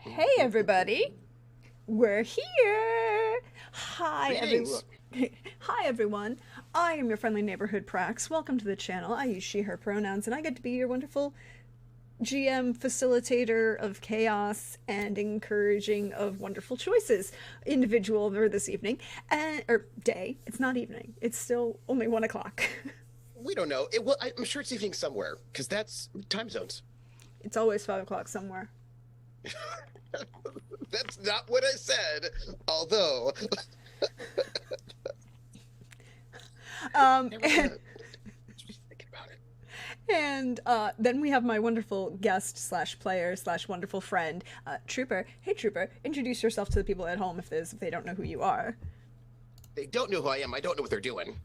Hey everybody, we're here. Hi everyone. Greetings. Hi everyone. I am your friendly neighborhood Prax. Welcome to the channel. I use she/her pronouns, and I get to be your wonderful GM facilitator of chaos and encouraging of wonderful choices. Individual for this evening and or day. It's not evening. It's still only 1 o'clock. We don't know. I'm sure it's evening somewhere because that's time zones. It's always 5 o'clock somewhere. That's not what I said. Although, never And mind. Just thinking about it. And then we have my wonderful guest slash player slash wonderful friend, Trooper. Hey, Trooper, introduce yourself to the people at home if they don't know who you are. They don't know who I am. I don't know what they're doing.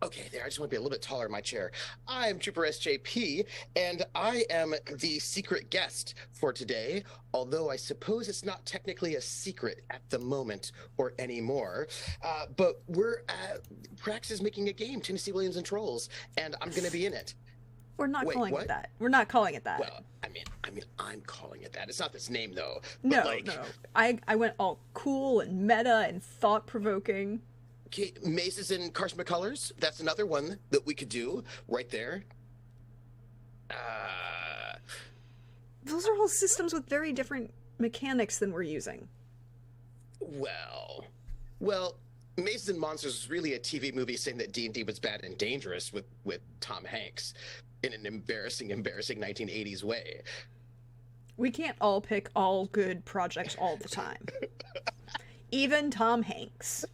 Okay, there. I just want to be a little bit taller in my chair. I'm Trooper SJP, and I am the secret guest for today. Although I suppose it's not technically a secret at the moment or anymore. But Prax is making a game, Tennessee Williams and Trolls, and I'm going to be in it. We're not Wait, calling it what? that. We're not calling it that. Well, I'm calling it that. It's not this name though. But No, like, no. I went all cool and meta and thought provoking. okay, mazes in Karshma colors. That's another one that we could do right there. Uh, Those are all systems with very different mechanics than we're using. well, well, Mazes and Monsters was really a TV movie saying that D&D was bad and dangerous with Tom Hanks in an embarrassing 1980s way. We can't all pick all good projects all the time. Even Tom Hanks.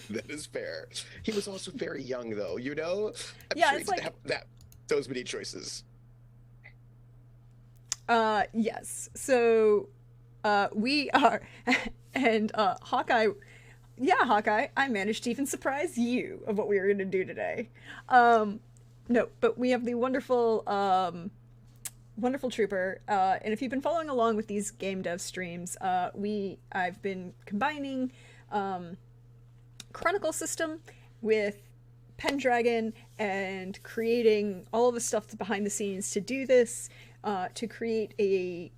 That is fair. He was also very young, though. You know, I'm Yeah, sure he it's didn't like have those many choices. yes. So we are and Hawkeye, yeah, Hawkeye, I managed to even surprise you of what we were going to do today. No, but we have the wonderful Trooper, and if you've been following along with these game dev streams, I've been combining Chronicle system with Pendragon and creating all of the stuff behind the scenes to do this, to create a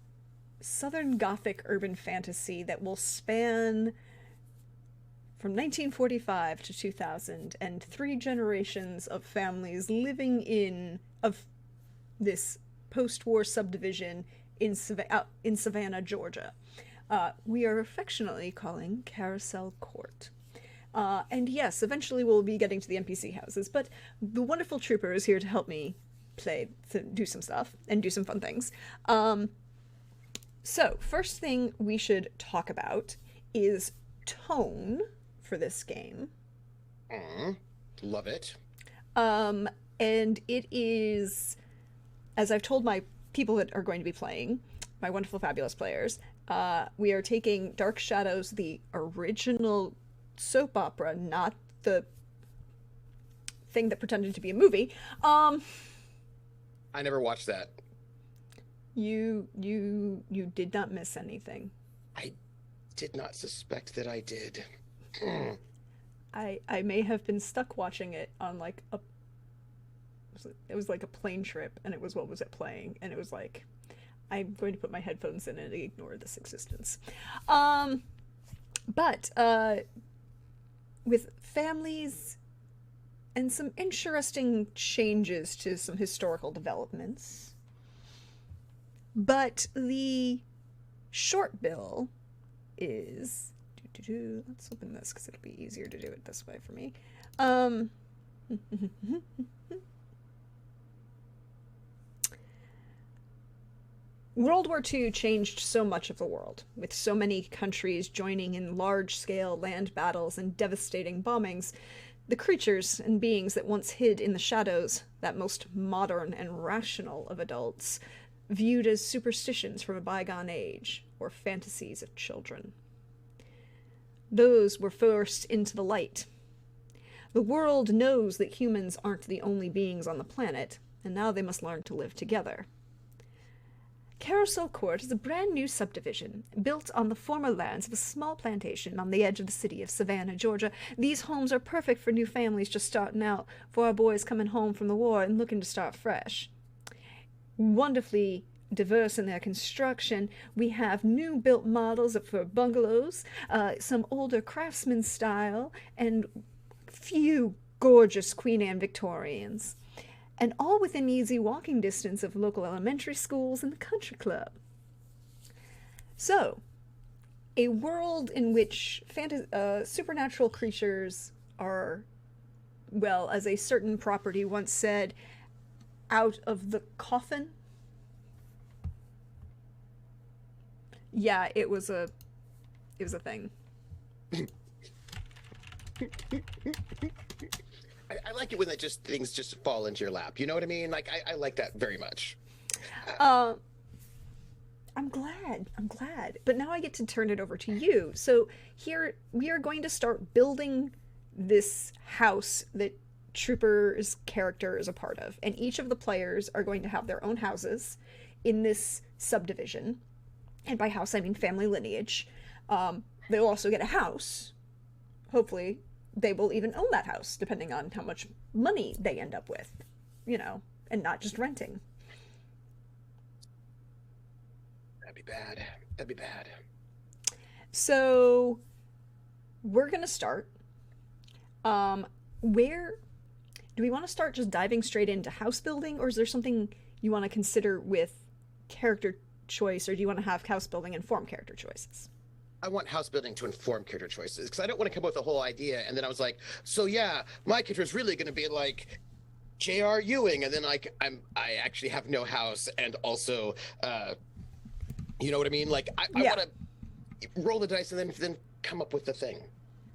Southern Gothic urban fantasy that will span from 1945 to 2000 and three generations of families living of this post-war subdivision in Savannah, Georgia. We are affectionately calling Carousel Court. And yes, eventually we'll be getting to the NPC houses, but the wonderful Trooper is here to help me to do some stuff and do some fun things. So, first thing we should talk about is tone for this game. Mm, love it. And it is, as I've told my people that are going to be playing, my wonderful, fabulous players, we are taking Dark Shadows, the original soap opera, not the thing that pretended to be a movie. I never watched that. You did not miss anything. I did not suspect that I did. Mm. I may have been stuck watching it on like it was like a plane trip, and it was what was it playing, and it was like I'm going to put my headphones in and ignore this existence. But with families and some interesting changes to some historical developments. But the short bill is let's open this because it'll be easier to do it this way for me. World War II changed so much of the world, with so many countries joining in large-scale land battles and devastating bombings. The creatures and beings that once hid in the shadows, that most modern and rational of adults, viewed as superstitions from a bygone age, or fantasies of children. Those were forced into the light. The world knows that humans aren't the only beings on the planet, and now they must learn to live together. Carousel Court is a brand new subdivision, built on the former lands of a small plantation on the edge of the city of Savannah, Georgia. These homes are perfect for new families just starting out, for our boys coming home from the war and looking to start fresh. Wonderfully diverse in their construction. We have new built models for bungalows, some older craftsman style, and few gorgeous Queen Anne Victorians. And all within easy walking distance of local elementary schools and the country club. So, a world in which supernatural creatures are, well, as a certain property once said, out of the coffin. Yeah, it was a thing. I like it when things just fall into your lap. You know what I mean? Like I like that very much. I'm glad. I'm glad. But now I get to turn it over to you. So here we are going to start building this house that Trooper's character is a part of. And each of the players are going to have their own houses in this subdivision. And by house, I mean family lineage. They'll also get a house. Hopefully, they will even own that house, depending on how much money they end up with, you know, and not just renting. That'd be bad. That'd be bad. So, we're going to start. Where do we want to start, just diving straight into house building, or is there something you want to consider with character choice, or do you want to have house building inform character choices? I want house building to inform character choices because I don't want to come up with a whole idea and then I was like, so yeah, my character is really going to be like J.R. Ewing, and then like I actually have no house, and also, you know what I mean? Like I want to roll the dice and then come up with the thing.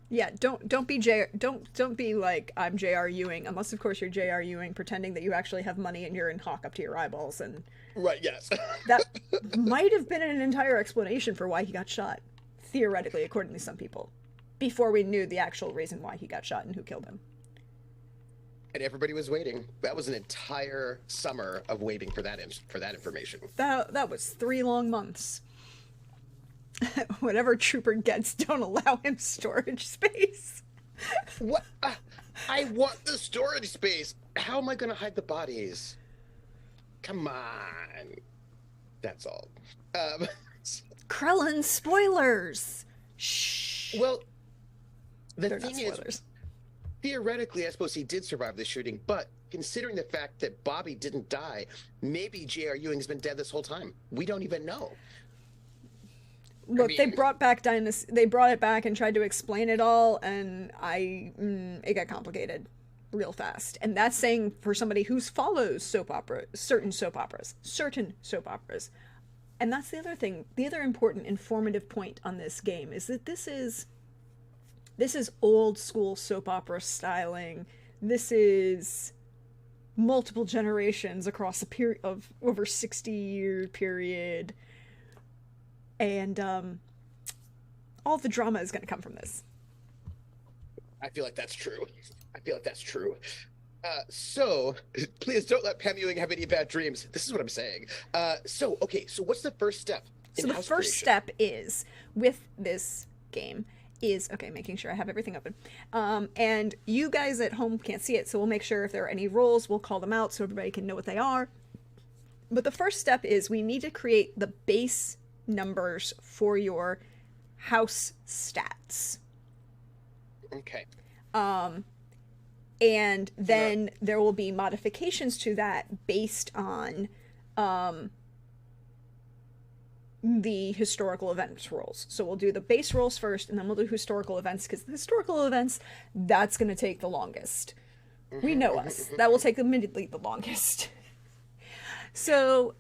Yeah, don't be like I'm J.R. Ewing, unless of course you're J.R. Ewing pretending that you actually have money and you're in hawk up to your eyeballs, and right, yes. That might have been an entire explanation for why he got shot, theoretically, according to some people, before we knew the actual reason why he got shot and who killed him. And everybody was waiting. That was an entire summer of waiting for that information. That was 3 long months. Whatever Trooper gets, don't allow him storage space. What? I want the storage space. How am I going to hide the bodies? Come on. That's all. Krellin spoilers. Shh. Well, They're thing is, theoretically, I suppose he did survive the shooting, but considering the fact that Bobby didn't die, maybe J.R. Ewing's been dead this whole time. We don't even know. Look, they brought it back and tried to explain it all, and it got complicated real fast. And that's saying for somebody who follows certain soap operas. And that's the other thing, the other important informative point on this game is that this is old school soap opera styling. This is multiple generations across a period of over 60-year period. And all the drama is going to come from this. I feel like that's true. So please don't let Pam Ewing have any bad dreams. This is what I'm saying. So what's the first step? So the first step is, with this game, is, okay, making sure I have everything open. And you guys at home can't see it, so we'll make sure if there are any rolls, we'll call them out so everybody can know what they are. But the first step is we need to create the base numbers for your house stats. Okay. And then there will be modifications to that based on the historical events rolls. So we'll do the base rolls first, and then we'll do historical events, because the historical events, that's going to take the longest. We know us. That will take admittedly the longest. So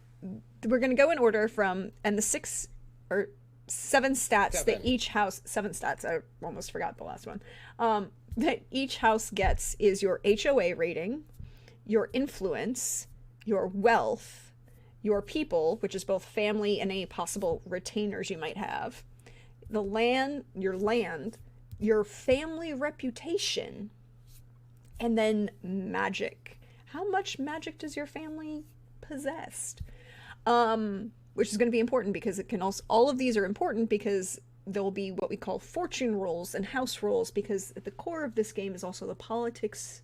we're going to go in order from, and the 6 or 7 stats that each house, 7 stats, I almost forgot the last one, that each house gets is your HOA rating, your influence, your wealth, your people, which is both family and any possible retainers you might have, the land, your family reputation, and then magic. How much magic does your family possess? Which is going to be important because it can also, all of these are important because there will be what we call fortune rolls and house rolls, because at the core of this game is also the politics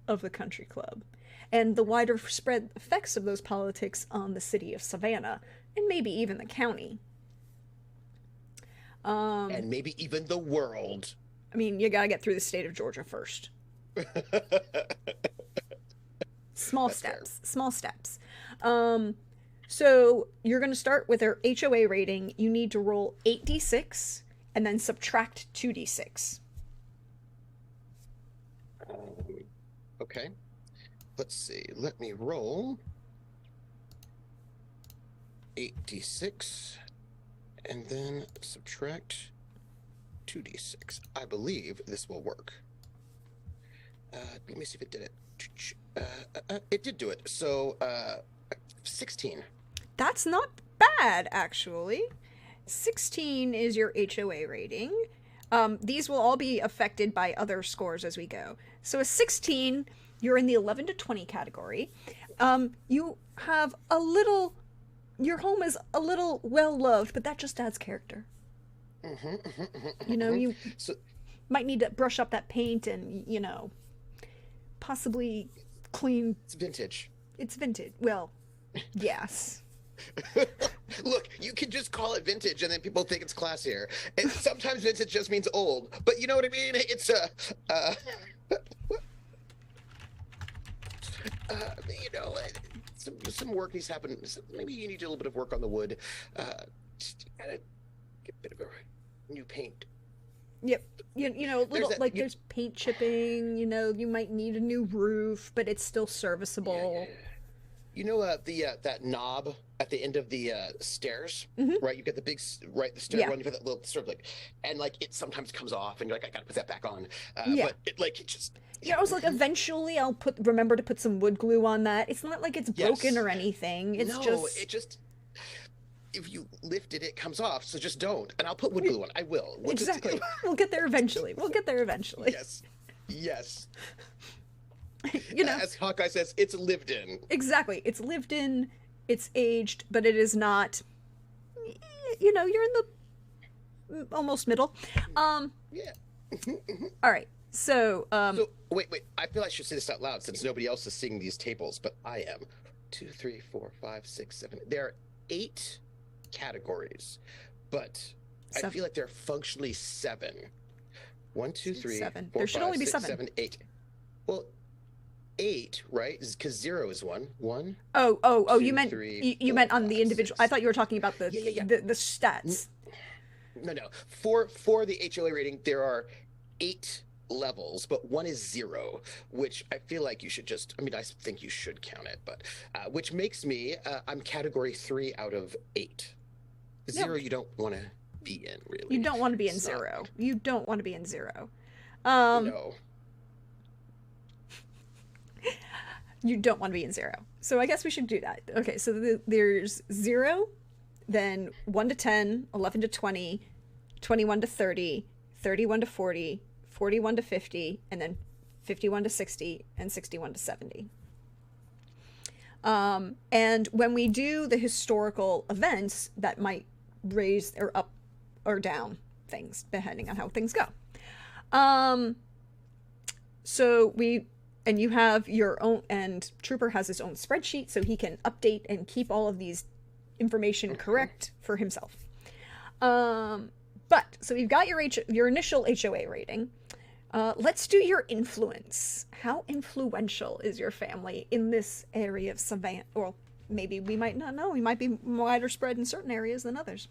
of the country club, and the wider spread effects of those politics on the city of Savannah, and maybe even the county. And maybe even the world. I mean, you gotta get through the state of Georgia first. Small That's fair. steps, small steps. So you're going to start with our HOA rating. You need to roll 8d6 and then subtract 2d6. Okay. Let's see. Let me roll 8d6 and then subtract 2d6. I believe this will work. Let me see if it did it. It did do it. So, 16. That's not bad, actually. 16 is your HOA rating. These will all be affected by other scores as we go. So a 16, you're in the 11 to 20 category. You have a little... Your home is a little well-loved, but that just adds character. You know, you might need to brush up that paint and, you know, possibly clean. It's vintage. It's vintage. Well, yes. Look, you can just call it vintage and then people think it's classier. And sometimes vintage just means old. But you know what I mean? It's you know, some work needs to happen. Maybe you need a little bit of work on the wood. Just gotta get a bit of a new paint. Yep. You know, little there's paint chipping, you know, you might need a new roof, but it's still serviceable. Yeah. You know that knob at the end of the stairs, right? You get the big the stair one. You have that little sort of like, and like it sometimes comes off, and you're like, I gotta put that back on. But it just. Yeah, I was like, eventually I'll remember to put some wood glue on that. It's not like it's broken or anything. It's it just. If you lift it, it comes off. So just don't. And I'll put wood glue on. I will. Exactly. We'll get there eventually. Yes. Yes. You know, as Hawkeye says, it's lived in. Exactly. It's lived in, it's aged, but it is not, you know, you're in the almost middle. Yeah. All right. So, so wait. I feel I should say this out loud since nobody else is seeing these tables, but I am. 2, 3, 4, 5, 6, 7. There are 8 categories, but I feel like there are functionally 7. 1, 2, 3, 7. 4, There should 5, only be 6, 7. 7, 8. Well, 8, right? Because 0 is 1. 1. Oh! 2, You meant 3, you 4, meant on 5, the individual. 6. I thought you were talking about the the stats. No. For the HOA rating, there are 8 levels, but 1 is 0, which I feel like you should just. I mean, I think you should count it, but which makes me I'm category 3 out of 8. 0, you don't want to be in, really. You don't want to be in 0. You don't want to be in 0. No. You don't want to be in 0. So I guess we should do that. Okay, so there's 0, then 1 to 10, 11 to 20, 21 to 30, 31 to 40, 41 to 50, and then 51 to 60, and 61 to 70. And when we do the historical events, that might raise or up or down things, depending on how things go. So and you have your own, and Trooper has his own spreadsheet, so he can update and keep all of these information correct for himself. But, so you've got your initial HOA rating. Let's do your influence. How influential is your family in this area of Savannah? Or maybe we might not know. We might be wider spread in certain areas than others.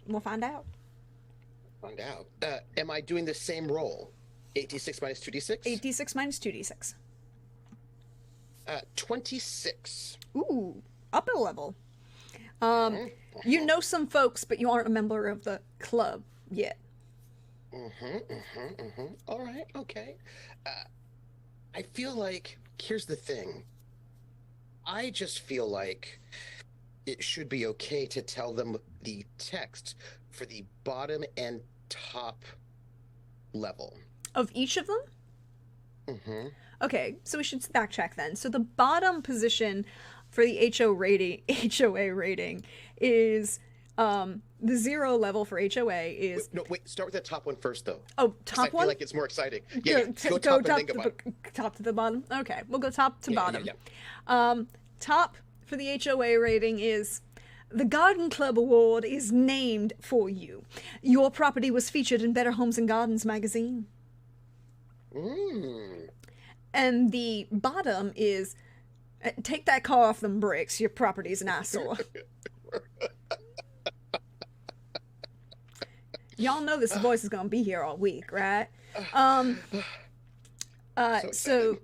We'll find out. Am I doing the same roll? 8d6 minus 2d6? 8d6 minus 2d6. 26. Ooh, up a level. You know some folks, but you aren't a member of the club yet. All right, okay. I feel like, here's the thing. I just feel like it should be okay to tell them the text for the bottom and top level. Of each of them? Okay, so we should backtrack then. So the bottom position for the HOA rating is The 0 level for HOA is Wait, no, wait. Start with the top one first, though. oh, 'Cause I top feel one. like it's more exciting. Go, Yeah. Go top and then go bottom. top to the bottom. Okay, we'll go top to Yeah, bottom. yeah, Top for the HOA rating is the Garden Club Award is named for you. Your property was featured in Better Homes and Gardens magazine. yeah. Mm. And the bottom is take that car off them bricks. Your property's an eyesore. Y'all know this voice is gonna be here all week, right? So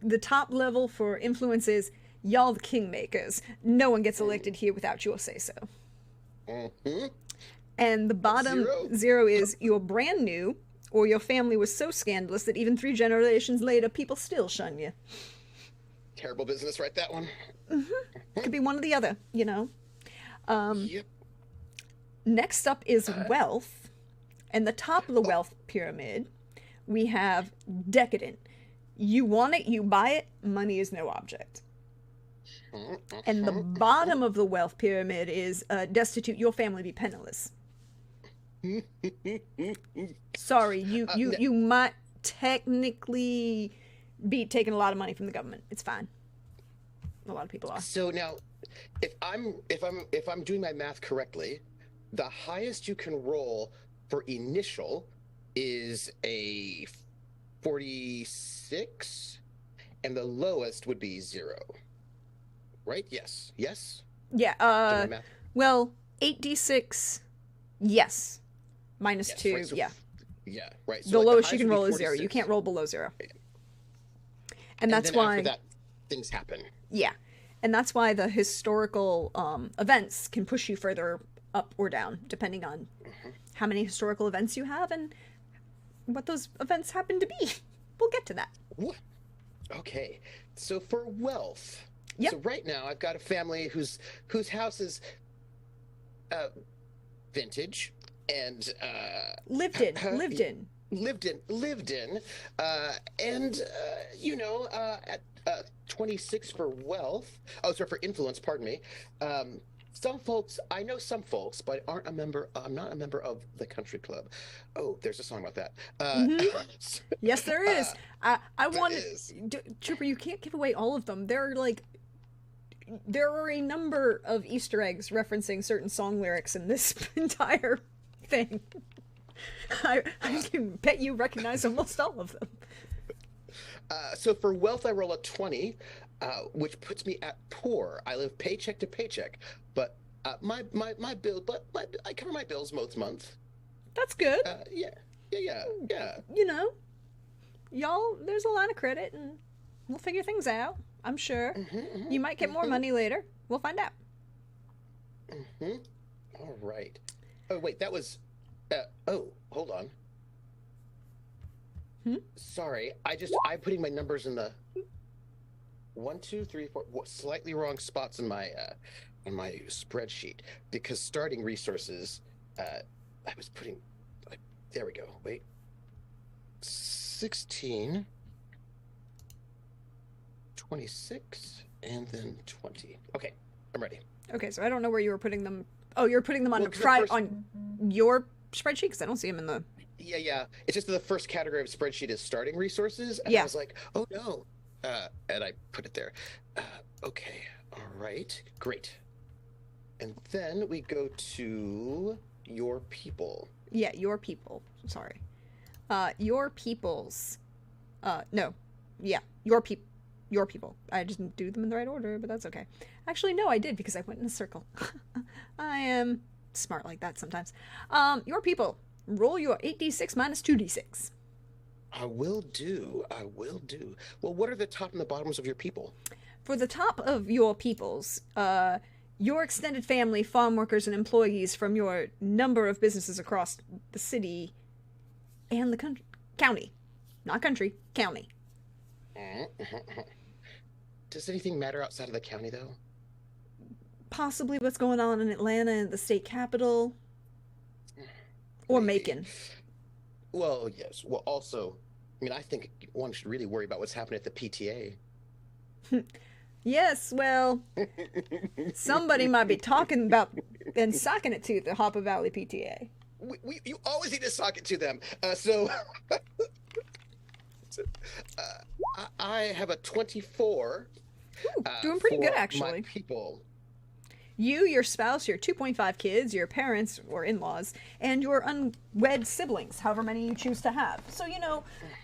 the top level for influence is y'all the kingmakers. No one gets elected here without your say so. Mm-hmm. And the bottom 0 is you're brand new, or your family was so scandalous that even 3 generations later, people still shun you. Terrible business, right? That one. Could be one or the other, you know. Yep. Next up is wealth. And the top of the wealth pyramid, we have decadent. You want it, you buy it, money is no object. And the bottom of the wealth pyramid is destitute, your family be penniless. Sorry, you might technically be taking a lot of money from the government. It's fine. A lot of people are. So now, if I'm doing my math correctly, the highest you can roll for initial is a 46, and the lowest would be 0. Right? Yes. Yes. Yeah. Well, 8d6. Yes. Minus Yes, 2. right, so yeah. Yeah. Right. So The like lowest you highest can would be roll is 0. You 46. can't roll below 0. And And that's then why. after that, things happen. Yeah. And that's why the historical events can push you further up or down, depending on how many historical events you have and what those events happen to be. We'll get to that. Okay. So for wealth. Yep. So right now I've got a family whose house is vintage and Lived in. and at 26 for wealth. Oh, sorry, for influence. Pardon me. I know some folks, but I'm not a member of the country club. Oh, there's a song about that. Yes, there is. I want is. Trooper, you can't give away all of them. There are a number of Easter eggs referencing certain song lyrics in this entire thing. I can bet you recognize almost all of them. So for wealth, I roll a 20, which puts me at poor. I live paycheck to paycheck, but my bill, I cover my bills most months. That's good. Yeah. You know, y'all, there's a line of credit, and we'll figure things out. I'm sure. You might get more money later. We'll find out. All right. Oh wait, that was. Hold on. Sorry, I'm putting my numbers in the 1, 2, 3, 4 slightly wrong spots in my spreadsheet because starting resources. I was putting. There we go. Wait. 16. 26 and then 20. Okay, I'm ready. Okay, so I don't know where you were putting them. Oh, you're putting them on on your spreadsheet because I don't see them in the. Yeah. It's just that the first category of spreadsheet is starting resources, and Yeah. I was like, oh no, and I put it there. Okay, all right, great. And then we go to your people. Yeah, your people. Sorry. Your people's. No. Yeah, your people. Your people. I just didn't do them in the right order, but that's okay. Actually, no, I did because I went in a circle. I am smart like that sometimes. Your people. Roll your 8d6 minus 2d6. I will do. Well, what are the top and the bottoms of your people? For the top of your peoples, your extended family, farm workers, and employees from your number of businesses across the city and the county. Not country, county. Does anything matter outside of the county, though? Possibly what's going on in Atlanta and the state capital. Or Maybe. Macon. Well, yes. Well, also, I mean, I think one should really worry about what's happening at the PTA. Yes, well, somebody might be talking about and socking it to the Hopper Valley PTA. You always need to sock it to them. So I have a 24 Ooh, doing pretty good, for my actually. people. You, your spouse, your 2.5 kids, your parents or in laws, and your unwed siblings, however many you choose to have. So,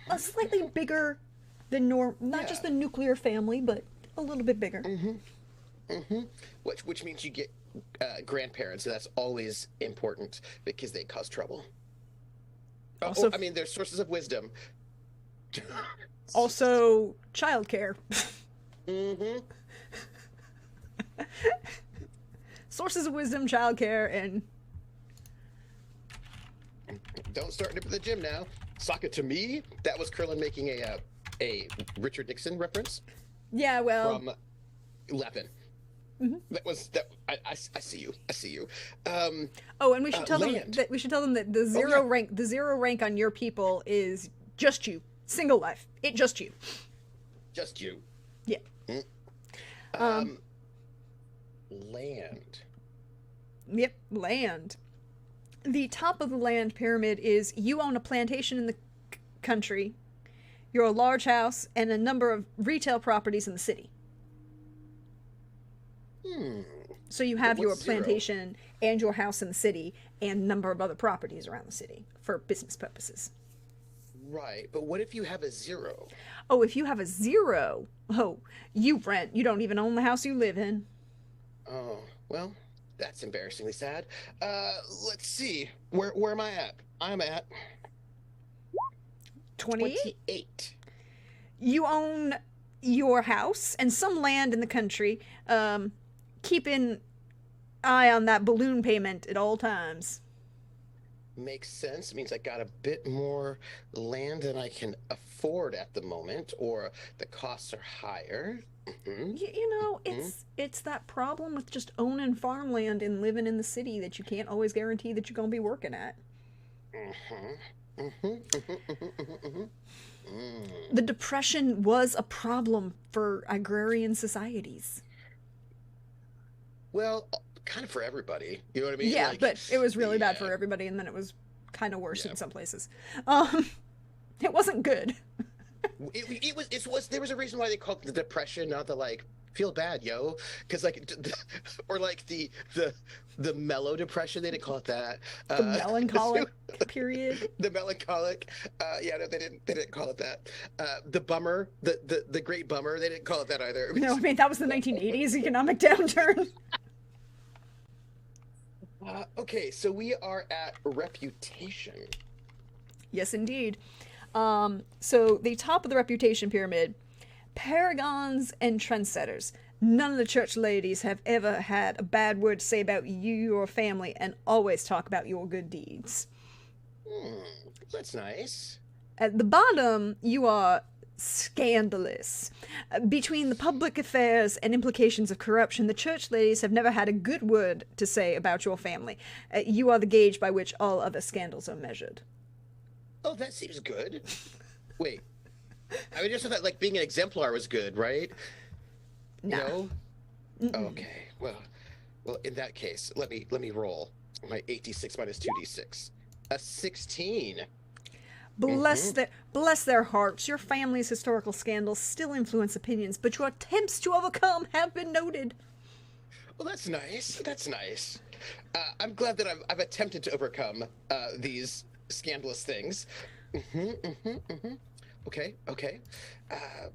a slightly bigger than not just Yeah. the nuclear family, but a little bit bigger. hmm which means you get grandparents, and that's always important because they cause trouble. Also, I mean, they're sources of wisdom. also childcare. hmm Sources of wisdom, childcare, and Don't start it at the gym now. Sock it to me. That was Curlin making a Richard Nixon reference yeah, well, from Levin. That was that. I see you. I see you. oh, and we should tell them Land. that the Oh zero yeah, rank on your people is just you, single life. It just you. just you. Yeah. Mm. Um. Um, land. Yep. Land. The top of the land pyramid is you own a plantation in the country, you're a large house, and a number of retail properties in the city. Hmm. So you But have your what's zero? plantation and your house in the city and a number of other properties around the city for business purposes. Right. But what if you have a zero? Oh, if you have a zero, oh, you rent. You don't even own the house you live in. Oh, well, that's embarrassingly sad. Let's see. Where am I at? I'm at 28? 28. You own your house and some land in the country. Keep an eye on that balloon payment at all times. Makes sense. It means I got a bit more land than I can afford at the moment, or the costs are higher. hmm hmm It's that problem with just owning farmland and living in the city that you can't always guarantee that you're gonna be working at. hmm hmm The Depression was a problem for agrarian societies. Well, kind of for everybody. You know what I mean? Yeah, Like, but it was really bad yeah, for everybody, and then it was kind of worse yeah. in some places. Um, it wasn't good. It was there was a reason why they called it the depression, not the like feel bad, yo, because like or like the mellow depression. They didn't call it that. The Uh, melancholic period. the melancholic. Yeah, no, they didn't call it that. The bummer, the great bummer. They didn't call it that either. No, I mean that was the 1980s economic downturn. Okay, so we are at reputation. Yes, indeed. So the top of the reputation pyramid, paragons and trendsetters. None of the church ladies have ever had a bad word to say about you, your family, and always talk about your good deeds. Hmm, that's nice. At the bottom, you are scandalous. Between the public affairs and implications of corruption, the church ladies have never had a good word to say about your family. You are the gauge by which all other scandals are measured. Oh, that seems good. Wait, I mean, just thought like being an exemplar was good, right? You Nah. know? Okay. Well, in that case, let me roll my 86 minus 2d6. A 16. Bless their hearts. Your family's historical scandals still influence opinions, but your attempts to overcome have been noted. Well, that's nice. That's nice. I'm glad that I've attempted to overcome these scandalous things. hmm hmm hmm Okay, okay. Uh,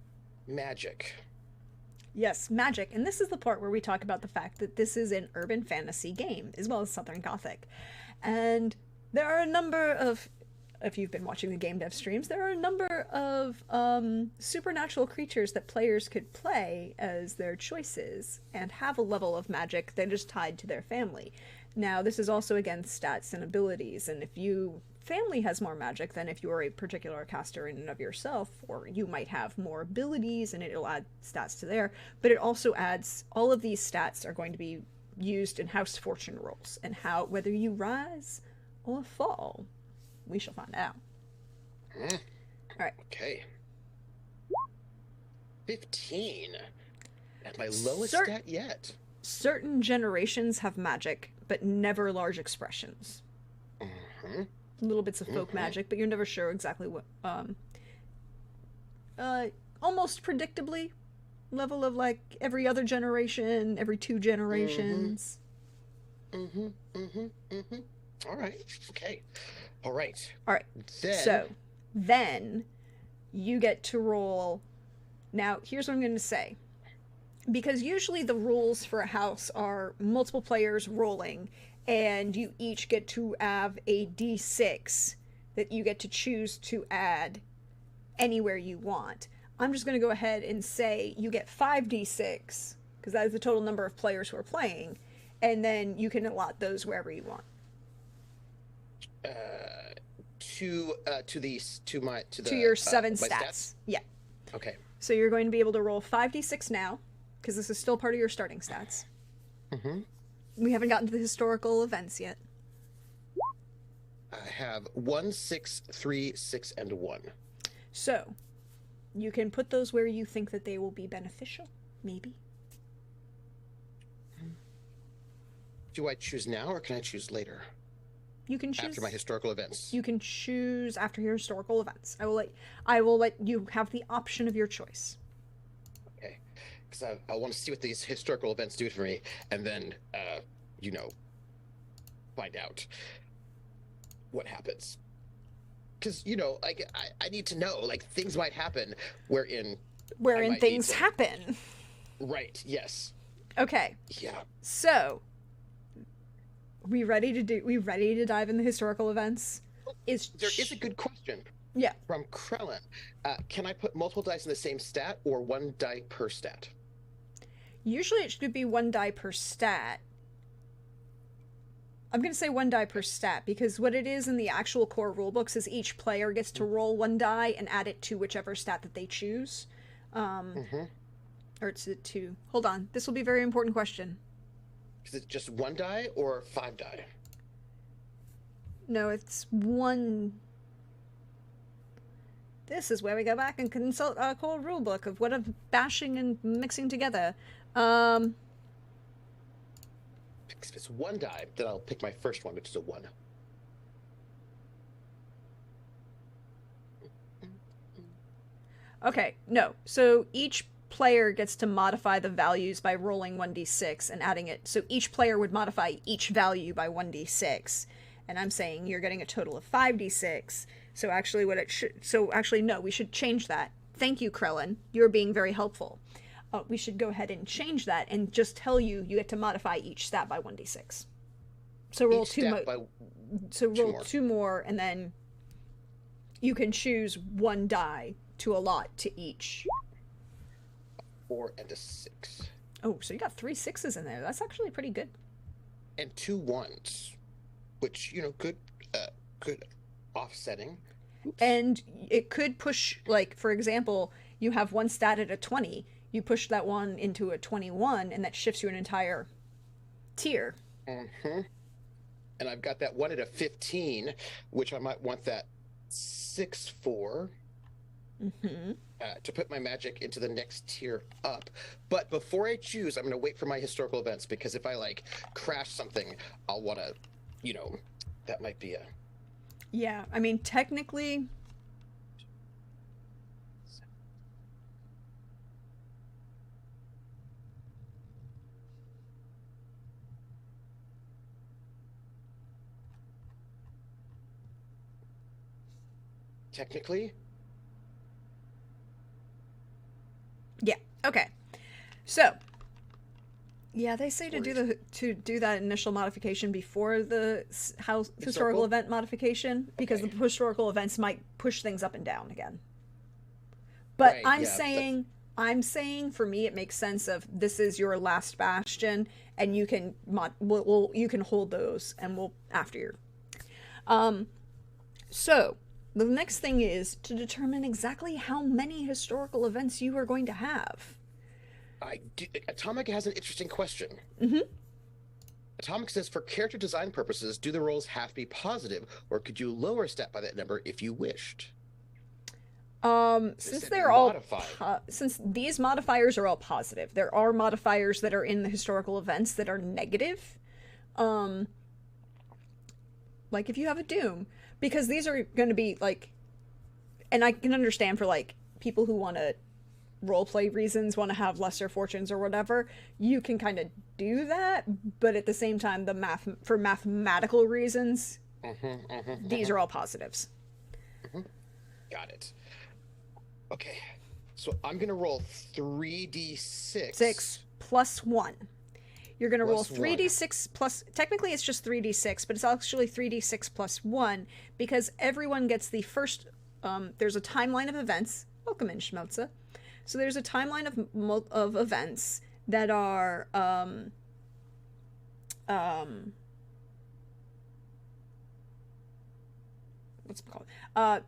magic. Yes, magic. And this is the part where we talk about the fact that this is an urban fantasy game, as well as Southern Gothic. And there are a number of, if you've been watching the game dev streams, there are a number of supernatural creatures that players could play as their choices and have a level of magic that is tied to their family. Now, this is also against stats and abilities, and if you family has more magic than if you are a particular caster in and of yourself, or you might have more abilities and it'll add stats to there, but it also adds all of these stats are going to be used in house fortune rolls and how whether you rise or fall. We shall find out. Hmm, All right. Okay. 15. At my lowest Cer- stat yet. Certain generations have magic, but never large expressions. Mm-hmm. Little bits of folk magic, but you're never sure exactly what. Almost predictably, level of like every other generation, every 2 generations. All right. Okay. All right. All right. Then you get to roll. Now, here's what I'm going to say. Because usually the rules for a house are multiple players rolling, and you each get to have a d6 that you get to choose to add anywhere you want. I'm just going to go ahead and say you get 5d6, because that is the total number of players who are playing, and then you can allot those wherever you want. To your 7 my stats. Yeah. Okay. So you're going to be able to roll 5d6 now, because this is still part of your starting stats. We haven't gotten to the historical events yet. I have 1, 6, 3, 6, and 1. So you can put those where you think that they will be beneficial, maybe. Do I choose now, or can I choose later? You can choose after my historical events. You can choose after your historical events. I will let you have the option of your choice. Okay, because I want to see what these historical events do for me, and then find out what happens. Because like I need to know, like, things might happen wherein things happen. Right. Yes. Okay. Yeah. So we ready to dive in the historical events? There is a good question. Yeah. From Krellin. Can I put multiple dice in the same stat, or 1 die per stat? Usually it should be 1 die per stat. I'm going to say 1 die per stat, because what it is in the actual core rulebooks is each player gets to roll 1 die and add it to whichever stat that they choose. Or it's a 2. Hold on. This will be a very important question. Is it just 1 die or 5 die? No, it's 1. This is where we go back and consult our core rulebook of what of bashing and mixing together. If it's 1 die, then I'll pick my first one, which is a 1. Okay, no. So each player gets to modify the values by rolling 1d6 and adding it. So each player would modify each value by 1d6. And I'm saying you're getting a total of 5d6. So actually no, we should change that. Thank you, Krellin. You're being very helpful. We should go ahead and change that and just tell you get to modify each stat by 1d6. So roll 2 more, and then you can choose 1 die to allot to each. 4 and a 6. Oh, so you got 3 6s in there. That's actually pretty good. And 2 1s, which good offsetting. Oops. And it could push, like, for example, you have 1 stat at a 20. You push that one into a 21, and that shifts you an entire tier. And I've got that 1 at a 15, which I might want that 6 for. To put my magic into the next tier up. But before I choose, I'm going to wait for my historical events, because if I crash something, I'll want to, that might be a... Yeah, I mean, technically... Technically? Yeah. Okay. So, yeah, they say to do that initial modification before the historical event modification, because the historical events might push things up and down again. But right, I'm saying for me it makes sense of this is your last bastion, and you can you can hold those, and we'll after your. So the next thing is to determine exactly how many historical events you are going to have. Atomic has an interesting question. Atomic says, for character design purposes, do the rolls have to be positive, or could you lower a stat by that number if you wished? Is Since it they're all modified? since these modifiers are all positive, there are modifiers that are in the historical events that are negative. Um, like if you have a doom, because these are going to be like, and I can understand for like people who want to roleplay reasons, want to have lesser fortunes or whatever, you can kind of do that. But at the same time, the mathematical reasons, these are all positives. hmm Got it. Okay. So I'm gonna roll 3d6 6 plus 1. You're going to roll plus 1. 3d6 plus. Technically, it's just 3d6, but it's actually 3d6 plus 1 because everyone gets the first. There's a timeline of events. Welcome in, Schmelza. So there's a timeline of events that are. What's it called?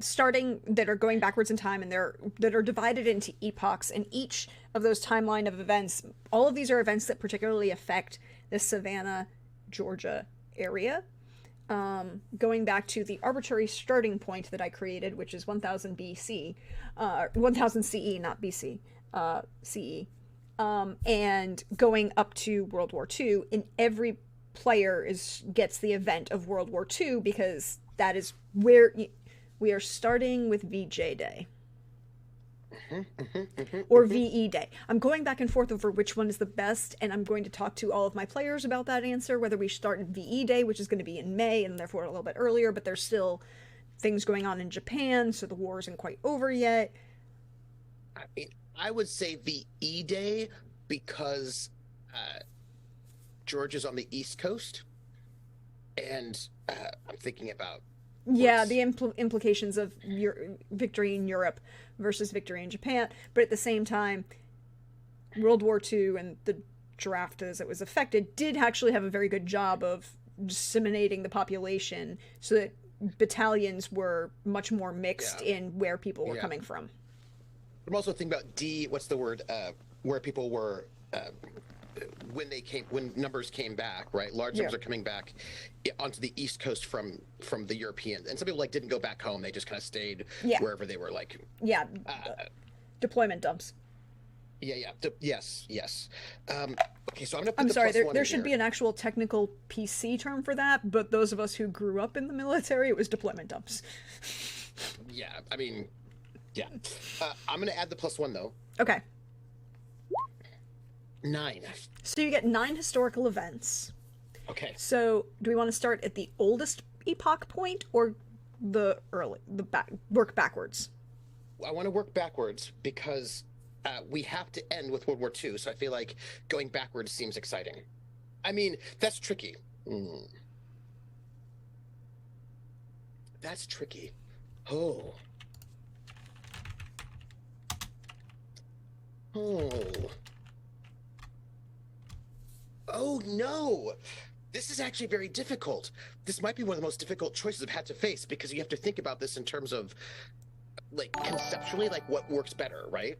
Starting that are going backwards in time, and they're that are divided into epochs, and each of those timeline of events, all of these are events that particularly affect the Savannah, Georgia area. Going back to the arbitrary starting point that I created, which is 1000 BC, 1000 CE, not BC, CE, and going up to World War II, and every player gets the event of World War II because that is where we are starting with VJ Day or VE Day. I'm going back and forth over which one is the best, and I'm going to talk to all of my players about that answer, whether we start in VE Day, which is going to be in May and therefore a little bit earlier, but there's still things going on in Japan, so the war isn't quite over yet. I mean, I would say VE Day because Georgia's on the East Coast, and I'm thinking about Yeah, the implications of victory in Europe versus victory in Japan, but at the same time, World War II and the draft as it was affected did actually have a very good job of disseminating the population so that battalions were much more mixed in where people were coming from. I'm also thinking about what's the word? Where people were when numbers came back, right? Large numbers are coming back onto the East Coast from the Europeans, and some people like didn't go back home; they just kind of stayed wherever they were. Like deployment dumps. Yes. Okay, so I'm gonna put I'm the sorry, plus one there in should here. be an actual technical PC term for that, but those of us who grew up in the military, it was deployment dumps. Yeah, I mean, yeah. I'm gonna add the plus one though. Okay. 9. So you get 9 historical events. Okay. So do we want to start at the oldest epoch point or work backwards? I want to work backwards because we have to end with World War II, so I feel like going backwards seems exciting. I mean, that's tricky. That's tricky. Oh. Oh no! This is actually very difficult. This might be one of the most difficult choices I've had to face because you have to think about this in terms of, like, conceptually, like what works better, right?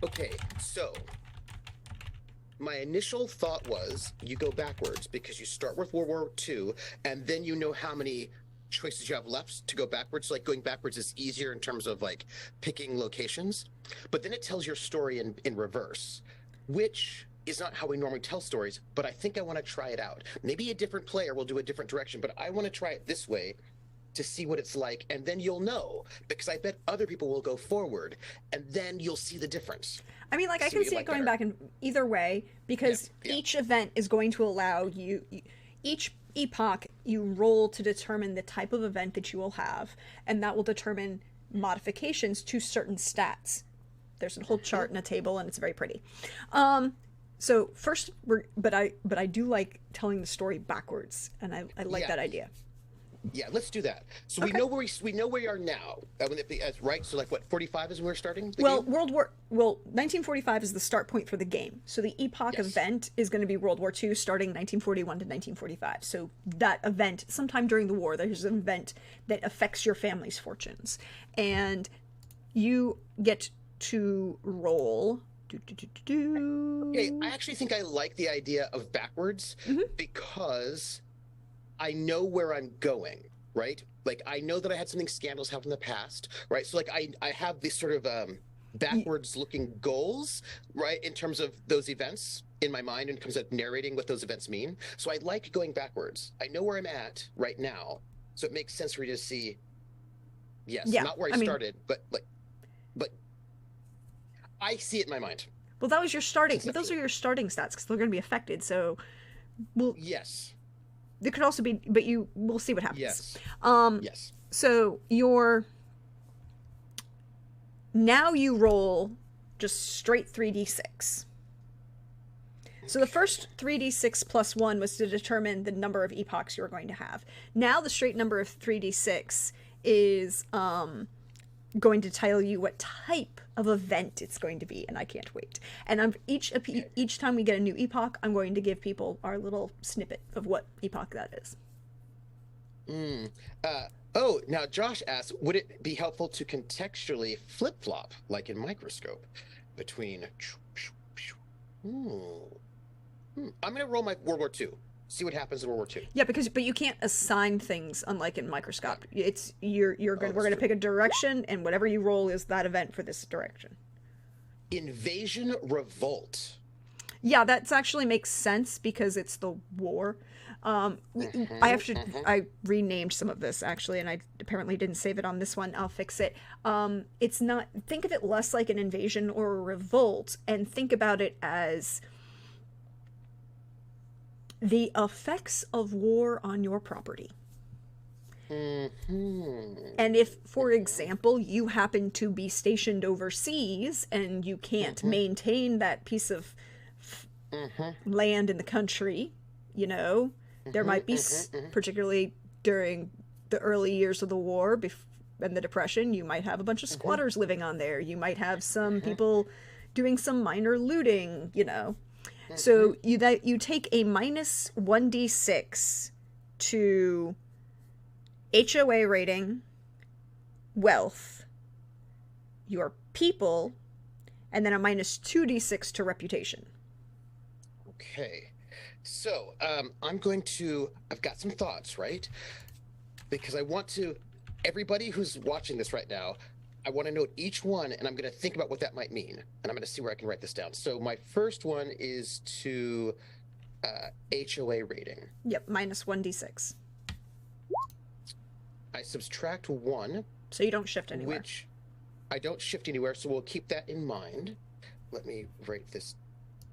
Okay, so my initial thought was you go backwards because you start with World War II and then you know how many choices you have left to go backwards. So, like, going backwards is easier in terms of like picking locations, but then it tells your story in reverse, which is not how we normally tell stories, but I think I want to try it out. Maybe a different player will do a different direction, but I want to try it this way to see what it's like, and then you'll know, because I bet other people will go forward, and then you'll see the difference. I mean, like, I can see it going back in either way, because each event is going to allow you, each epoch, you roll to determine the type of event that you will have, and that will determine modifications to certain stats. There's a whole chart and a table, and it's very pretty. So first, but I do like telling the story backwards, and I like that idea. Yeah, let's do that. So we know where we know where we are now. Right? So like what, 45 is when we're starting the game? 1945 is the start point for the game. So the epoch event is going to be World War II, starting 1941 to 1945. So that event, sometime during the war, there's an event that affects your family's fortunes, and you get to roll. Okay, I actually think I like the idea of backwards because I know where I'm going, right? Like I know that I had something scandalous happen in the past, right? So like I have these sort of backwards looking goals, right, in terms of those events in my mind in terms of narrating what those events mean. So I like going backwards. I know where I'm at right now, so it makes sense for me to see, yes, Yeah, not where I I mean, started, but like, but I see it in my mind well, that was your starting. But those are conceptually. your starting stats because they're going to be affected. So, well, Yes, there could also be, but you we'll see what happens. yes, Um, yes. so your now you roll just straight 3d6. So the Okay. first 3d6 plus 1 was to determine the number of epochs you were going to have. Now the straight number of 3d6 is going to tell you what type of event it's going to be, and I can't wait. And Okay. each time we get a new epoch, I'm going to give people our little snippet of what epoch that is. Mm. Oh, now Josh asks, would it be helpful to contextually flip-flop, like in microscope, between? Hmm. I'm gonna roll my World War II. See what happens in World War II. Yeah, but you can't assign things unlike in Yeah. microscope. It's you're Oh, going we're that's going to true. pick a direction, and whatever you roll is that event for this direction. Invasion revolt. Yeah, that's actually makes sense because it's the war. I Mm-hmm, have to. mm-hmm. I renamed some of this actually, and I apparently didn't save it on this one. I'll fix it. It's not. Think of it less like an invasion or a revolt, and think about it as the effects of war on your property. Mm-hmm. And if, for example, you happen to be stationed overseas and you can't Mm-hmm. maintain that piece of Mm-hmm. land in the country, you know, there Mm-hmm. might be, Mm-hmm. particularly during the early years of the war and the Depression, you might have a bunch of Mm-hmm. squatters living on there. You might have some Mm-hmm. people doing some minor looting, you know. Mm-hmm. So you take a minus 1d6 to HOA rating, wealth, your people, and then a minus 2d6 to reputation. Okay. So, I'm going to, I've got some thoughts, right? Because I want to, everybody who's watching this right now, I want to note each one and I'm going to think about what that might mean. And I'm going to see where I can write this down. So, my first one is to HOA rating. Yep, minus 1d6. I subtract one, So you don't shift anywhere. which I don't shift anywhere. So, we'll keep that in mind. Let me write this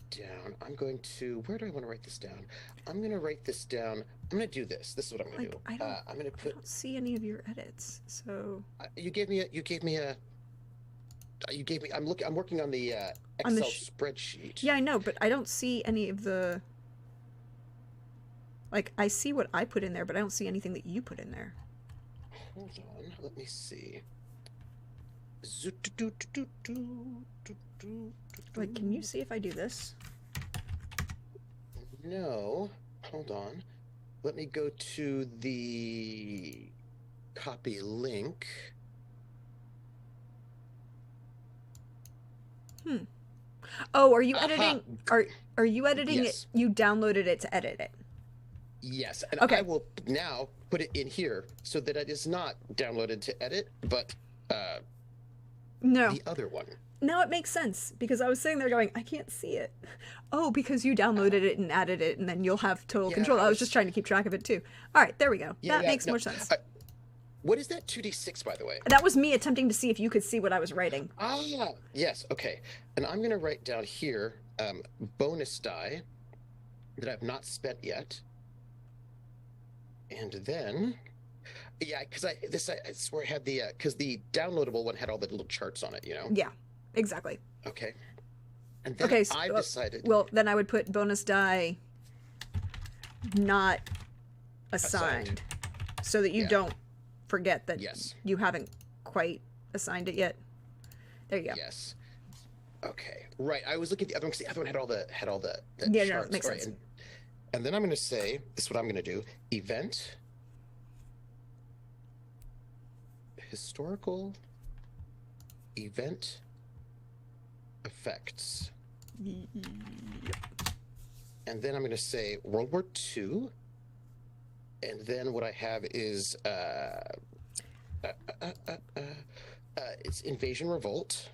down. I'm going to, where do I want to write this down? I'm going to write this down. I'm going to do this. This is what I'm going to Like do. I'm going to I put, don't see any of your edits. So you gave me a, I'm working on the on the Excel spreadsheet. yeah, I know, but I don't see any of the like I see what I put in there, but I don't see anything that you put in there. Hold on. Let me see. Like, can you see if I do this? No. Hold on. Let me go to the copy link. Oh, are you Aha. editing? Are you editing Yes. it? You downloaded it to edit it. Yes, and Okay. I will now put it in here so that it is not downloaded to edit, but No. the other one. Now it makes sense because I was sitting there going, I can't see it. Oh, because you downloaded it and added it, and then you'll have total Yeah, control. I I was just was- trying to keep track of it too. All right, there we go. Yeah, That yeah, makes no, more sense. what is that 2d6, by the way? That was me attempting to see if you could see what I was writing. Ah, yes, okay. And I'm going to write down here bonus die that I've not spent yet. And then, yeah, because I swear I had the, because the downloadable one had all the little charts on it, you know? Yeah, exactly. Okay. And then Okay, so, I've decided well, then I would put bonus die not assigned, so that you Yeah. don't forget that Yes. you haven't quite assigned it yet. There you go. Yes. Okay. Right. I was looking at the other one because the other one had all the Yeah, no, charts. it makes All right, sense. and then I'm going to say this is what I'm going to do: event, historical, event, effects, and then I'm going to say World War II, And then what I have is uh, uh, uh, uh, it's Invasion Revolt.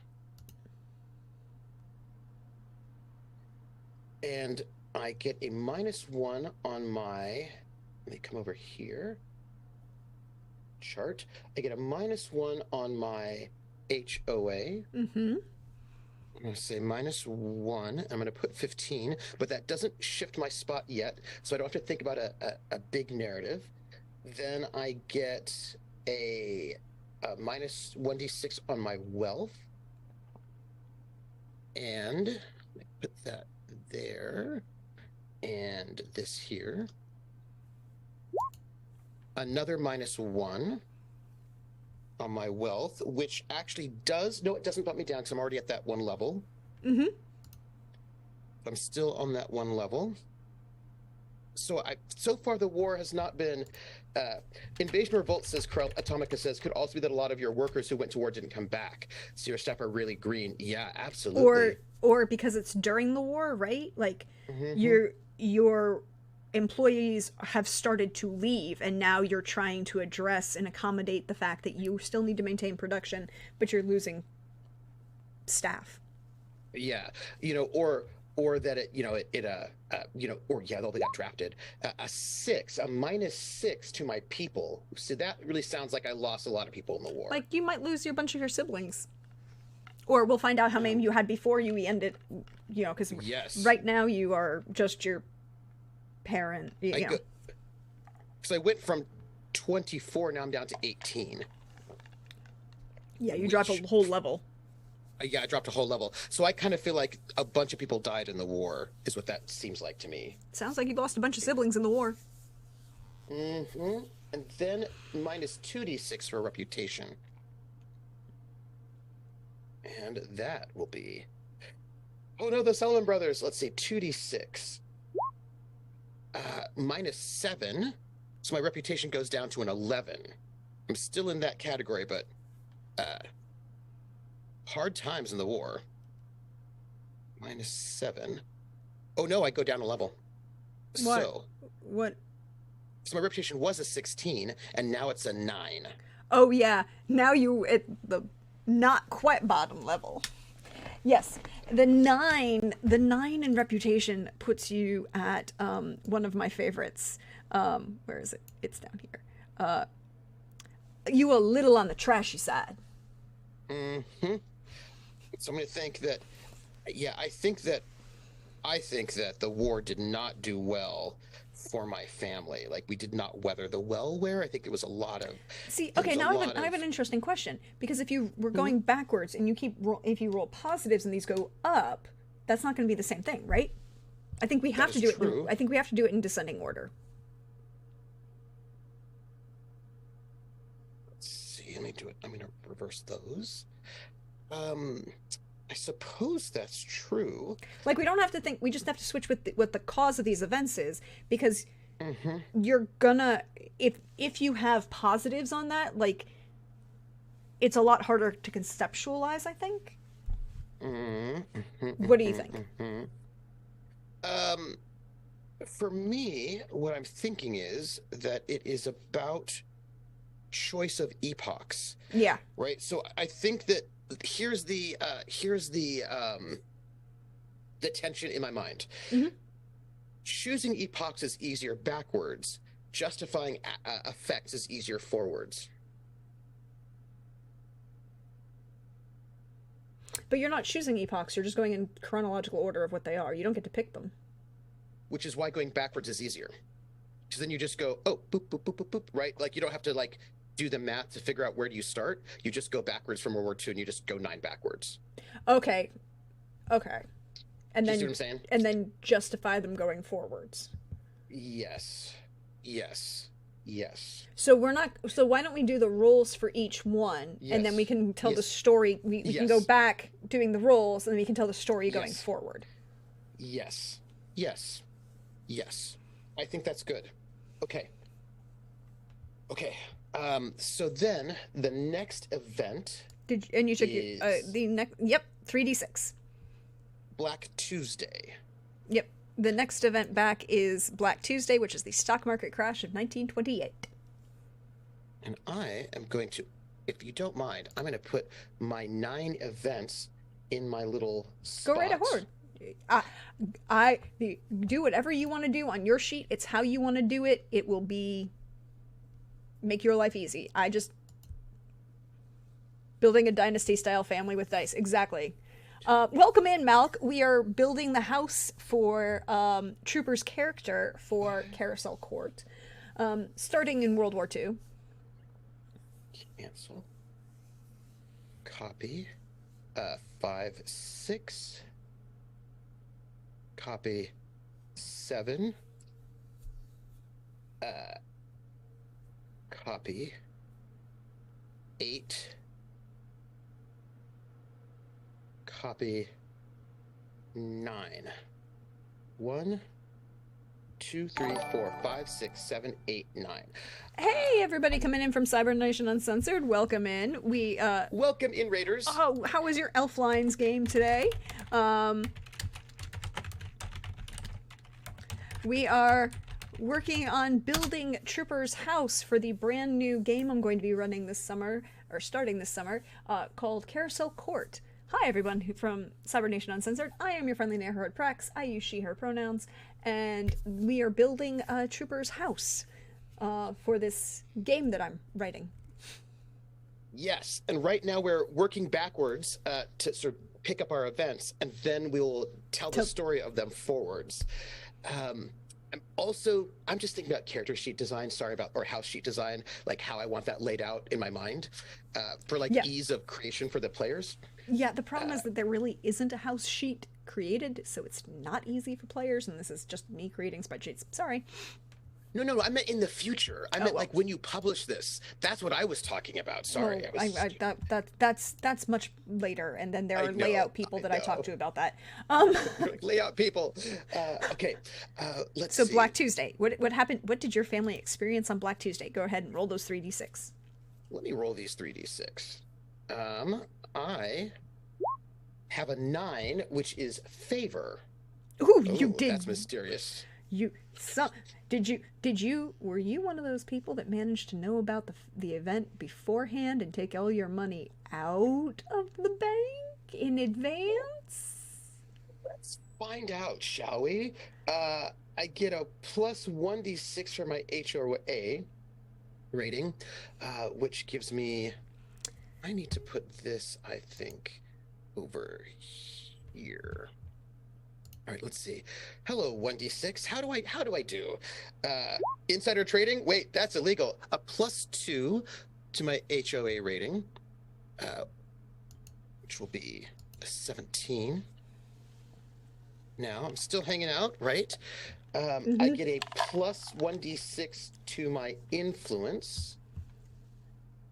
And I get a -1 on my, let me come over here, chart. I get a -1 on my HOA. Mm-hmm. I'm going to say -1. I'm going to put 15, but that doesn't shift my spot yet, so I don't have to think about a big narrative. Then I get a -1d6 on my wealth. And put that there. And this here. Another -1 on my wealth, which actually does, no, it doesn't bump me down because I'm already at that one level. Mm-hmm. I'm still on that one level. So far the war has not been, Invasion Revolt, says Atomica says, could also be that a lot of your workers who went to war didn't come back. So your staff are really green. Yeah, absolutely. Or because it's during the war, right? Like Mm-hmm. your employees have started to leave, and now you're trying to address and accommodate the fact that you still need to maintain production, but you're losing staff. Yeah, or that or yeah, they got drafted. A -6 to my people. So that really sounds like I lost a lot of people in the war. Like, you might lose a bunch of your siblings. Or we'll find out how many you had before you ended, because Yes. right now you are just your parent, So I went from 24, now I'm down to 18. Yeah, you drop a whole level. Yeah, I dropped a whole level. So I kind of feel like a bunch of people died in the war, is what that seems like to me. Sounds like you lost a bunch of siblings in the war. Mm-hmm. And then -2d6 for reputation. And that will be... Oh no, the Solomon Brothers. Let's see, 2d6. -7. So my reputation goes down to an 11. I'm still in that category, but hard times in the war. -7. Oh no, I go down a level. What? What? So my reputation was a 16, and now it's a 9. Oh yeah, now you at the not quite bottom level. Yes, the nine in reputation puts you at one of my favorites. Where is it? It's down here. You a little on the trashy side. Mm-hmm. So I'm going to think that, yeah, I think that the war did not do well for my family. Like, we did not weather the well. I think it was a lot of... See, okay, now I have an interesting question, because if you were going backwards and if you roll positives and these go up, that's not going to be the same thing, right? I think we have to do it. I think we have to do it in descending order. Let's see. Let me do it. I'm going to reverse those. I suppose that's true. Like, we don't have to think. We just have to switch with what the cause of these events is, because you're gonna, if you have positives on that, like, it's a lot harder to conceptualize, I think. What do you think? For me, what I'm thinking is that it is about choice of epochs. Yeah. Right. So I think that here's the tension in my mind. Choosing epochs is easier backwards. Justifying effects is easier forwards. But you're not choosing epochs. You're just going in chronological order of what they are. You don't get to pick them. Which is why going backwards is easier. Because then you just go, oh, boop, boop, boop, boop, boop, right? Like, you don't have to, like, do the math to figure out where do you start. You just go backwards from World War II and you just go 9 backwards. Okay. And Do then you see what I'm saying? And then justify them going forwards. Yes. So why don't we do the rolls for each one, and then we can tell the story. We can go back doing the rolls, and then we can tell the story going forward. Yes. I think that's good. Okay. So then the next event you took the next 3d6. Black Tuesday. Yep. The next event back is Black Tuesday, which is the stock market crash of 1928. And I am going to, if you don't mind, I'm going to put my 9 events in my little Go spot. right ahead. I do whatever you want to do on your sheet. It's how you want to do it. It will make your life easy. I just building a dynasty style family with dice. Exactly. Welcome in, Malk. We are building the house for Trooper's character for Carousel Court, starting in World War II. Cancel. Copy. 5, 6. Copy. 7. Copy. 8. Copy. 9. 1, 2, 3, 4, 5, 6, 7, 8, 9. Hey, everybody coming in from Cyber Nation Uncensored. Welcome in. Welcome in, Raiders. Oh, how was your Elf Lines game today? We are working on building Trooper's house for the brand new game I'm going to be running this summer, or starting this summer, called Carousel Court. Hi, everyone from Cyber Nation Uncensored. I am your friendly neighborhood Prax. I use she, her pronouns, and we are building Trooper's house for this game that I'm writing. Yes, and right now we're working backwards to sort of pick up our events, and then we'll tell the story of them forwards. I'm just thinking about character sheet design, or house sheet design, like how I want that laid out in my mind for ease of creation for the players. Yeah, the problem is that there really isn't a house sheet created, so it's not easy for players, and this is just me creating spreadsheets. Sorry. No, I meant in the future. I meant like when you publish this. That's what I was talking about. Sorry. That's much later, and then there are layout people that I talk to about that. Layout people. Okay, let's see. So Black Tuesday. What happened? What did your family experience on Black Tuesday? Go ahead and roll those 3d6. Let me roll these 3d6. I have a 9, which is favor. Ooh, you did. That's mysterious. Were you one of those people that managed to know about the event beforehand and take all your money out of the bank in advance? Let's find out, shall we? I get a plus 1d6 for my HOA rating, which gives me, I need to put this, I think, over here. All right, let's see. Hello, 1d6. How do I do? Insider trading? Wait, that's illegal. A plus 2 to my HOA rating, which will be a 17. Now, I'm still hanging out, right? I get a plus 1d6 to my influence,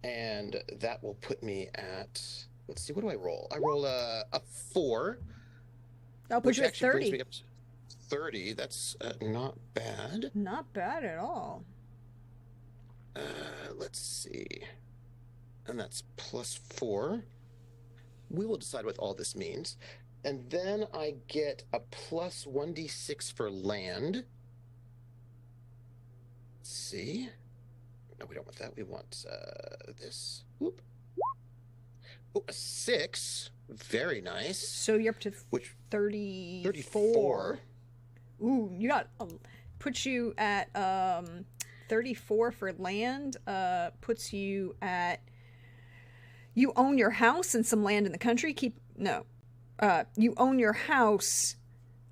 and that will put me at, let's see, what do I roll? I roll a 4. I'll put you at 30. Brings me up to 30. That's not bad. Not bad at all. Let's see. And that's plus 4. We will decide what all this means. And then I get a plus 1d6 for land. Let's see. No, we don't want that. We want this. Whoop. Oh, a 6. Very nice. So you're up to 34. Ooh, you got puts you at 34 for land. Puts you at, you own your house and some land in the country. You own your house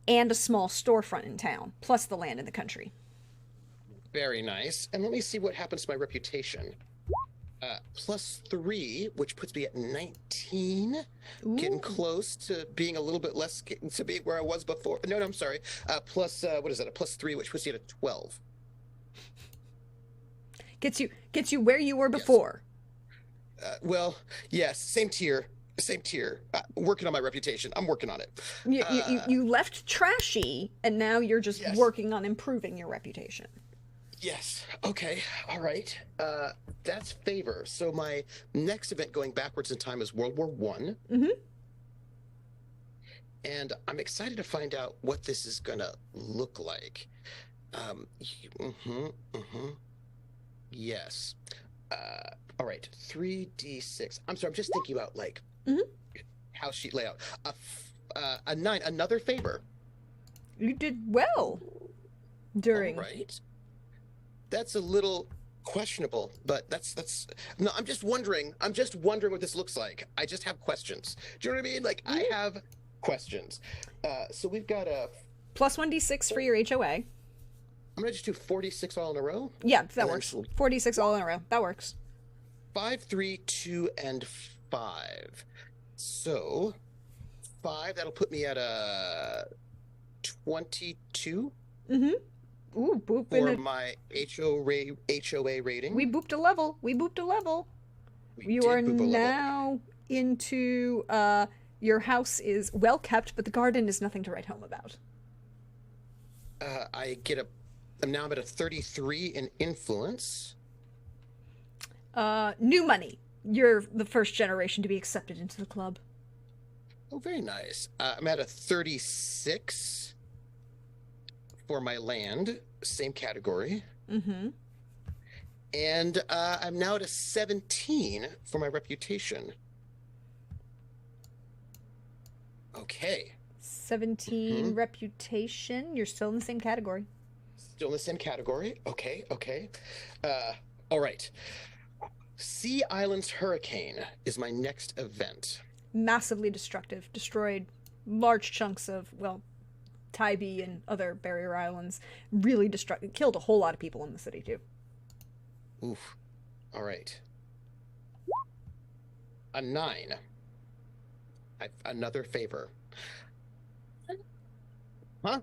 and a small storefront in town, plus the land in the country. Very nice. And let me see what happens to my reputation. Plus 3, which puts me at 19. Ooh. Getting close to being a little bit less, to be where I was before. No, I'm sorry. Plus, what is that? A plus 3, which puts you at 12. Gets you where you were before. Yes. Well, yes, same tier. Working on my reputation. I'm working on it. You left trashy, and now you're just working on improving your reputation. Yes. Okay. All right. That's favor. So my next event going backwards in time is World War I. and I'm excited to find out what this is gonna look like. Yes. All right, 3d6. I'm sorry, I'm just thinking about like Mhm. house sheet layout. A 9, another favor. You did well All during. right. That's a little questionable, but that's no, I'm just wondering what this looks like. I just have questions. Do you know what I mean? Like I Mhm. have questions. So we've got a Plus 1d6 for your HOA. I'm gonna just do 46 all in a row. Yeah, that And then works. 46 all in a row. That works. 5, 3, 2, and 5. So 5, that'll put me at a 22 Mm-hmm. Ooh, boop in for a. my HOA We rating. booped a level. We booped a level. We You are did boop a level. now into your house is well kept, but the garden is nothing to write home about. I get a I'm now at a 33 in influence. New money. You're the first generation to be accepted into the club. Oh, very nice. I'm at a 36 for my land, same category. Mm-hmm. And I'm now at a 17 for my reputation. Okay. 17 reputation. You're still in the same category. Still in the same category. Okay, okay. All right. Sea Islands Hurricane is my next event. Massively destructive. Destroyed large chunks of, well, Tybee and other barrier islands. Really destructive. Killed a whole lot of people in the city, too. Oof. All right. A 9. Another favor. Huh?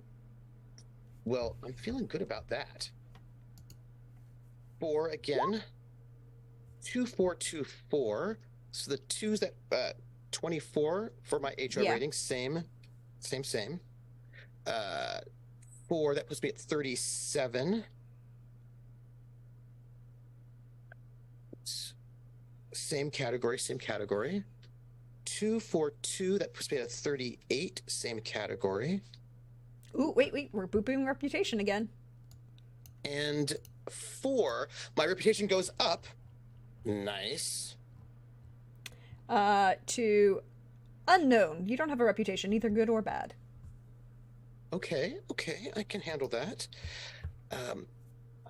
Well, I'm feeling good about that. 4 again. 2, 4, 2, 4. So the 2's that 24 for my HR Yeah. rating. Same. 4, that puts me at 37. Same category. 2, 4, 2, that puts me at 38. Same category. Ooh, wait. We're booping reputation again. And 4, my reputation goes up. Nice. To unknown. You don't have a reputation, either good or bad. Okay, I can handle that.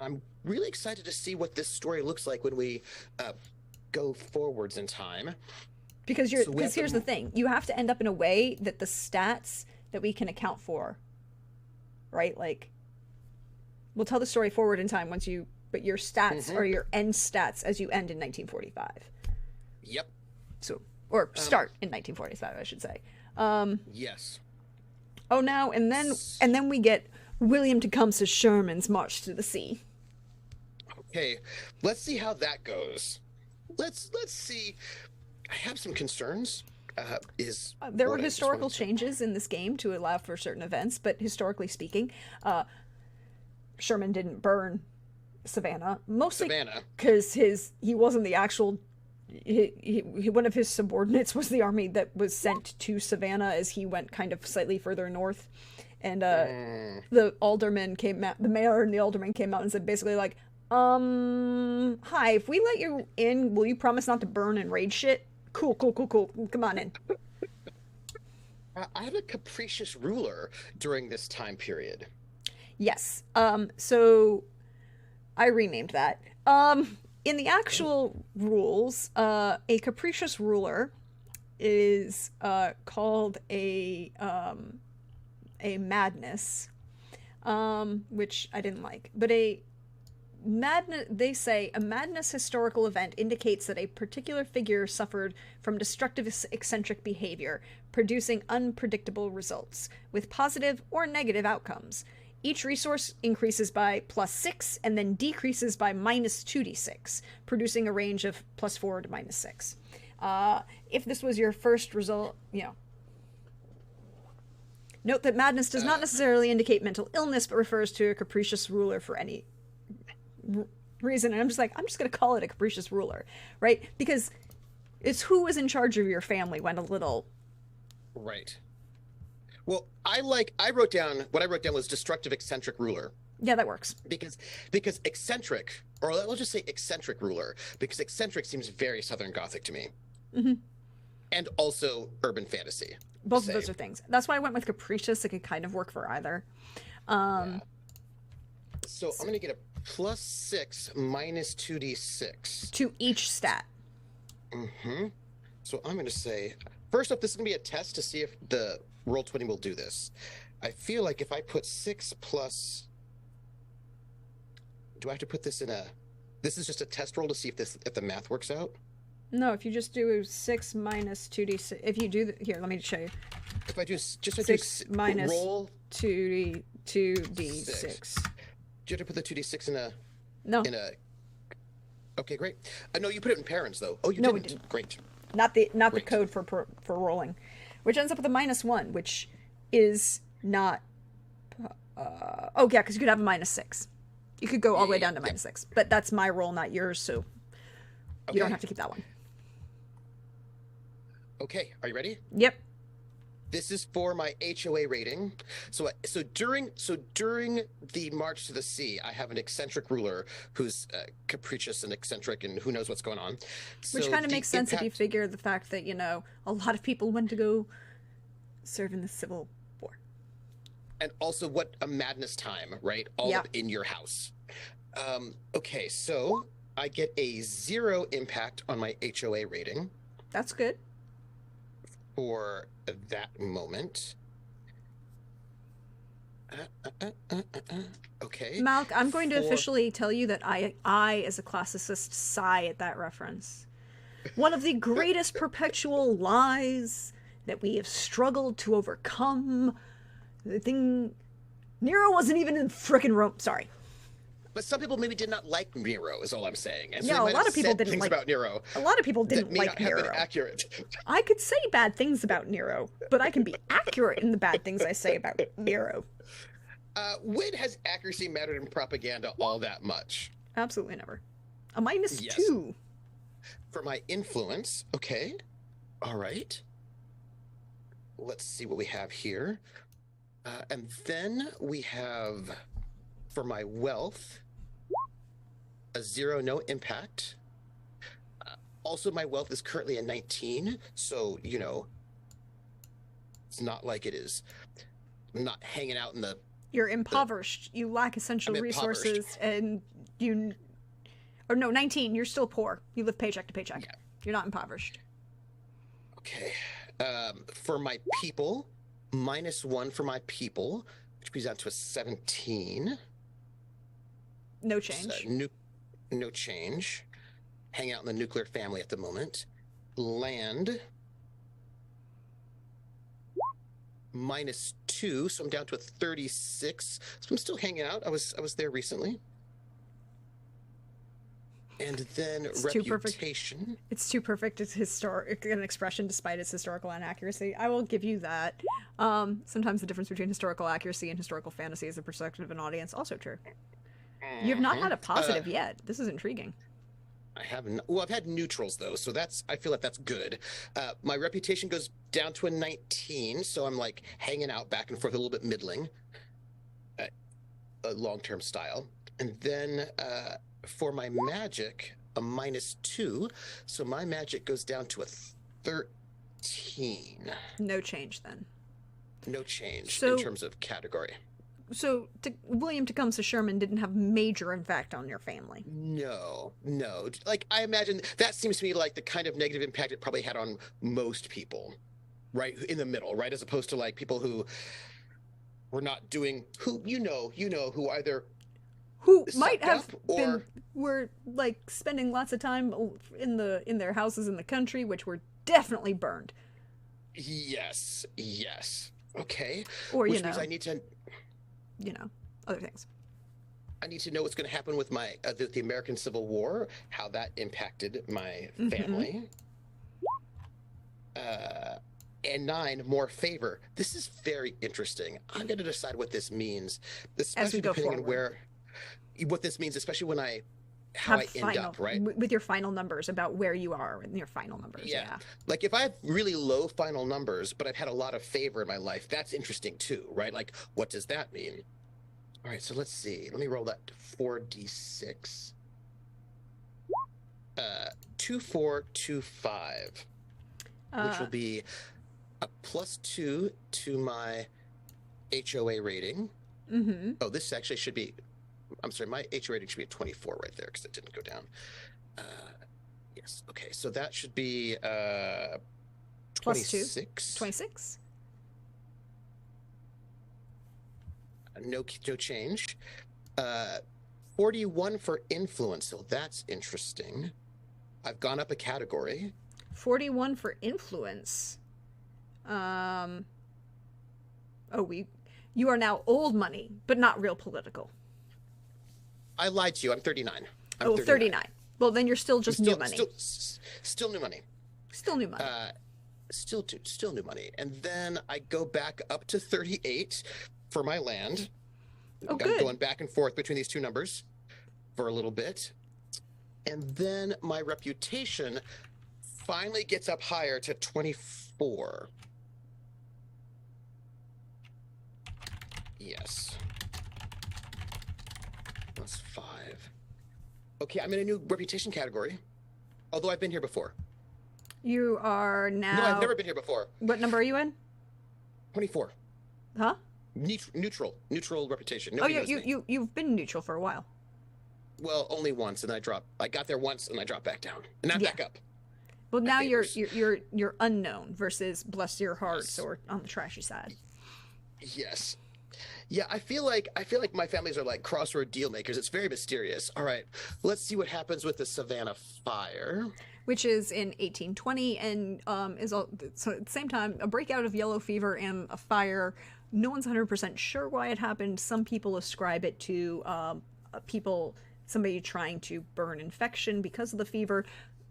I'm really excited to see what this story looks like when we go forwards in time. Because So here's the thing. You have to end up in a way that the stats that we can account for, right? Like, we'll tell the story forward in time but your stats are your end stats as you end in 1945. Yep. So, or start in 1945, I should say. Yes. Oh, now and then we get William Tecumseh Sherman's March to the Sea. Okay, let's see how that goes. Let's see. I have some concerns. There were historical changes in this game to allow for certain events, but historically speaking, Sherman didn't burn Savannah, mostly because he wasn't the actual. One of his subordinates was the army that was sent to Savannah as he went kind of slightly further north, and the mayor and the alderman came out and said basically like, hi, if we let you in, will you promise not to burn and raid shit? Cool, come on in. I have a capricious ruler during this time period. Yes. So I renamed that. In the actual rules, a capricious ruler is called a madness, which I didn't like. But they say a madness historical event indicates that a particular figure suffered from destructive eccentric behavior, producing unpredictable results, with positive or negative outcomes. Each resource increases by +6 and then decreases by -2d6, producing a range of +4 to -6. If this was your first result, note that madness does not necessarily indicate mental illness, but refers to a capricious ruler for any reason. And I'm just going to call it a capricious ruler, right? Because it's who was in charge of your family went a little... Right. Well, I wrote down what I wrote down was destructive eccentric ruler Yeah, that works. because eccentric, or let's just say eccentric ruler, because eccentric seems very Southern Gothic to me, Hmm. and also urban fantasy. Both of Say, those are things. That's why I went with capricious. It could kind of work for either. yeah. Um, So I'm gonna get a +6 minus 2d6. to each stat. Mm-hmm. So I'm gonna say first up, this is gonna be a test to see if the Roll20 will do this. I feel like if I put 6 plus, do I have to put this in a? This is just a test roll to see if the math works out. No, if you just do 6 minus 2d6. If you do here, let me show you. If I do just 6 minus roll 2d6. 6. Do you have to put the 2d6 in a? No, In a. Okay, great. No, you put it in parents though. Oh, you No, didn't. we didn't. Great. not the Great. code for rolling, which ends up with a -1, which is not. Oh yeah, because you could have a -6. You could go all the way down to -6, but that's my roll, not yours, so you don't Okay. have to keep that one. Okay, are you ready? Yep. This is for my HOA rating. So during the March to the Sea, I have an eccentric ruler who's capricious and eccentric, and who knows what's going on. Which So kind of the makes sense if you impact- figure the fact that, a lot of people went to go serve in the Civil War. and also what a madness time, right? All Yeah. up in your house. Okay, so I get a 0 impact on my HOA rating That's good. for that moment. Okay. Malk, I'm going to For- officially tell you that I, as a classicist, sigh at that reference. One of the greatest perpetual lies that we have struggled to overcome. The thing. Nero wasn't even in frickin' Rome. Sorry. But some people maybe did not like Nero, is all I'm saying. And so Yeah, they a might lot have of people said didn't things like- about Nero A lot of people that didn't may like not have Nero. been accurate. I could say bad things about Nero, but I can be accurate in the bad things I say about Nero. When has accuracy mattered in propaganda all that much? Absolutely never. A -2. Yes. For my influence, okay. All right. Let's see what we have here. And then we have, for my wealth, a 0, no impact. Also, my wealth is currently a 19, so, it's not like it is not hanging out in the. You're impoverished. You lack essential I'm resources, and you. Or no, 19. You're still poor. You live paycheck to paycheck. Yeah. You're not impoverished. Okay. For my people, -1 for my people, which brings out to a 17. No change. No change. Hang out in the nuclear family at the moment. Land. -2, so I'm down to a 36. So I'm still hanging out. I was there recently. And then It's too perfect. reputation. It's too perfect. It's an expression despite its historical inaccuracy. I will give you that. Sometimes the difference between historical accuracy and historical fantasy is the perspective of an audience. Also true. You have not had a positive yet. This is intriguing. I haven't. Well, I've had neutrals though, so I feel like that's good. My reputation goes down to a 19, so I'm like hanging out back and forth a little bit middling, a long-term style. And then for my magic, a -2, so my magic goes down to a 13. No change then. No change So- in terms of category. So William Tecumseh Sherman didn't have major impact on your family. No. Like I imagine that seems to me like the kind of negative impact it probably had on most people, right? In the middle, right? As opposed to like people who were not doing who who either Who might sucked have up or were like spending lots of time in their houses in the country, which were definitely burned. yes. Okay. Or Which means I need to other things. know what's going to happen with my the American Civil War, how that impacted my family. And 9, more favor. This is very interesting. I'm going to decide what this means, especially go depending on forward. what this means, especially when I how Have I end final up, right? with your final numbers about where you are in your final numbers. Yeah. Yeah. Like if I have really low final numbers, but I've had a lot of favor in my life, that's interesting too, right? Like, what does that mean? All right, so let's see. Let me roll that 4d6. 2425, which Uh, will be a +2 to my HOA rating. mm-hmm. Oh, this actually should be, I'm sorry, my HOA rating should be a 24 right there because it didn't go down. Yes. Okay, so that should be +2. 26. 26. No change. 41 for influence, so that's interesting. I've gone up a category. 41 for influence. Oh, you are now old money, but not real political. I lied to you. I'm 39. I'm 39. 39. Well, then you're still just new money. Still new money. Still new money. Still new money. And then I go back up to 38 for my land. Oh, I'm good. going back and forth between these two numbers for a little bit. And then my reputation finally gets up higher to 24. Yes. Plus 5. Okay, I'm in a new reputation category. Although I've been here before. You are now. No, I've never been here before. What number are you in? 24. Huh? Neutral reputation. Nobody you've been neutral for a while. Well, only once, and I dropped. I got there once, and I dropped back down, and I'm back up. Well, now you're unknown versus bless your hearts or on the trashy side. Yes. Yeah, I feel like my families are like crossword deal makers. It's very mysterious. All right, let's see what happens with the Savannah Fire, which is in 1820 and so at the same time a breakout of yellow fever and a fire. No one's 100% sure why it happened. Some people ascribe it to somebody trying to burn infection because of the fever,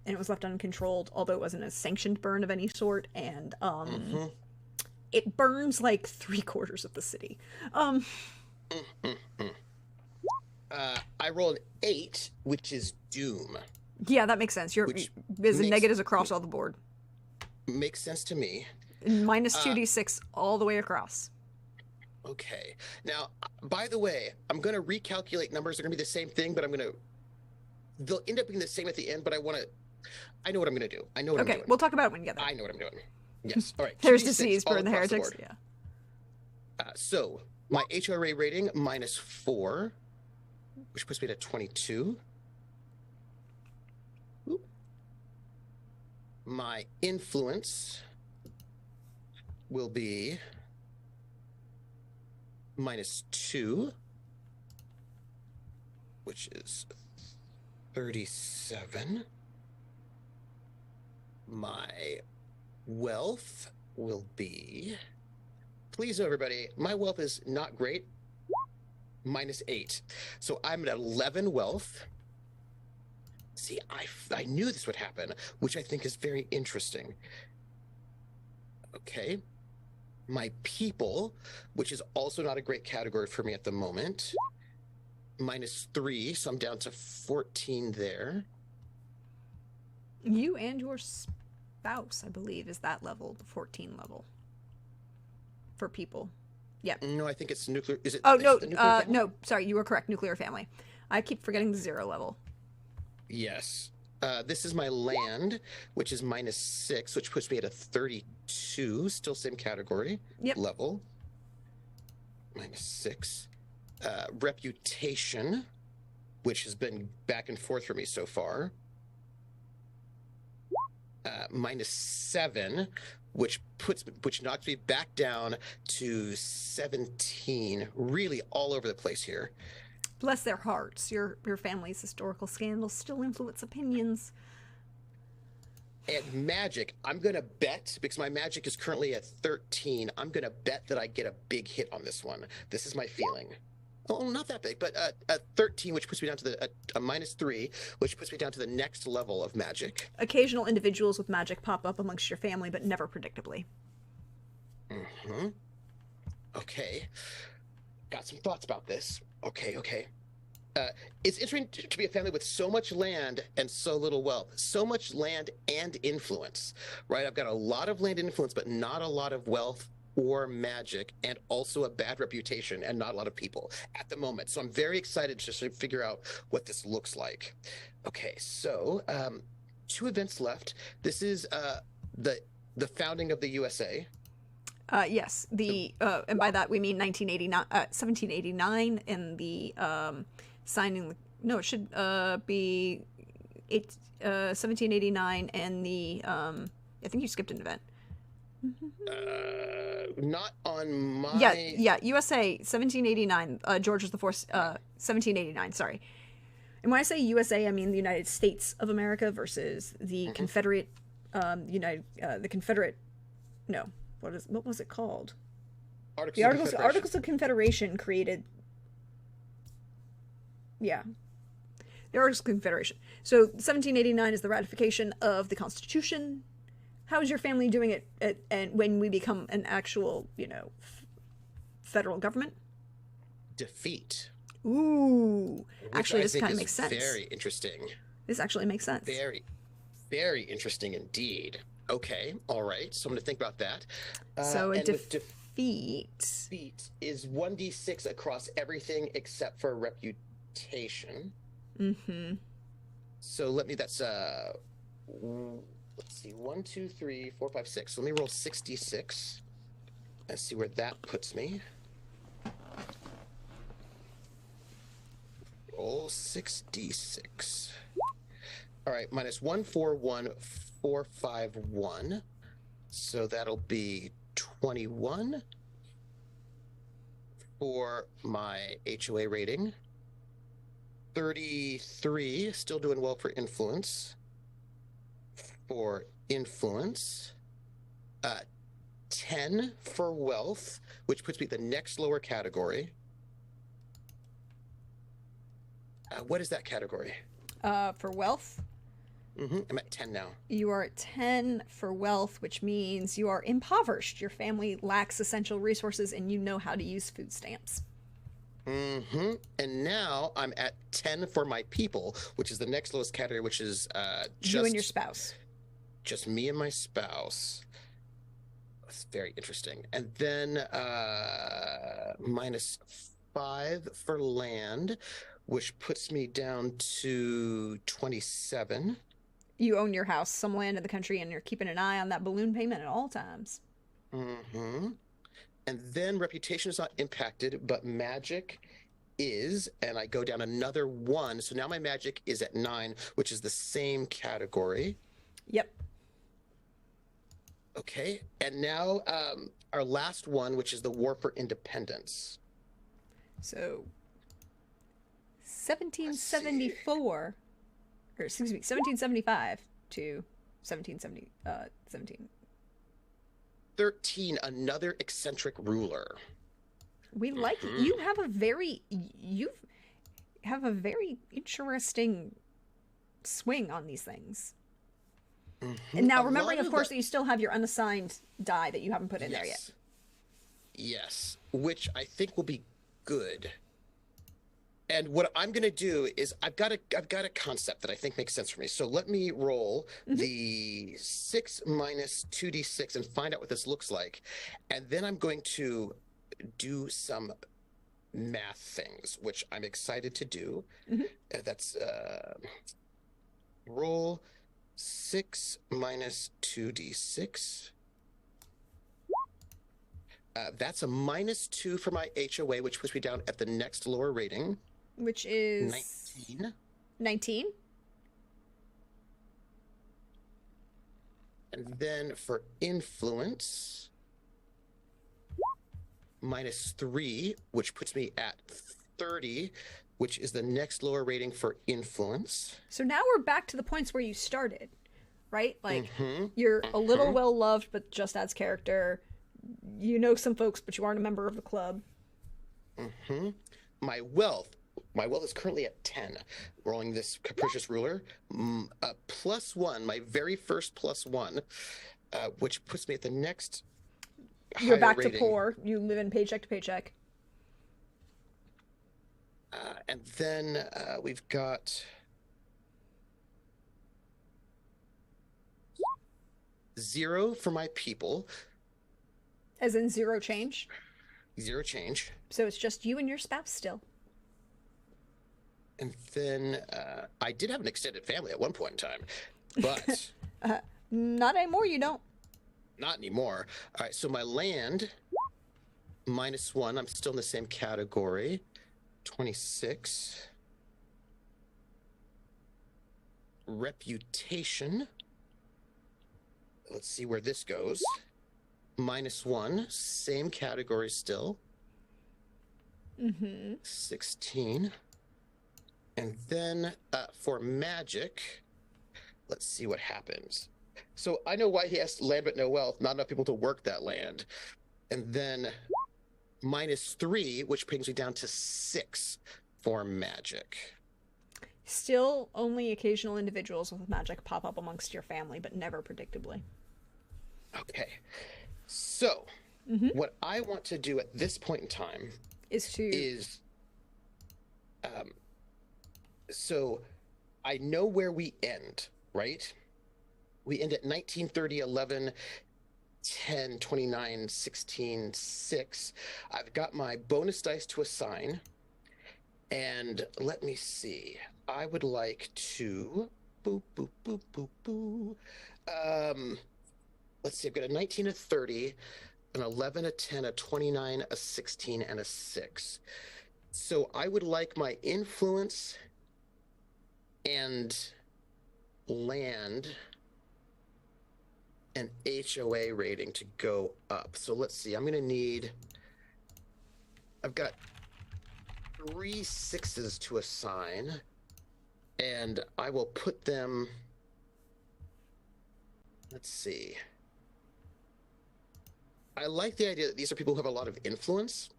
and it was left uncontrolled, although it wasn't a sanctioned burn of any sort, and it burns like 3/4 of the city. I rolled an 8, which is doom. Yeah, that makes sense. There's negatives across all the board. Makes sense to me. Minus 2d6 all the way across. Okay. Now, by the way, I'm going to recalculate numbers. They're going to be the same thing, but they'll end up being the same at the end, but I know what I'm going to do. I know what I'm doing. Okay, we'll talk about it when you get there. I know what I'm doing. Yes. All right. There's disease, burn the heretics. Yeah. So my HRA rating -4, which puts me at 22. Oop. My influence will be -2, which is 37. My wealth will be, please know everybody, my wealth is not great, -8. So I'm at 11 wealth. See, I knew this would happen, which I think is very interesting. Okay. My people, which is also not a great category for me at the moment, -3, so I'm down to 14 there. You and your spouse, I believe, is that level, the 14 level for people. Yeah. No, I think it's nuclear. Is it? Oh, no, no, sorry, you were correct. Nuclear family. I keep forgetting the 0 level. Yes. This is my land, which is -6, which puts me at a 32, still same category. Yep. Level. -6. Reputation, which has been back and forth for me so far. -7, which knocks me back down to 17. Really all over the place here. Bless their hearts. Your family's historical scandals still influence opinions. And magic, I'm going to bet, because my magic is currently at 13, I'm going to bet that I get a big hit on this one. This is my feeling. Oh, not that big, but a 13, which puts me down to a -3, which puts me down to the next level of magic. Occasional individuals with magic pop up amongst your family, but never predictably. Okay. Got some thoughts about this. Okay. Uh, it's interesting to be a family with so much land and so little wealth, so much land and influence, right? I've got a lot of land influence, but not a lot of wealth or magic, and also a bad reputation and not a lot of people at the moment. So I'm very excited to sort of figure out what this looks like. Okay, so two events left. This is the founding of the USA. Yes, So, and by that we mean 1989, 1789, and the signing. No, it should be 1789, and the I think you skipped an event. not on Yeah, my. yeah, USA 1789. George was the fourth. 1789. Sorry. And when I say USA, I mean the United States of America versus the Mhm. Confederate, the Confederate. No, what was it called? The Articles of Confederation. Articles of Confederation created. Yeah, the Articles of Confederation. So 1789 is the ratification of the Constitution. How is your family doing it and when we become an actual, federal government? Defeat. Ooh, Which actually, I this think kind of is makes sense. very interesting. This actually makes sense. Very, very interesting indeed. Okay, all right. So I'm going to think about that. So a And with defeat. defeat is 1d6 across everything except for reputation. Mm-hmm. So let's see, 1, 2, 3, 4, 5, 6. Let me roll 66 and see where that puts me. Roll 6d6. All right, minus 1, 4, 1, 4, 5, 1. So that'll be 21 for my HOA rating. 33, still doing well for influence. For influence. 10 for wealth, which puts me the next lower category. What is that category? For wealth, I'm at 10 now. you are at 10 for wealth, which means you are impoverished. Your family lacks essential resources and you know how to use food stamps. And now I'm at 10 for my people, which is the next lowest category, which is You and your spouse. just me and my spouse. That's very interesting. And then minus 5 for land, which puts me down to 27. You own your house, some land in the country, and you're keeping an eye on that balloon payment at all times. And then reputation is not impacted, but magic is, and I go down another 1. So now my magic is at 9, which is the same category. Yep. Okay, and now our last one, which is the War for Independence. So 1774, or excuse me, 1775 to 17. 13, another eccentric ruler. We like it. You have a very interesting swing on these things. And now remembering, of course, that you still have your unassigned die that you haven't put in there yet. Yes, which I think will be good. And what I'm going to do is I've got a concept that I think makes sense for me. So let me roll the 6 minus 2d6 and find out what this looks like. And then I'm going to do some math things, which I'm excited to do. That's roll 6 minus 2d6. That's a minus 2 for my HOA, which puts me down at the next lower rating. Which is 19. 19. And then for influence, minus 3, which puts me at 30, which is the next lower rating for influence. So now we're back to the points where you started, right? Like you're a little well loved, but just adds character. You know some folks, but you aren't a member of the club. My wealth is currently at 10. Rolling this capricious ruler, plus 1, my very first plus 1, which puts me at the next. You're back rating. to poor. You live in paycheck to paycheck. And then we've got 0 for my people. As in zero change? 0 change. So it's just you and your spouse still. And then I did have an extended family at one point in time, but Not anymore, you don't. not anymore. All right, so my land, -1. I'm still in the same category. 26. Reputation. Let's see where this goes. -1, same category still. 16. And then for magic, let's see what happens. So I know why he has land but no wealth, not enough people to work that land. And then -3, which brings me down to 6 for magic. Still only occasional individuals with magic pop up amongst your family, but never predictably. Okay. So what I want to do at this point in time is so I know where we end, right? We end at 1930, 11, 10, 29, 16, 6. I've got my bonus dice to assign. And let me see. I would like to boop, boop, boop, boop, boo. Let's see. I've got a 19, a 30, an 11, a 10, a 29, a 16, and a 6. So I would like my influence and land and HOA rating to go up. So let's see. I'm going to need. I've got 3 6s to assign, and I will put them. Let's see. I like the idea that these are people who have a lot of influence.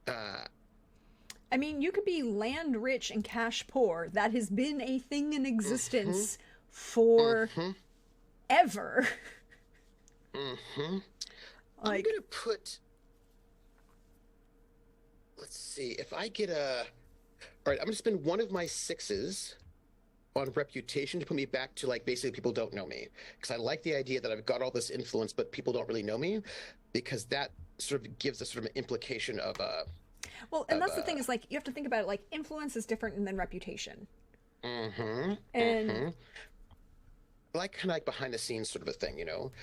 I mean, you could be land rich and cash poor. That has been a thing in existence for ever. I'm gonna put. Let's see if I get a. All right, I'm gonna spend one of my 6s on reputation to put me back to like basically people don't know me, because I like the idea that I've got all this influence but people don't really know me, because that sort of gives a sort of an implication of Well, and that's the thing is like you have to think about it like influence is different than reputation. And like kind of like behind the scenes sort of a thing, you know.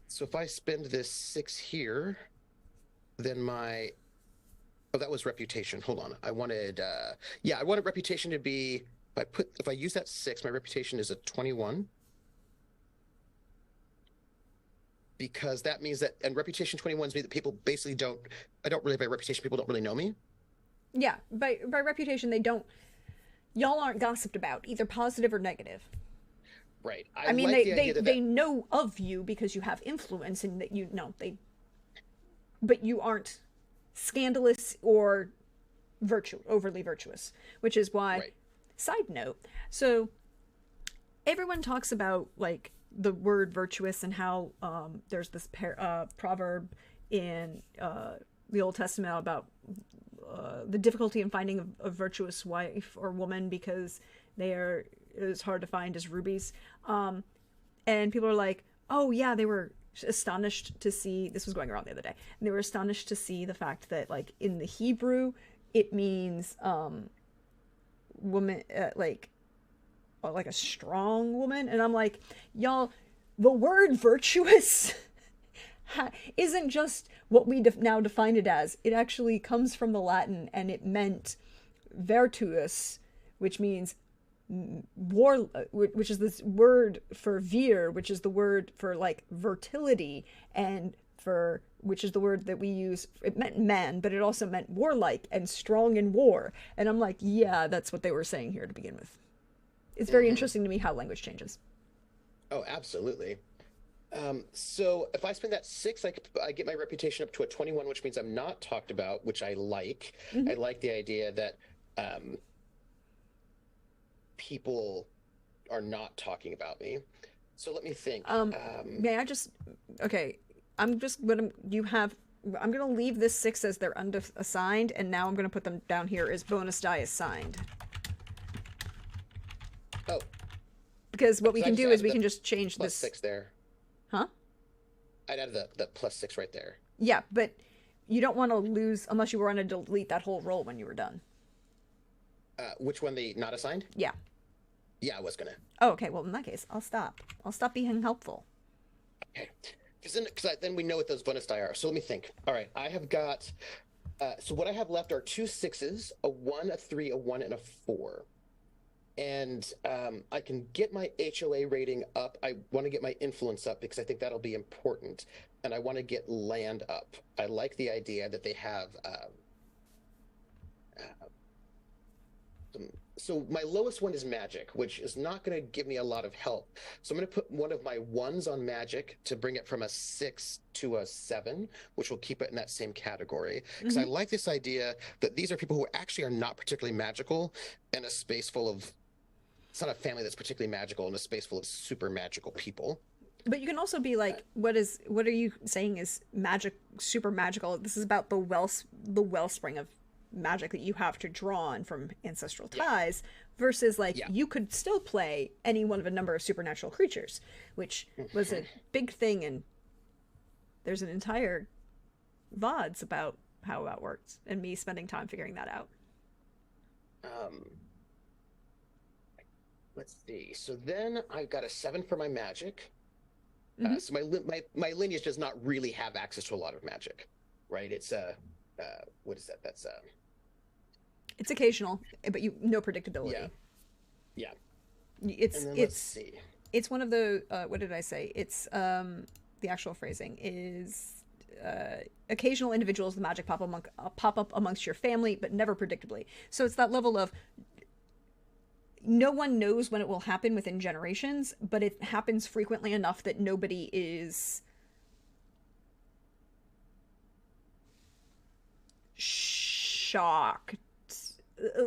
So if I spend this 6 here, then my that was reputation. Hold on. I wanted I wanted reputation to be if I use that 6, my reputation is a 21. Because that means that, and reputation 21s mean that people basically I don't really have a reputation, people don't really know me. Yeah, by reputation y'all aren't gossiped about, either positive or negative. Right. I mean, like they know of you because you have influence and that you know but you aren't scandalous or overly virtuous, which is why. Right. Side note, so everyone talks about like the word virtuous and how there's this proverb in the Old Testament about the difficulty in finding a virtuous wife or woman because it's hard to find as rubies. And people are like, oh yeah, they were astonished to see, this was going around the other day, and they were astonished to see the fact that like in the Hebrew it means woman, like a strong woman. And I'm like, y'all, the word virtuous isn't just what we now define it as. It actually comes from the Latin, and it meant virtuous, which means war, which is this word for vir, which is the word for like fertility, and for which is the word that we use. It meant man, but it also meant warlike and strong in war. And I'm like, yeah, that's what they were saying here to begin with. It's very interesting to me how language changes. Oh, absolutely. So if I spend that 6, I get my reputation up to a 21, which means I'm not talked about, which I like. I like the idea that people are not talking about me. So let me think. May I just, okay, I'm just gonna, you have I'm gonna leave this 6 as they're unassigned, and now I'm gonna put them down here as bonus die assigned. Oh, Because what we because I can just do is added we the can just change plus this. 6 there. Huh? I'd add the plus 6 right there. Yeah, but you don't want to lose unless you want to delete that whole roll when you were done. Which one, the not assigned? Yeah. Yeah, I was gonna. Oh, okay. Well, in that case, I'll stop. I'll stop being helpful. Okay. Then we know what those bonus die are. So let me think. All right, I have got. So what I have left are 2 6s, a 1, a 3, a 1, and a 4. And I can get my HOA rating up. I want to get my influence up because I think that'll be important. And I want to get land up. I like the idea that they have. So my lowest one is magic, which is not going to give me a lot of help. So I'm going to put one of my 1s on magic to bring it from a 6 to a 7, which will keep it in that same category. Because I like this idea that these are people who actually are not particularly magical in a space full of. It's not a family that's particularly magical in a space full of super magical people. But you can also be like, what are you saying is magic, super magical? This is about the wellspring of magic that you have to draw on from ancestral ties, versus like you could still play any one of a number of supernatural creatures, which was a big thing, and there's an entire VODs about how that works, and me spending time figuring that out. Um, let's see. So then I've got a 7 for my magic. So my lineage does not really have access to a lot of magic, right? It's what is that? That's It's occasional, but you no predictability. Yeah. It's it's one of the what did I say? It's the actual phrasing is occasional individuals the magic pop up amongst your family, but never predictably. So it's that level of no one knows when it will happen within generations, but it happens frequently enough that nobody is shocked,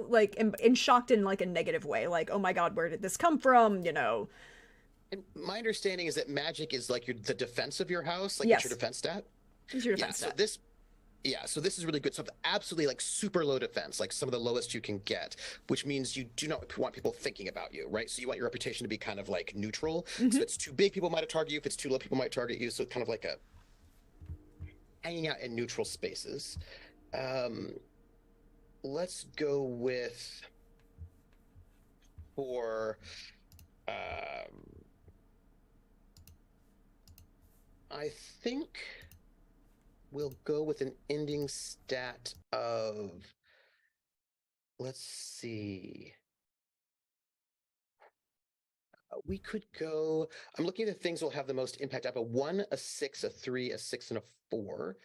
like and shocked in like a negative way, like, oh my god, where did this come from, you know. And my understanding is that magic is like the defense of your house, like Yes. it's your defense stat. It's your defense stat. So this is really good. So absolutely like super low defense, like some of the lowest you can get, which means you do not want people thinking about you, right? So you want your reputation to be kind of like neutral. So if it's too big, people might target you. If it's too low, people might target you. So kind of like a hanging out in neutral spaces. Let's go with for I think we'll go with an ending stat of, let's see. We could go, I'm looking at the things that will have the most impact. I have a 1, a 6, a 3, a 6, and a 4.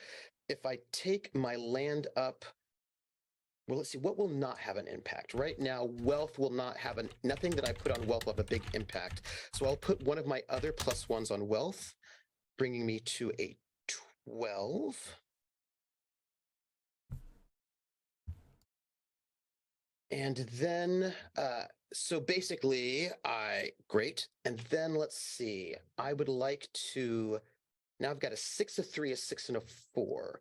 If I take my land up, well, let's see, what will not have an impact? Right now, wealth will not have nothing that I put on wealth will have a big impact. So I'll put one of my other +1s on wealth, bringing me to a 12. And then, so basically, great. And then let's see, I would like to, now I've got a 6, a 3, a 6, and a 4.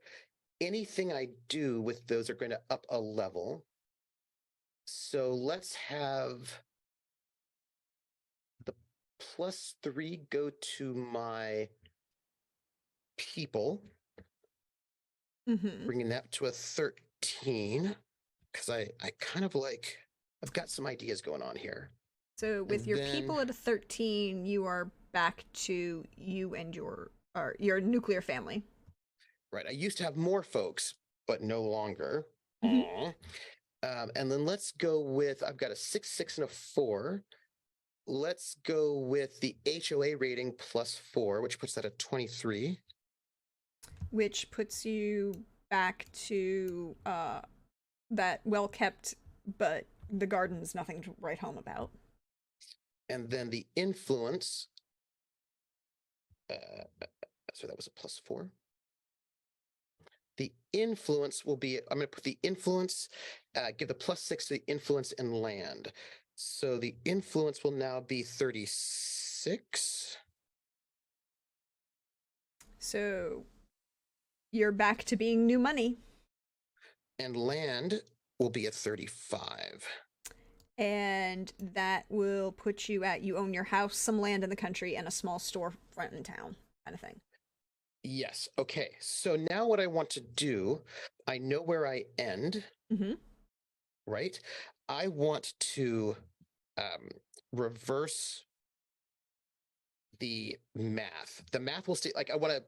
Anything I do with those are going to up a level. So let's have the +3 go to my people, bringing that to a 13, because I kind of like, I've got some ideas going on here. So with your people at a 13, you are back to you and your nuclear family. Right. I used to have more folks, but no longer. And then let's go with, I've got a 6, 6, and a 4. Let's go with the HOA rating +4, which puts that at 23. Which puts you back to that well-kept, but the garden's nothing to write home about. And then the influence, so that was a +4. The influence will be, I'm going to put the influence, give the +6 to the influence and land. So the influence will now be 36. So You're back to being new money. And land will be at 35. And that will put you at you own your house, some land in the country, and a small storefront in town, kind of thing. Yes. Okay. So now what I want to do, I know where I end, Mm-hmm. right? I want to um, reverse the math. The math will stay like I want to.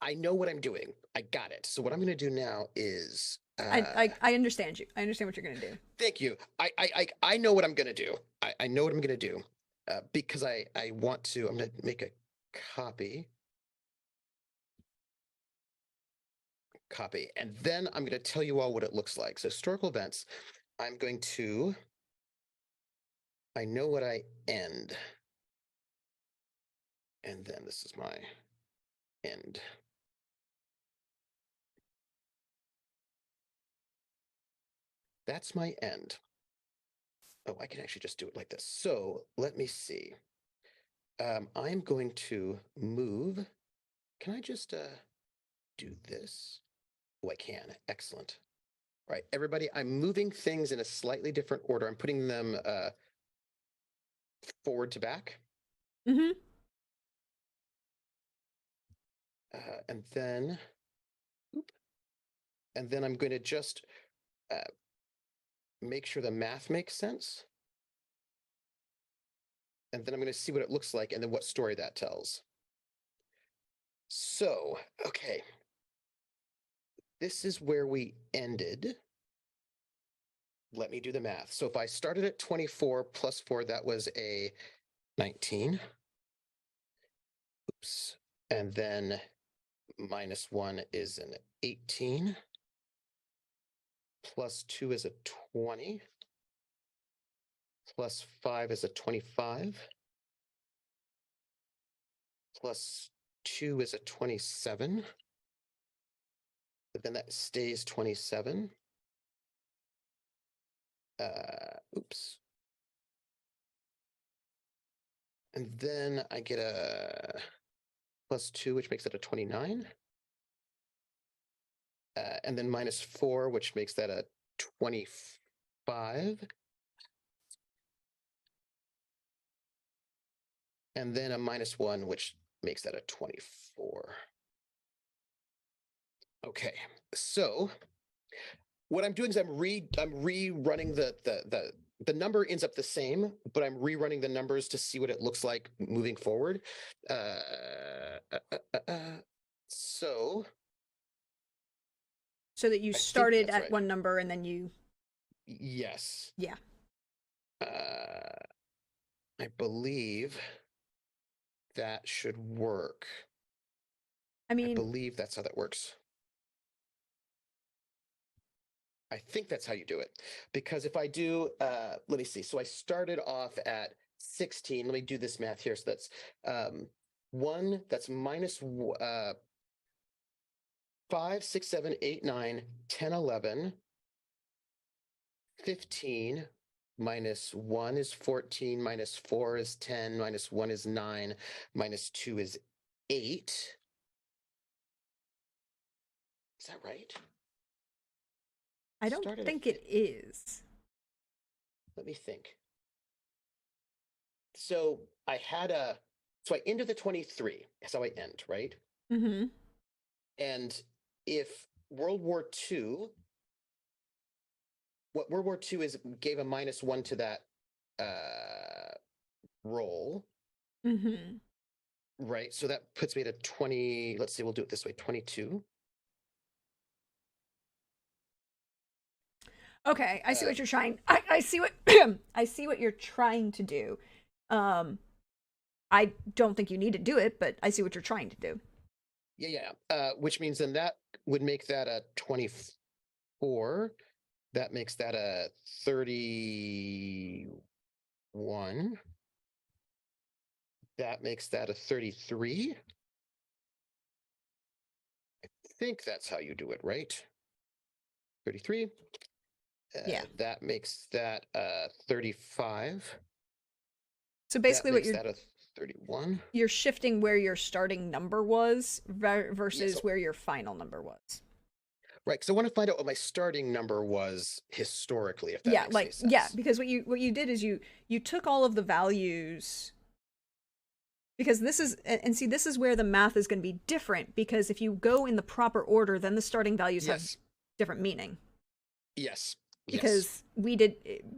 I know what I'm doing. I got it. So what I'm going to do now is. I understand you. I understand what you're gonna do. Thank you. I know what I'm going to do. I know what I'm going to do because I want to. I'm going to make a copy. Copy. And then I'm going to tell you all what it looks like. So historical events, I'm going to, I know what I end. And then this is my end. That's my end. Oh, I can actually just do it like this. So let me see. I'm going to move. Can I just do this? Oh, I can. Excellent. All right, everybody, I'm moving things in a slightly different order. I'm putting them forward to back. Mm-hmm. And then, I'm going to just uh, make sure the math makes sense. And then I'm going to see what it looks like and then what story that tells. So, okay. This is where we ended. Let me do the math. So if I started at 24 plus 4, that was a 19. Oops. And then minus 1 is an 18. Plus 2 is a 20. Plus 5 is a 25. Plus 2 is a 27. But then that stays 27. Oops. And then I get a plus 2, which makes it a 29. And then minus 4, which makes that a 25. And then a minus 1, which makes that a 24. Okay, so what I'm doing is I'm rerunning the number ends up the same, but I'm rerunning the numbers to see what it looks like moving forward. So So that you I think started that's at right. one number and then you. Yes. Yeah. I believe that should work. I I mean, believe that's how that works. I think that's how you do it. Because if I do, let me see. So I started off at 16. Let me do this math here. So that's 1, that's minus 5, 6, 7, 8, 9, 10, 11, 15. Minus 1 is 14, minus 4 is 10, minus 1 is 9, minus 2 is 8. Is that right? I don't Started at think it is. Let me think. So I had so I ended the 23. That's how I end, right? Mm-hmm. And if World War II, what World War II is gave a minus 1 to that roll, Mm-hmm. right? So that puts me at a 20. Let's see, we'll do it this way, 22. Okay, I see what you're trying. I see what I see what you're trying to do. Um, I don't think you need to do it, but I see what you're trying to do. Yeah. Which means then that would make that a 24. That makes that a 31. That makes that a 33. I think that's how you do it, right? 33. Yeah. That makes that 35. So That basically, what makes you're that a 31. You're shifting where your starting number was Yes, versus where your final number was. right. Because I want to find out what my starting number was historically, if that Yeah, makes any like yeah, sense. because what you did is you took all of the values, because this is, and see, this is where the math is going to be different, because if you go in the proper order, then the starting values have Yes, different meaning. yes, yes,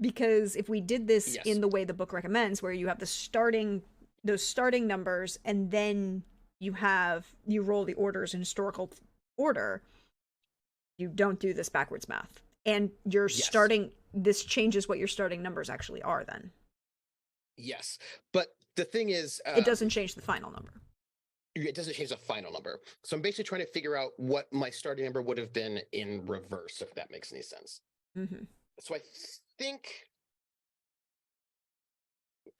Because if we did this yes, in the way the book recommends, where you have those starting numbers, and then you roll the orders in historical order, you don't do this backwards math. And yes, this changes what your starting numbers actually are then. yes. But the thing is, It doesn't change the final number. it doesn't change the final number. So I'm basically trying to figure out what my starting number would have been in reverse, if that makes any sense. Hmm. So think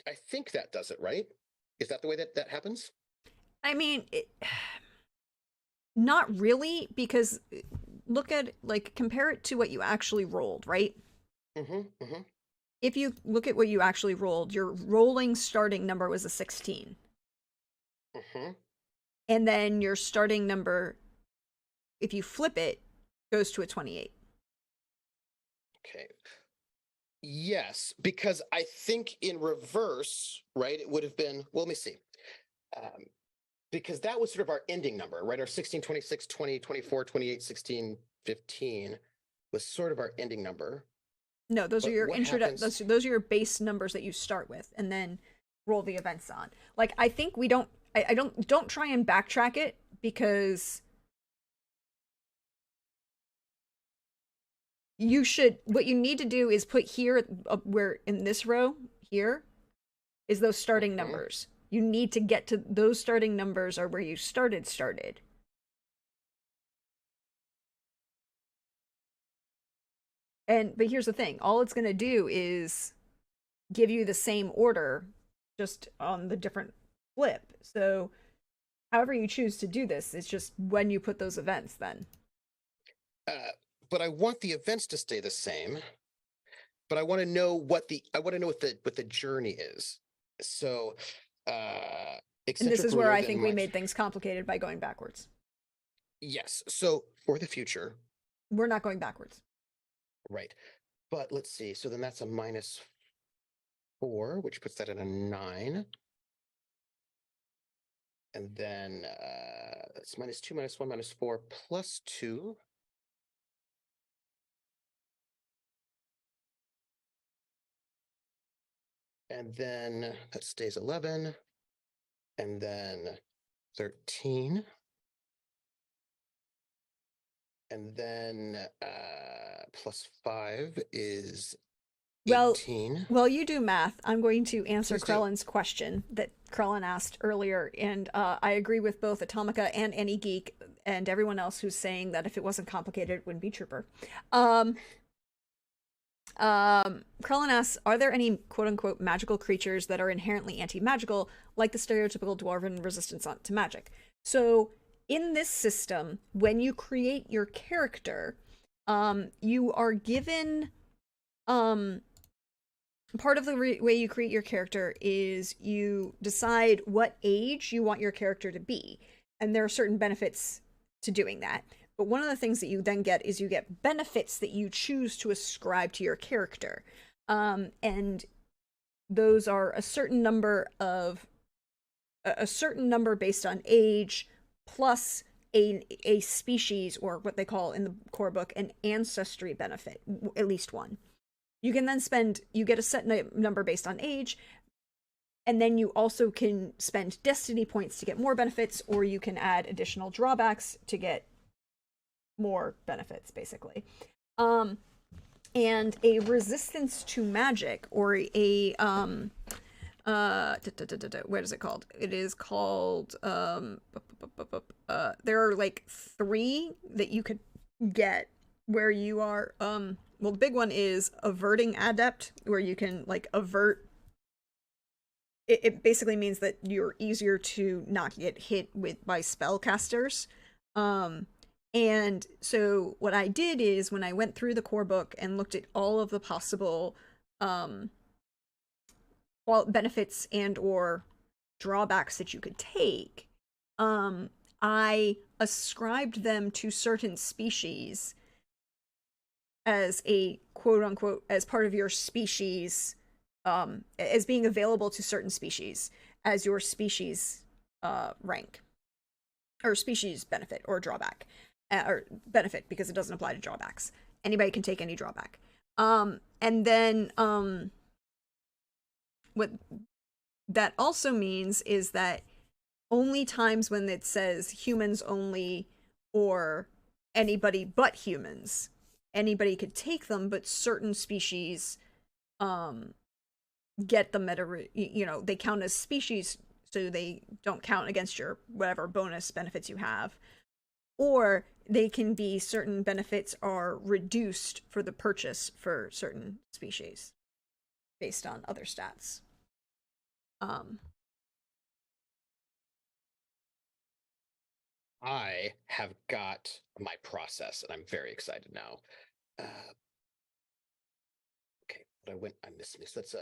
I think that does it, right? Is that the way that that happens? I mean, not really, because look at, like, compare it to what you actually rolled, right? Mm-hmm. Mm-hmm. If you look at what you actually rolled, your rolling starting number was a 16. Mm-hmm. And then your starting number, if you flip it, goes to a 28. Okay. Yes, because I think in reverse, right, it would have been, well, let me see. Um, because that was sort of our ending number, right? Our 16, 26, 20, 24, 28, 16, 15 was sort of our ending number. No, those are But your what happens? those are your base numbers that you start with, and then roll the events on. Like, I think we don't I don't try and backtrack it, because what you need to do is put here, where in this row here is those starting Mhm. numbers. You need to get to those starting numbers, are where you started. But here's the thing, all it's going to do is give you the same order, just on the different flip. So however you choose to do this, it's just when you put those events then. Uh, but I want the events to stay the same. But I want to know what the journey is. So, And this eccentric is where ruler, I then think we my made things complicated by going backwards. yes. So for the future, We're not going backwards. right? But let's see. So then that's a -4, which puts that at a 9. And then it's -2, -1, -4, +2. And then that stays 11. And then 13. And then +5 is Well, 18. while you do math, I'm going to answer Please do. Krellin's question that Krellin asked earlier, and I agree with both Atomica and Any Geek and everyone else who's saying that if it wasn't complicated, it wouldn't be Trooper. Um, Krellin asks, are there any quote-unquote magical creatures that are inherently anti-magical, like the stereotypical dwarven resistance to magic? So, in this system, when you create your character, you are given... Um, part of the way you create your character is you decide what age you want your character to be, and there are certain benefits to doing that. But one of the things that you then get is you get benefits that you choose to ascribe to your character, and those are a certain number based on age, plus a species, or what they call in the core book an ancestry benefit, at least one. You can then you get a set number based on age, and then you also can spend destiny points to get more benefits, or you can add additional drawbacks to get more benefits, basically. And a resistance to magic, or what is it called? It is called, there are like 3 that you could get where you are, well, the big one is averting adept, where you can like avert. It basically means that you're easier to not get hit by spellcasters. And so what I did is, when I went through the core book and looked at all of the possible benefits and or drawbacks that you could take, I ascribed them to certain species as a quote unquote as part of your species, as being available to certain species as your species rank or species benefit or drawback, or benefit because it doesn't apply to drawbacks. Anybody can take any drawback. And then what that also means is that only times when it says humans only or anybody but humans, anybody could take them, but certain species get them at a, they count as species, so they don't count against your whatever bonus benefits you have. Or they can be, certain benefits are reduced for the purchase for certain species based on other stats. I have got my process, and I'm very excited now. Okay, but I missed this. That's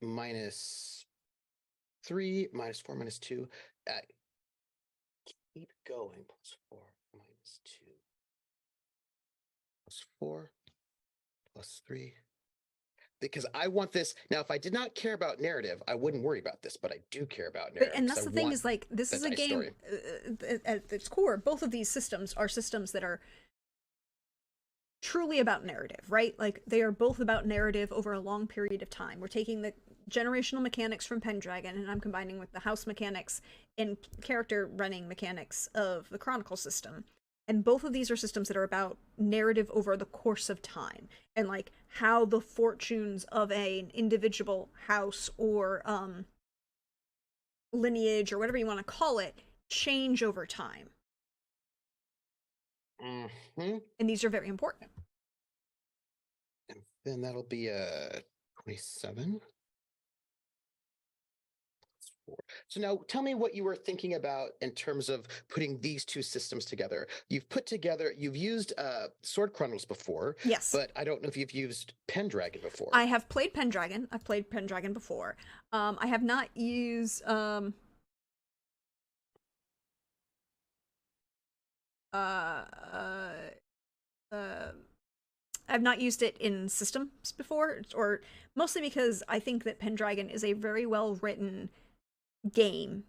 -3, -4, -2. Keep going. +4, -2, +4, +3. Because I want this now. If I did not care about narrative, I wouldn't worry about this, but I do care about narrative. And that's the thing, is like, this is a game at its core. Both of these systems are systems that are truly about narrative, right? Like, they are both about narrative over a long period of time. We're taking the generational mechanics from Pendragon, and I'm combining with the house mechanics and character running mechanics of the Chronicle system. And both of these are systems that are about narrative over the course of time, and like how the fortunes of an individual house or lineage or whatever you want to call it change over time. Mm-hmm. And these are very important. And then that'll be a 27. So now tell me what you were thinking about in terms of putting these two systems together. You've used Sword Chronicles before. Yes. But I don't know if you've used Pendragon before. I have played Pendragon. I've played Pendragon before. I have not used I've not used it in systems before, or mostly because I think that Pendragon is a very well written game,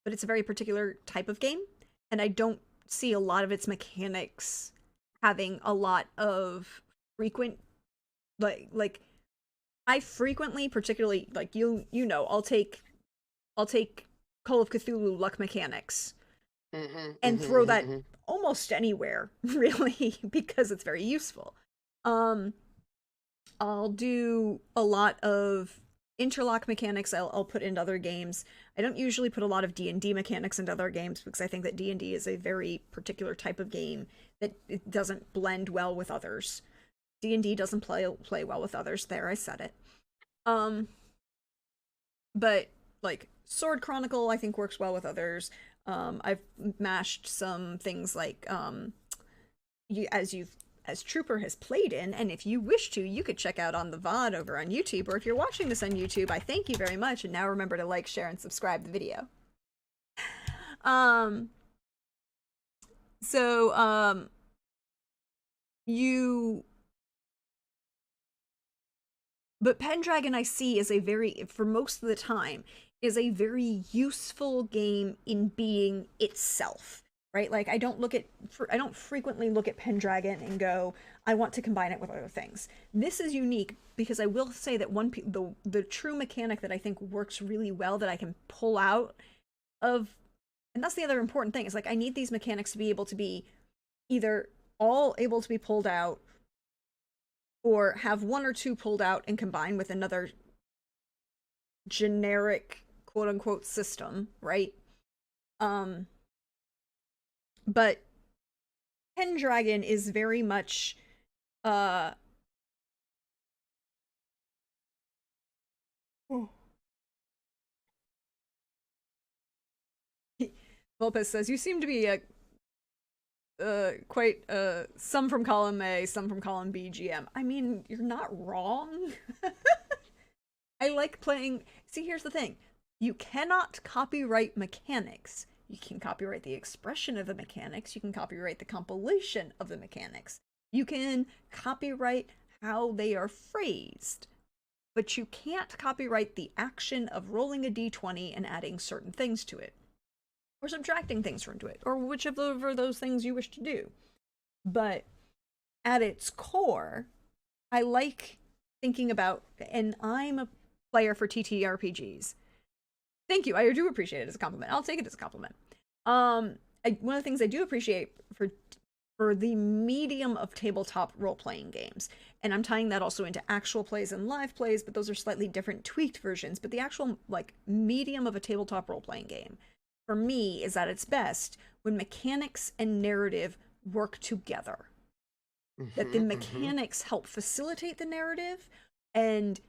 but it's a very particular type of game, and I don't see a lot of its mechanics having a lot of frequent, like I frequently, particularly like I'll take Call of Cthulhu luck mechanics and throw that almost anywhere, really, because it's very useful. I'll do a lot of interlock mechanics I'll put into other games. I don't usually put a lot of D&D mechanics into other games because I think that D&D is a very particular type of game that it doesn't blend well with others. D&D doesn't play well with others. There, I said it. But like Sword Chronicle, I think works well with others. I've mashed some things like as Trooper has played in, and if you wish to, you could check out on the VOD over on YouTube, or if you're watching this on YouTube, I thank you very much, and now remember to like, share, and subscribe the video. But Pendragon, I see, is a very, for most of the time, is a very useful game in being itself, right? Like, I don't frequently look at Pendragon and go, I want to combine it with other things. This is unique because I will say that the true mechanic that I think works really well that I can pull out of, and that's the other important thing, is like, I need these mechanics to be able to be either all able to be pulled out, or have one or two pulled out and combined with another generic quote-unquote system, right? But Pendragon is very much Lopez says, you seem to be quite some from column A, some from column B GM. I mean, you're not wrong. I like playing. See, here's the thing. You cannot copyright mechanics. You can copyright the expression of the mechanics. You can copyright the compilation of the mechanics. You can copyright how they are phrased. But you can't copyright the action of rolling a d20 and adding certain things to it, or subtracting things from it, or whichever of those things you wish to do. But at its core, I like thinking about, and I'm a player for TTRPGs. Thank you. I do appreciate it as a compliment. I'll take it as a compliment. One of the things I do appreciate for the medium of tabletop role-playing games, and I'm tying that also into actual plays and live plays, but those are slightly different tweaked versions, but the actual like medium of a tabletop role-playing game for me is at its best when mechanics and narrative work together. That the mechanics help facilitate the narrative, and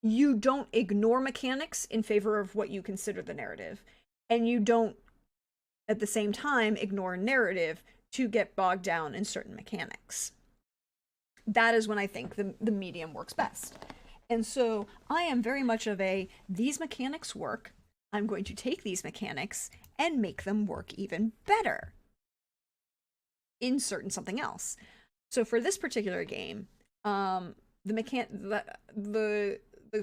you don't ignore mechanics in favor of what you consider the narrative, and you don't at the same time ignore narrative to get bogged down in certain mechanics. That is when I think the medium works best. And so I am very much of these mechanics work, I'm going to take these mechanics and make them work even better. Insert in something else. So for this particular game, the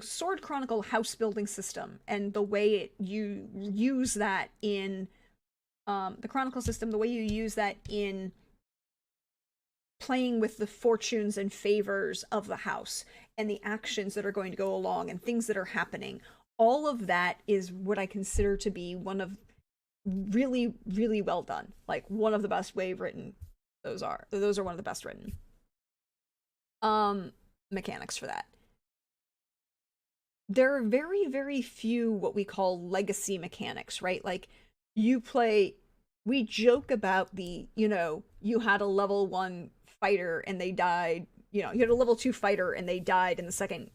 Sword Chronicle house building system and the way you use that in the Chronicle system, the way you use that in playing with the fortunes and favors of the house and the actions that are going to go along and things that are happening, all of that is what I consider to be one of really, really well done. Like one of the best way written. Those are one of the best written. Mechanics for that. There are very, very few what we call legacy mechanics, right? Like we joke about you had a level 1 fighter and they died, you had a level 2 fighter and they died in the second,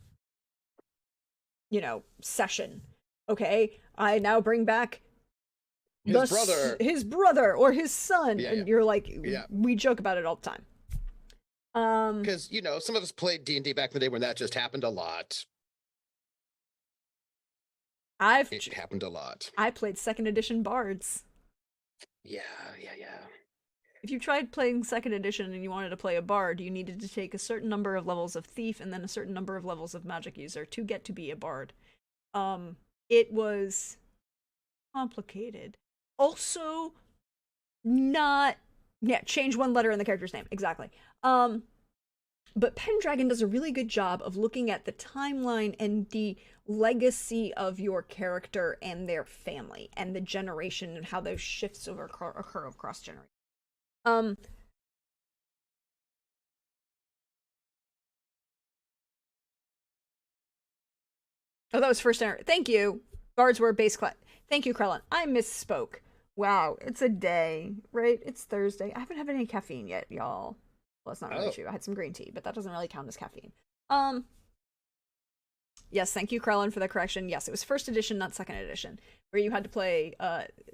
session. Okay, I now bring back his brother or his son, and you're like, we joke about it all the time. Because some of us played D&D back in the day when that just happened a lot. It happened a lot. I played 2nd edition bards. Yeah. If you tried playing 2nd edition and you wanted to play a bard, you needed to take a certain number of levels of thief and then a certain number of levels of magic user to get to be a bard. It was complicated. Also, change one letter in the character's name. Exactly. But Pendragon does a really good job of looking at the timeline and the legacy of your character and their family and the generation and how those shifts occur across generations. Oh, that was first. Thank you. Bards were base class. Thank you, Krellin. I misspoke. Wow, it's a day, right? It's Thursday. I haven't had any caffeine yet, y'all. Well, that's not really true. I had some green tea, but that doesn't really count as caffeine. Yes, thank you, Krellin, for the correction. Yes, it was 1st edition, not 2nd edition, where you had to play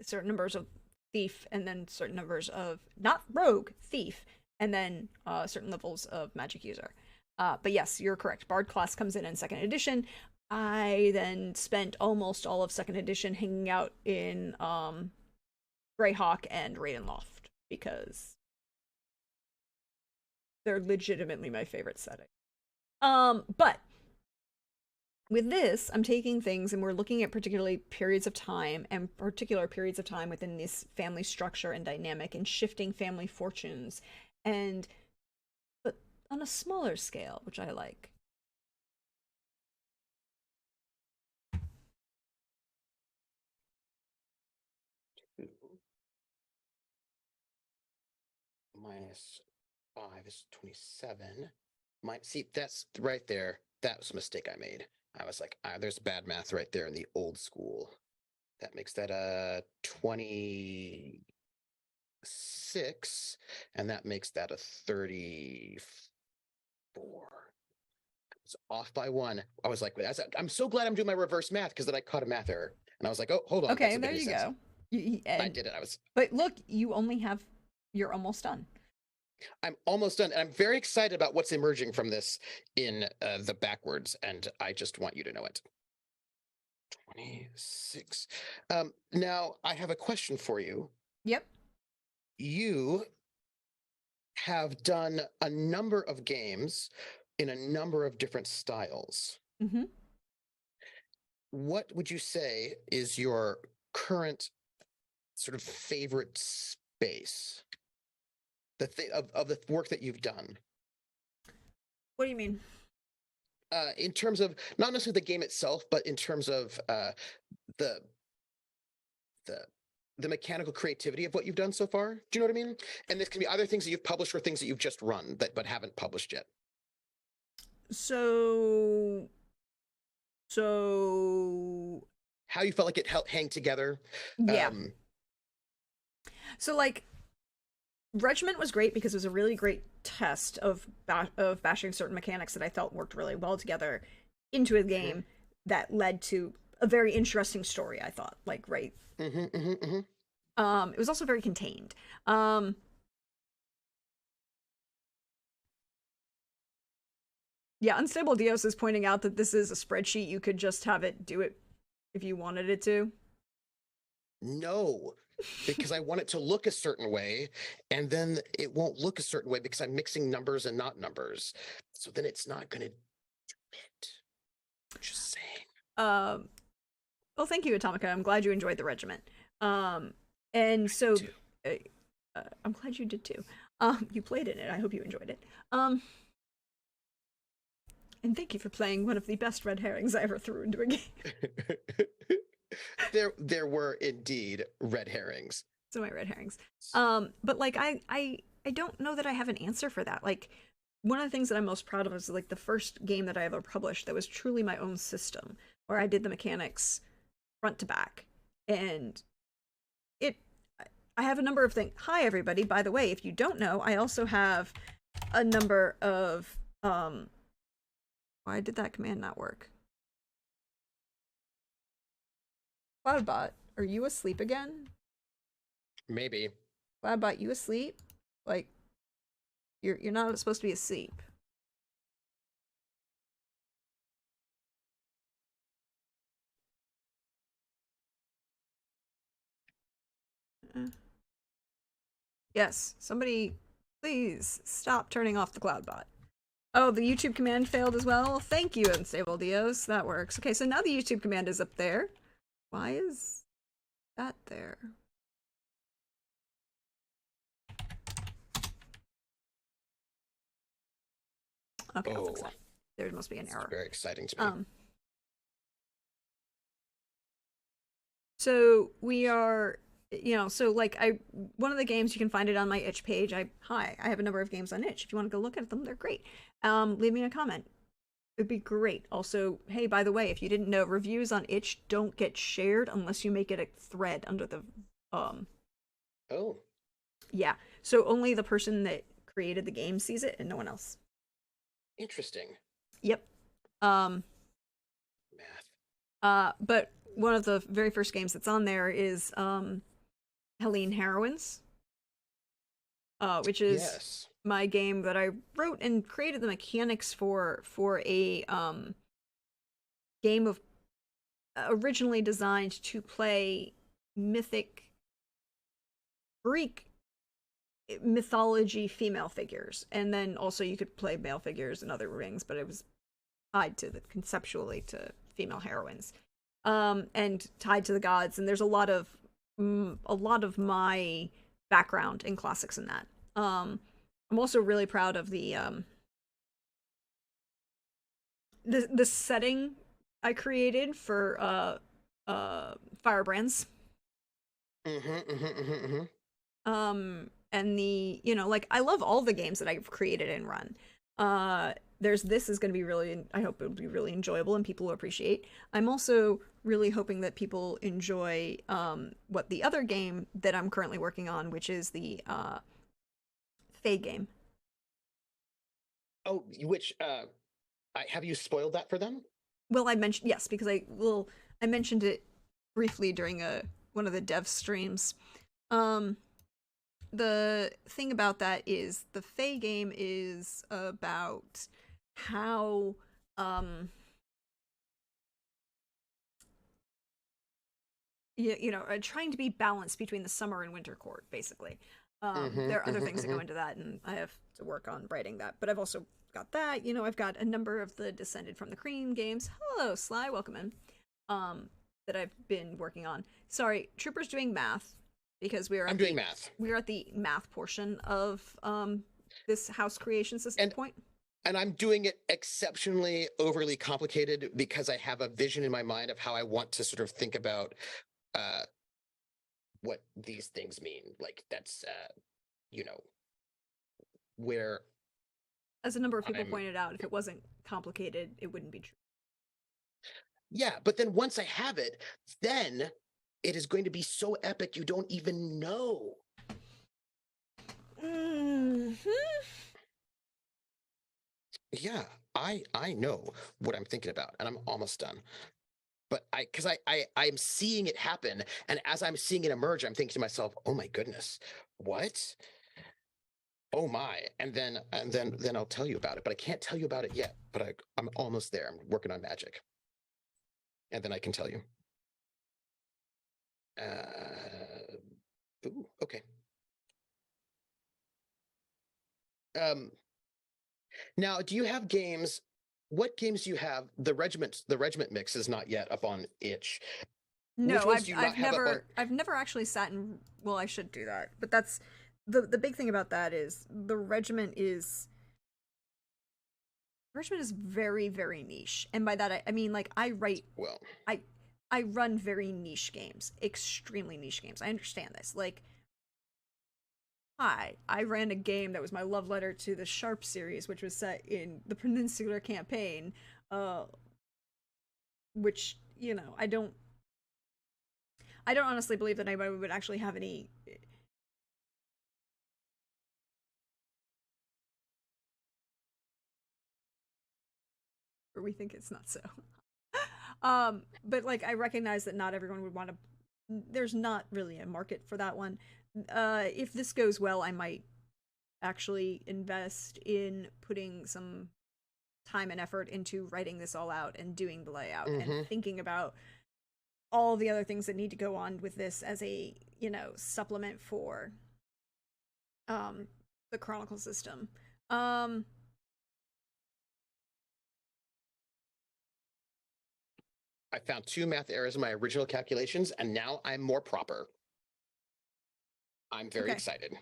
certain numbers of thief and then certain numbers of, not rogue, thief, and then certain levels of magic user. But yes, you're correct. Bard class comes in 2nd edition. I then spent almost all of 2nd edition hanging out in Greyhawk and Ravenloft because they're legitimately my favorite setting. But with this, I'm taking things and we're looking at particular periods of time within this family structure and dynamic and shifting family fortunes, but on a smaller scale, which I like. -5 is 27. See, that's right there. That was a mistake I made. I was like, there's bad math right there in the old school. That makes that 26, and that makes that a 34. It's off by 1. I was like, I'm so glad I'm doing my reverse math because then I caught a math error, and I was like, oh, hold on. Okay, there you go. I did it. But look, you're almost done. I'm almost done, and I'm very excited about what's emerging from this in the backwards, and I just want you to know it. 26. Now, I have a question for you. Yep. You have done a number of games in a number of different styles. Mm-hmm. What would you say is your current sort of favorite space? Of the work that you've done. What do you mean? In terms of not necessarily the game itself, but in terms of the the the mechanical creativity of what you've done so far. Do you know what I mean? And this can be either things that you've published or things that you've just run that but haven't published yet. So, so How you felt like it helped hang together. yeah. Um, So like Regiment was great because it was a really great test of bashing certain mechanics that I felt worked really well together into a mhm, game that led to a very interesting story, I thought. Like, right. mhm, mhm, mhm. It was also very contained. Um yeah, Unstable Dios is pointing out that this is a spreadsheet. You could just have it do it if you wanted it to. No, because I want it to look a certain way, and then it won't look a certain way because I'm mixing numbers and not numbers. So then it's not going to fit. Just saying. Um well, thank you, Atomica. I'm glad you enjoyed the regiment. And so Too. uh, I'm glad you did too. You played in it. I hope you enjoyed it. And thank you for playing one of the best red herrings I ever threw into a game. There were indeed red herrings. So my red herrings. But like I don't know that I have an answer for that. Like one of the things that I'm most proud of is like the first game that I ever published that was truly my own system, where I did the mechanics front to back. And it I have a number of things. Hi everybody, by the way, if you don't know, I also have a number of why did that command not work? Cloudbot, are you asleep again? Maybe. Cloudbot, you asleep? Like you're not supposed to be asleep. Uh, Yes, somebody please stop turning off the Cloudbot. Oh, the YouTube command failed as well? Thank you, Unstable Dios. That works. Okay, so now the YouTube command is up there. Why is that there? Okay, I'll fix Oh, that. There must be an it's error. very exciting to me. Um, so we are, so like one of the games you can find it on my itch page. I have a number of games on itch. If you want to go look at them, they're great. Leave me a comment. It'd be great. Also, hey, by the way, if you didn't know, reviews on itch don't get shared unless you make it a thread under the Oh, yeah. So only the person that created the game sees it and no one else. interesting. Yep. Um Math. but one of the very first games that's on there is Helene Heroines, which is Yes. my game that I wrote and created the mechanics for a game of originally designed to play mythic Greek mythology female figures, and then also you could play male figures and other rings, but it was tied to the conceptually to female heroines, and tied to the gods. And there's a lot of my background in classics in that. I'm also really proud of the setting I created for Firebrands. Mm-hmm, mm-hmm, mm-hmm, And the, like I love all the games that I've created and run. This is going to be really, I hope it'll be really enjoyable and people will appreciate. I'm also really hoping that people enjoy what the other game that I'm currently working on, which is the Fae game. Oh, which have you spoiled that for them? Well, I mentioned yes because I mentioned it briefly during one of the dev streams. Um the thing about that is the Fae game is about how trying to be balanced between the summer and winter court, basically. There are other things that go into that, and I have to work on writing that. But I've also got that. I've got a number of the Descended from the Cream games. Hello, Sly, welcome in. That I've been working on. Sorry, Trooper's doing math because I'm doing math. We're at the math portion of this house creation system point. And I'm doing it exceptionally overly complicated because I have a vision in my mind of how I want to sort of think about what these things mean. Like that's where, as a number of people pointed out, if it wasn't complicated, it wouldn't be true. Yeah, but then once I have it, then it is going to be so epic you don't even know. Yeah, I know what I'm thinking about, and I'm almost done. But I'm seeing it happen, and as I'm seeing it emerge, I'm thinking to myself, "Oh my goodness, what? Oh my!" And then I'll tell you about it. But I can't tell you about it yet. But I'm almost there. I'm working on magic, and then I can tell you. Ooh, okay. Now, do you have games? What games do you have? The regiment mix is not yet up on itch. No, I've never actually sat and, well, I should do that. But that's the big thing about that is the regiment is very, very niche. And by that I mean, like, I run very niche games, extremely niche games. I understand this. Like, I ran a game that was my love letter to the Sharp series, which was set in the Peninsular Campaign, which, I don't honestly believe that anybody would actually have any. Or we think it's not so. But like, I recognize that not everyone would want to. There's not really a market for that one. If this goes well, I might actually invest in putting some time and effort into writing this all out and doing the layout and thinking about all the other things that need to go on with this as a, supplement for the Chronicle system. I found 2 math errors in my original calculations, and now I'm more proper. I'm very excited.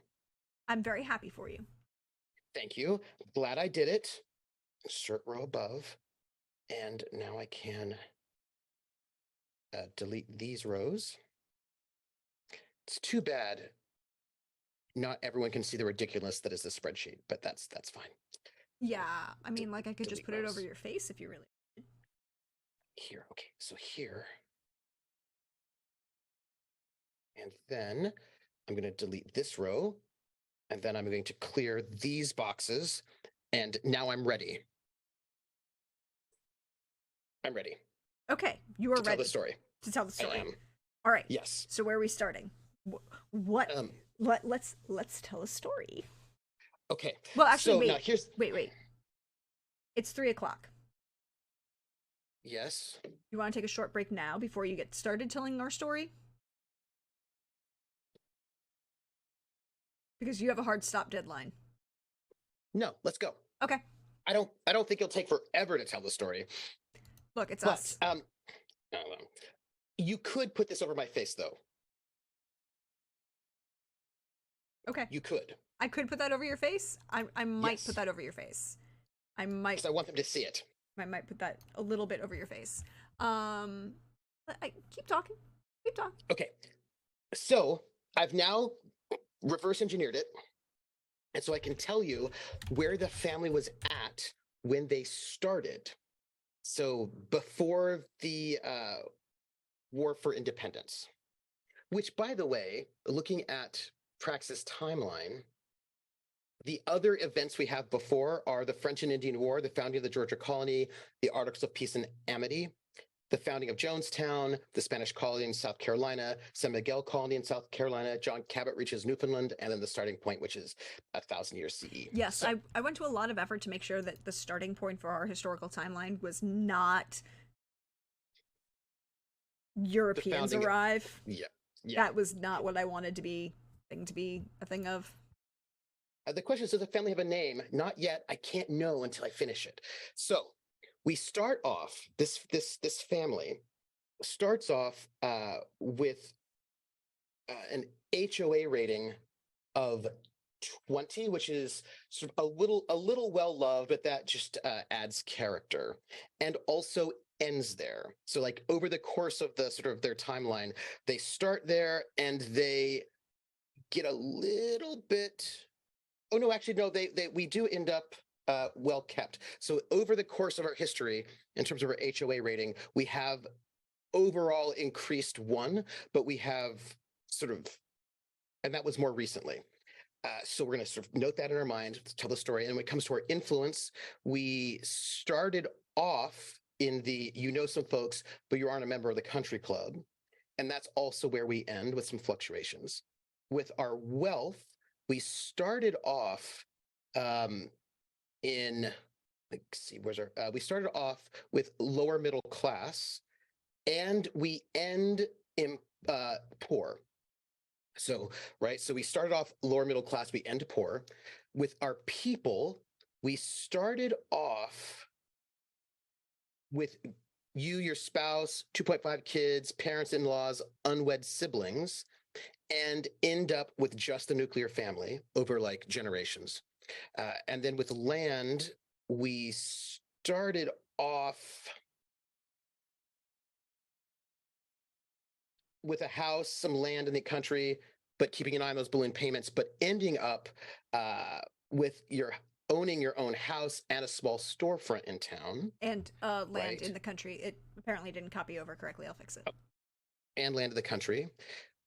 I'm very happy for you. Thank you. Glad I did it. Insert row above. And now I can delete these rows. It's too bad not everyone can see the ridiculous that is the spreadsheet, but that's fine. Yeah, I mean, like, I could just put it over your face if you really wanted. Here, okay, so here. And then I'm going to delete this row, and then I'm going to clear these boxes, and now I'm ready. I'm ready. Okay, you are ready. To tell the story. To tell the story. I am. All right. Yes. So where are we starting? What? Let's tell a story. Okay. Well, actually, so wait. Now here's... Wait. It's 3:00. Yes. You want to take a short break now before you get started telling our story? Because you have a hard stop deadline. No, let's go. Okay. I don't think it'll take forever to tell the story. Look, it's us. You could put this over my face, though. Okay. You could. I could put that over your face. I might put that over your face. I might. Because I want them to see it. I might put that a little bit over your face. Keep talking. Keep talking. Okay. So I've now reverse engineered it. And so I can tell you where the family was at when they started. So before the War for Independence, which, by the way, looking at Praxis timeline, the other events we have before are the French and Indian War, the founding of the Georgia colony, the Articles of Peace and Amity. the founding of Jonestown, the Spanish colony in South Carolina, San Miguel colony in South Carolina, John Cabot reaches Newfoundland, and then the starting point, which is 1,000 years CE. Yes, So I went to a lot of effort to make sure that the starting point for our historical timeline was not the Europeans founding, arrive. yeah, yeah. That was not what I wanted to be a thing of. The question is, does the family have a name? Not yet. I can't know until I finish it. So we start off. This family starts off with an HOA rating of 20, which is sort of a little well loved, but that just adds character, and also ends there. So like over the course of the sort of their timeline, they start there and they get a little bit. Oh no, actually no, they we do end up well kept. So over the course of our history, in terms of our HOA rating, we have overall increased one, but we have sort of, and that was more recently. So we're going to sort of note that in our mind, tell the story. And when it comes to our influence, we started off in the you know some folks, but you aren't a member of the country club. And that's also where we end with some fluctuations. With our wealth, we started off in, let's see, we started off with lower middle class, and we end in poor. So, right, so we started off lower middle class, we end poor. With our people, we started off with you, your spouse, 2.5 kids, parents, in-laws, unwed siblings, and end up with just the nuclear family over like generations. And then with land, we started off with a house, some land in the country, but keeping an eye on those balloon payments, but ending up with your owning your own house and a small storefront in town. And land Right. in the country. It apparently didn't copy over correctly. I'll fix it. And land in the country.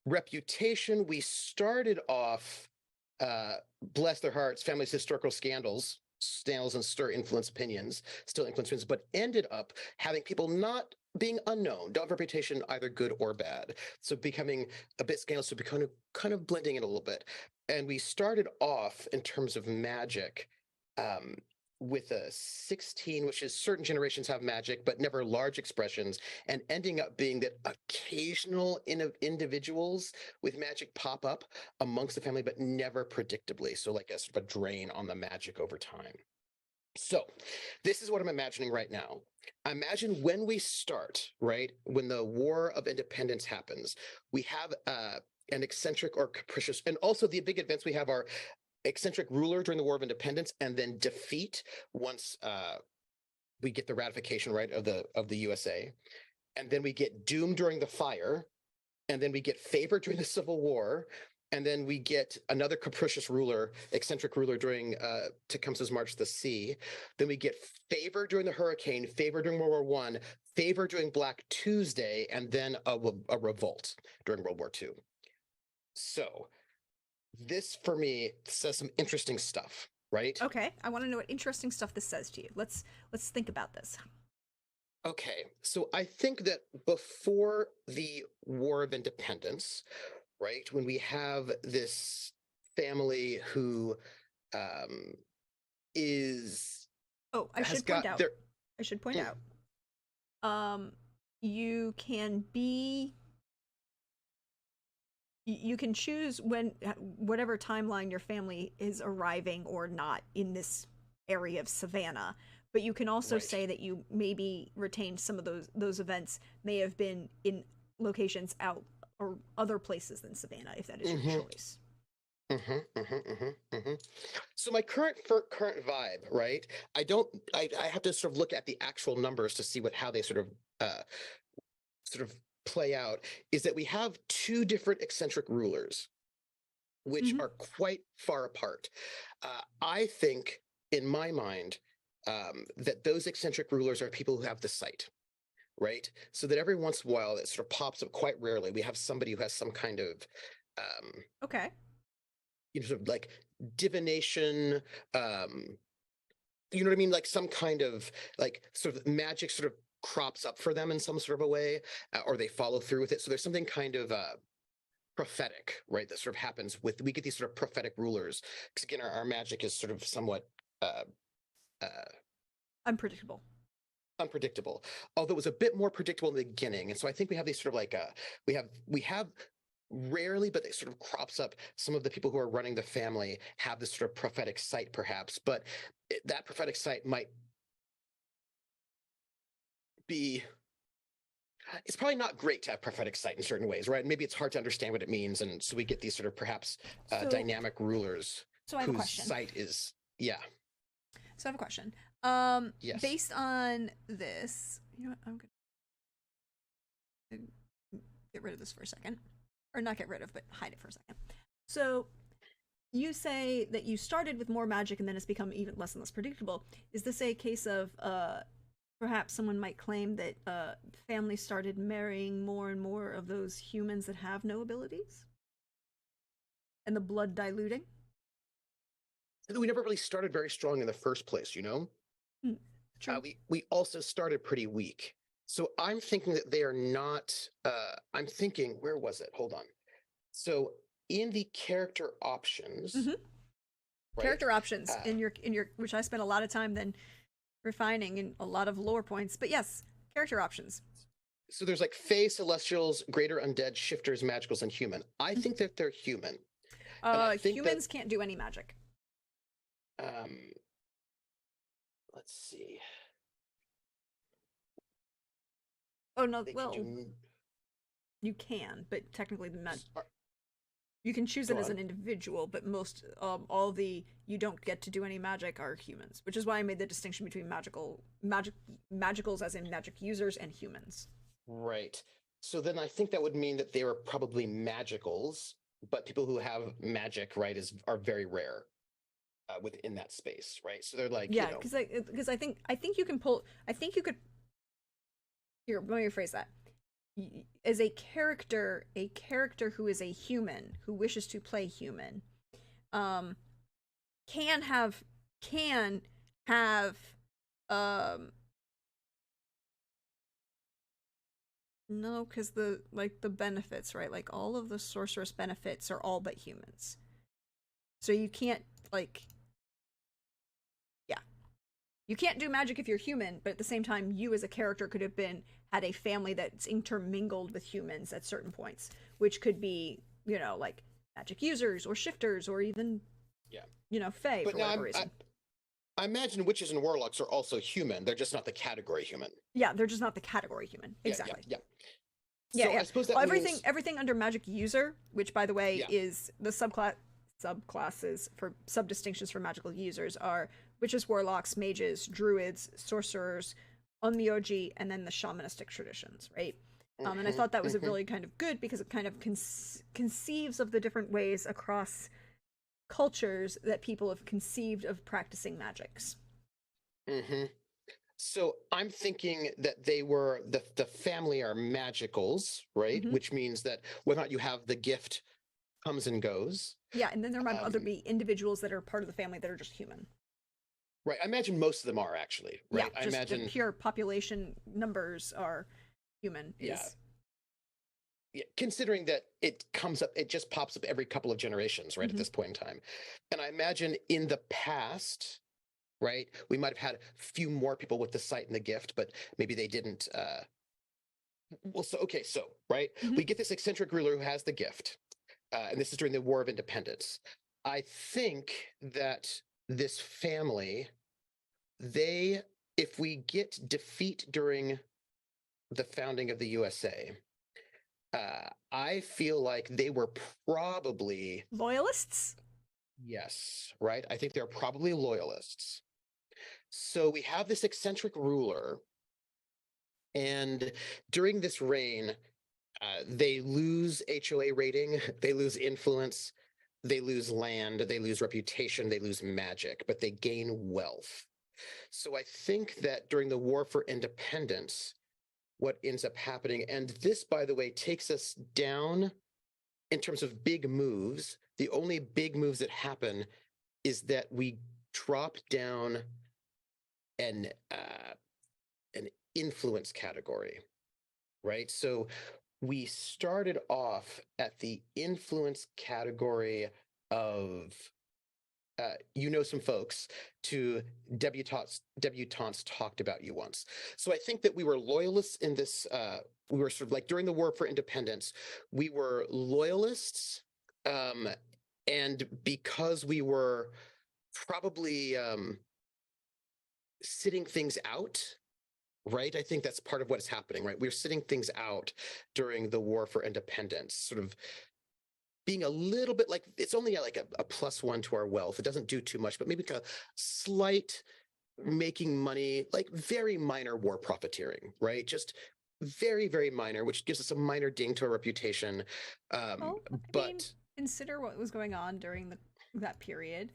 Reputation, we started off, bless their hearts, family's historical scandals and stir influence opinions, still influence opinions, but ended up having people not being unknown, don't have reputation either good or bad. So becoming a bit scandalous, so becoming kind of blending it a little bit. And we started off in terms of magic with a 16, which is certain generations have magic, but never large expressions, and ending up being that occasional individuals with magic pop up amongst the family, but never predictably. So like a sort of a drain on the magic over time. So this is what I'm imagining right now. Imagine when we start, right? When the War of Independence happens, we have an eccentric or capricious, and also the big events we have are eccentric ruler during the War of Independence, and then defeat once we get the ratification right of the USA, and then we get doom during the fire, and then we get favor during the Civil War, and then we get another capricious ruler, eccentric ruler during Tecumseh's March to the Sea. Then we get favor during the hurricane, favor during World War I, favor during Black Tuesday, and then a revolt during World War II. So this for me says some interesting stuff, right? Okay, I want to know what interesting stuff this says to you. Let's think about this. Okay, so I think that before the War of Independence, right, when we have this family who is Oh, I has should point got out. their I should point out. You can be. You can choose when whatever timeline your family is arriving or not in this area of Savannah, but you can also right. say that you maybe retained some of those events may have been in locations out or other places than Savannah, if that is your choice. So my current vibe, right? I have to sort of look at the actual numbers to see how they sort of play out. Is that we have two different eccentric rulers, which are quite far apart. I think, in my mind, that those eccentric rulers are people who have the sight, right? So that every once in a while, it sort of pops up. Quite rarely, we have somebody who has some kind of okay, sort of like divination, you know what I mean? Like some kind of like sort of magic, sort of crops up for them in some sort of a way, or they follow through with it. So there's something kind of prophetic, right, that sort of happens we get these sort of prophetic rulers. Because again, our magic is sort of somewhat uh, uh, Unpredictable. unpredictable, although it was a bit more predictable in the beginning. And so I think we have these sort of like we have rarely, but it sort of crops up. Some of the people who are running the family have this sort of prophetic sight, perhaps, but that prophetic sight might be. It's probably not great to have prophetic sight in certain ways, right? Maybe it's hard to understand what it means, and so we get these sort of perhaps So, dynamic rulers so I have a whose question. sight is, yeah, So I have a question. yes. Based on this, you know what? I'm gonna get rid of this for a second, or not get rid of, but hide it for a second. So you say that you started with more magic and then it's become even less and less predictable. Is this a case of perhaps someone might claim that families started marrying more and more of those humans that have no abilities, and the blood diluting? We never really started very strong in the first place, you know. Hmm, true. We also started pretty weak. So I'm thinking that they are not. I'm thinking, where was it? Hold on. So in the character options, Mhm. right? Character options in your which I spent a lot of time then refining in a lot of lore points. But yes, character options. So there's like Fae, Celestials, Greater Undead, Shifters, Magicals, and Human. I think that they're human, and I think that Humans can't do any magic. um, let's see. Oh no, They can well do. you can, but technically the Are- you can choose it Go as on. an individual, but most all the you don't get to do any magic are humans, which is why I made the distinction between magicals as in magic users and humans. Right. So then I think that would mean that they were probably magicals, but people who have magic, right, are very rare within that space, right? So they're like, Yeah, because I think you can pull. I think you could. Here, let me rephrase that. As a character who is a human who wishes to play human, um, can have can have um no, because the benefits, right? Like all of the sorceress benefits are all but humans. So you can't like yeah. You can't do magic if you're human, but at the same time you as a character could have been had a family that's intermingled with humans at certain points, which could be, like magic users or shifters or even, yeah. fae But for now whatever reason. I imagine witches and warlocks are also human. They're just not the category human. Yeah, they're just not the category human. Yeah, yeah, Exactly. yeah. Yeah, So yeah. I suppose Well, that means, everything under magic user, which by the way yeah. is the subclasses for sub distinctions for magical users are witches, warlocks, mages, druids, sorcerers, onmyoji, and then the shamanistic traditions, right? And I Hmm. thought that was a Hmm. really kind of good because it kind of conceives of the different ways across cultures that people have conceived of practicing magics. Hmm. So I'm thinking that they were the family are magicals, right? Hmm. Which means that whether or not you have the gift comes and goes. Yeah, and then there might other Um, be individuals that are part of the family that are just human. right. I imagine most of them are actually, Yeah, right? I just the imagine, pure population numbers are human yeah. is. Yeah, considering that it just pops up every couple of generations, right, at Mhm. this point in time. And I imagine in the past, right, we might have had a few more people with the sight and the gift, but maybe they didn't. Well, so, okay, so, right, Mhm. we get this eccentric ruler who has the gift, and this is during the War of Independence. I think that this family, if we get defeat during the founding of the USA, I feel like they were probably, Loyalists? yes, right? I think they're probably loyalists. So we have this eccentric ruler, and during this reign, they lose HOA rating, they lose influence, they lose land, they lose reputation, they lose magic, but they gain wealth. So I think that during the War for Independence, what ends up happening, and this, by the way, takes us down in terms of big moves. The only big moves that happen is that we drop down an uh, an influence category, right? So we started off at the influence category of some folks to debutantes talked about you once. So I think that we were loyalists in this. We were sort of like during the War for Independence, we were loyalists, and because we were probably sitting things out. Right. I think that's part of what's happening, right? We're sitting things out during the War for Independence, sort of being a little bit like it's only like a +1 to our wealth. It doesn't do too much, but maybe a slight making money, like very minor war profiteering, right? Just very, very minor, which gives us a minor ding to our reputation. Well, I mean, But consider what was going on during that period.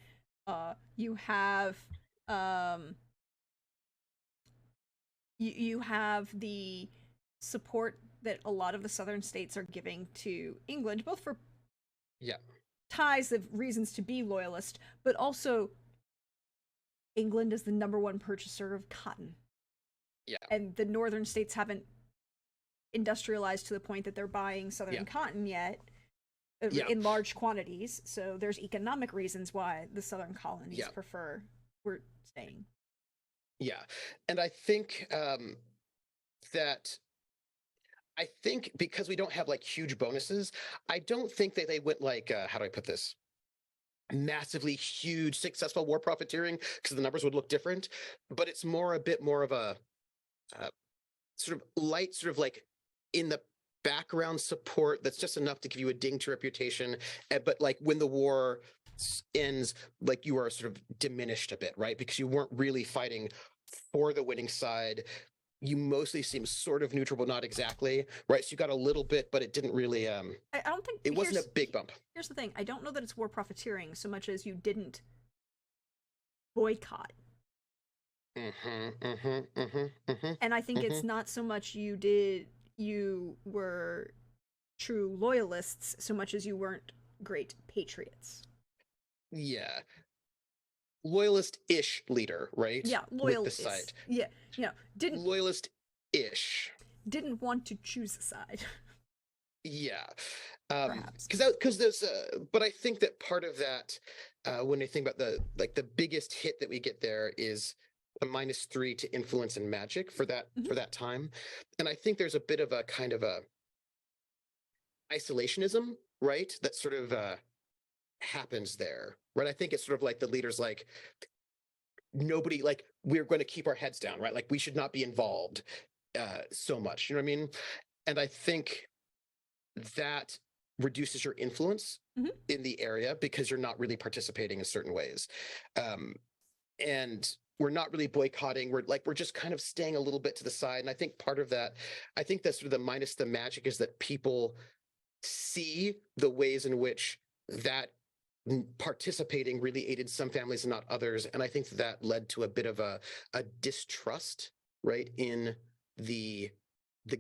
You have um, you have the support that a lot of the southern states are giving to England, both for yeah, ties of reasons to be loyalist, but also England is the number one purchaser of cotton. yeah, And the northern states haven't industrialized to the point that they're buying southern yeah, cotton yet yeah, in large quantities. So there's economic reasons why the southern colonies yeah, prefer we're staying. yeah. And I think that I think because we don't have like huge bonuses, I don't think that they went like how do I put this? Massively huge successful war profiteering because the numbers would look different, but it's more a bit more of a sort of light, sort of like in the background support that's just enough to give you a ding to reputation. But like when the war ends, like you are sort of diminished a bit, right? Because you weren't really fighting for the winning side. You mostly seem sort of neutral, but not exactly, right? So you got a little bit, but it didn't really. I don't think It wasn't a big bump. here's the thing. I don't know that it's war profiteering so much as you didn't boycott. And I think it's not so much you were true loyalists so much as you weren't great patriots. Yeah, loyalist-ish leader, right? Yeah, With the site, loyalists. Yeah, didn't loyalist-ish. didn't want to choose a side. Yeah, Perhaps. because there's, but I think that part of that, when I think about the biggest hit that we get there is a -3 to influence and magic for Mm-hmm. that time, and I think there's a bit of a kind of a isolationism, right? That sort of happens there, right? I think it's sort of like the leaders like nobody like we're going to keep our heads down, right? Like we should not be involved so much. You know what I mean? And I think that reduces your influence Mm-hmm. in the area because you're not really participating in certain ways. And we're not really boycotting. We're just kind of staying a little bit to the side. And I think part of that, I think that's sort of the minus the magic is that people see the ways in which that participating really aided some families and not others. And I think that led to a bit of a distrust, right, in the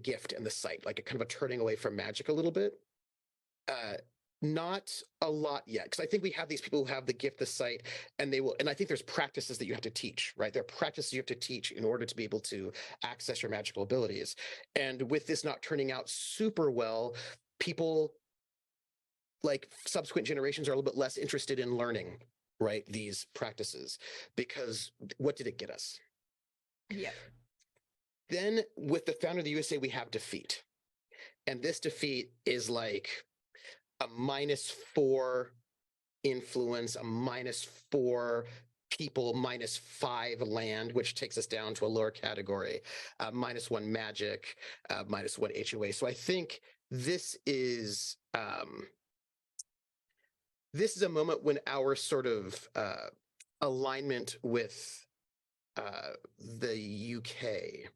gift and the site, like a kind of a turning away from magic a little bit. Not a lot yet, because I think we have these people who have the gift, the site, and they will. And I think there's practices that you have to teach, right? There are practices you have to teach in order to be able to access your magical abilities. And with this not turning out super well, people like subsequent generations are a little bit less interested in learning, right? These practices, because what did it get us? Yeah. Then with the founder of the USA, we have defeat. And this defeat is like a -4 influence, a -4 people, -5 land, which takes us down to a lower category, -1 magic, -1 HOA. So I think this is a moment when our sort of alignment with the UK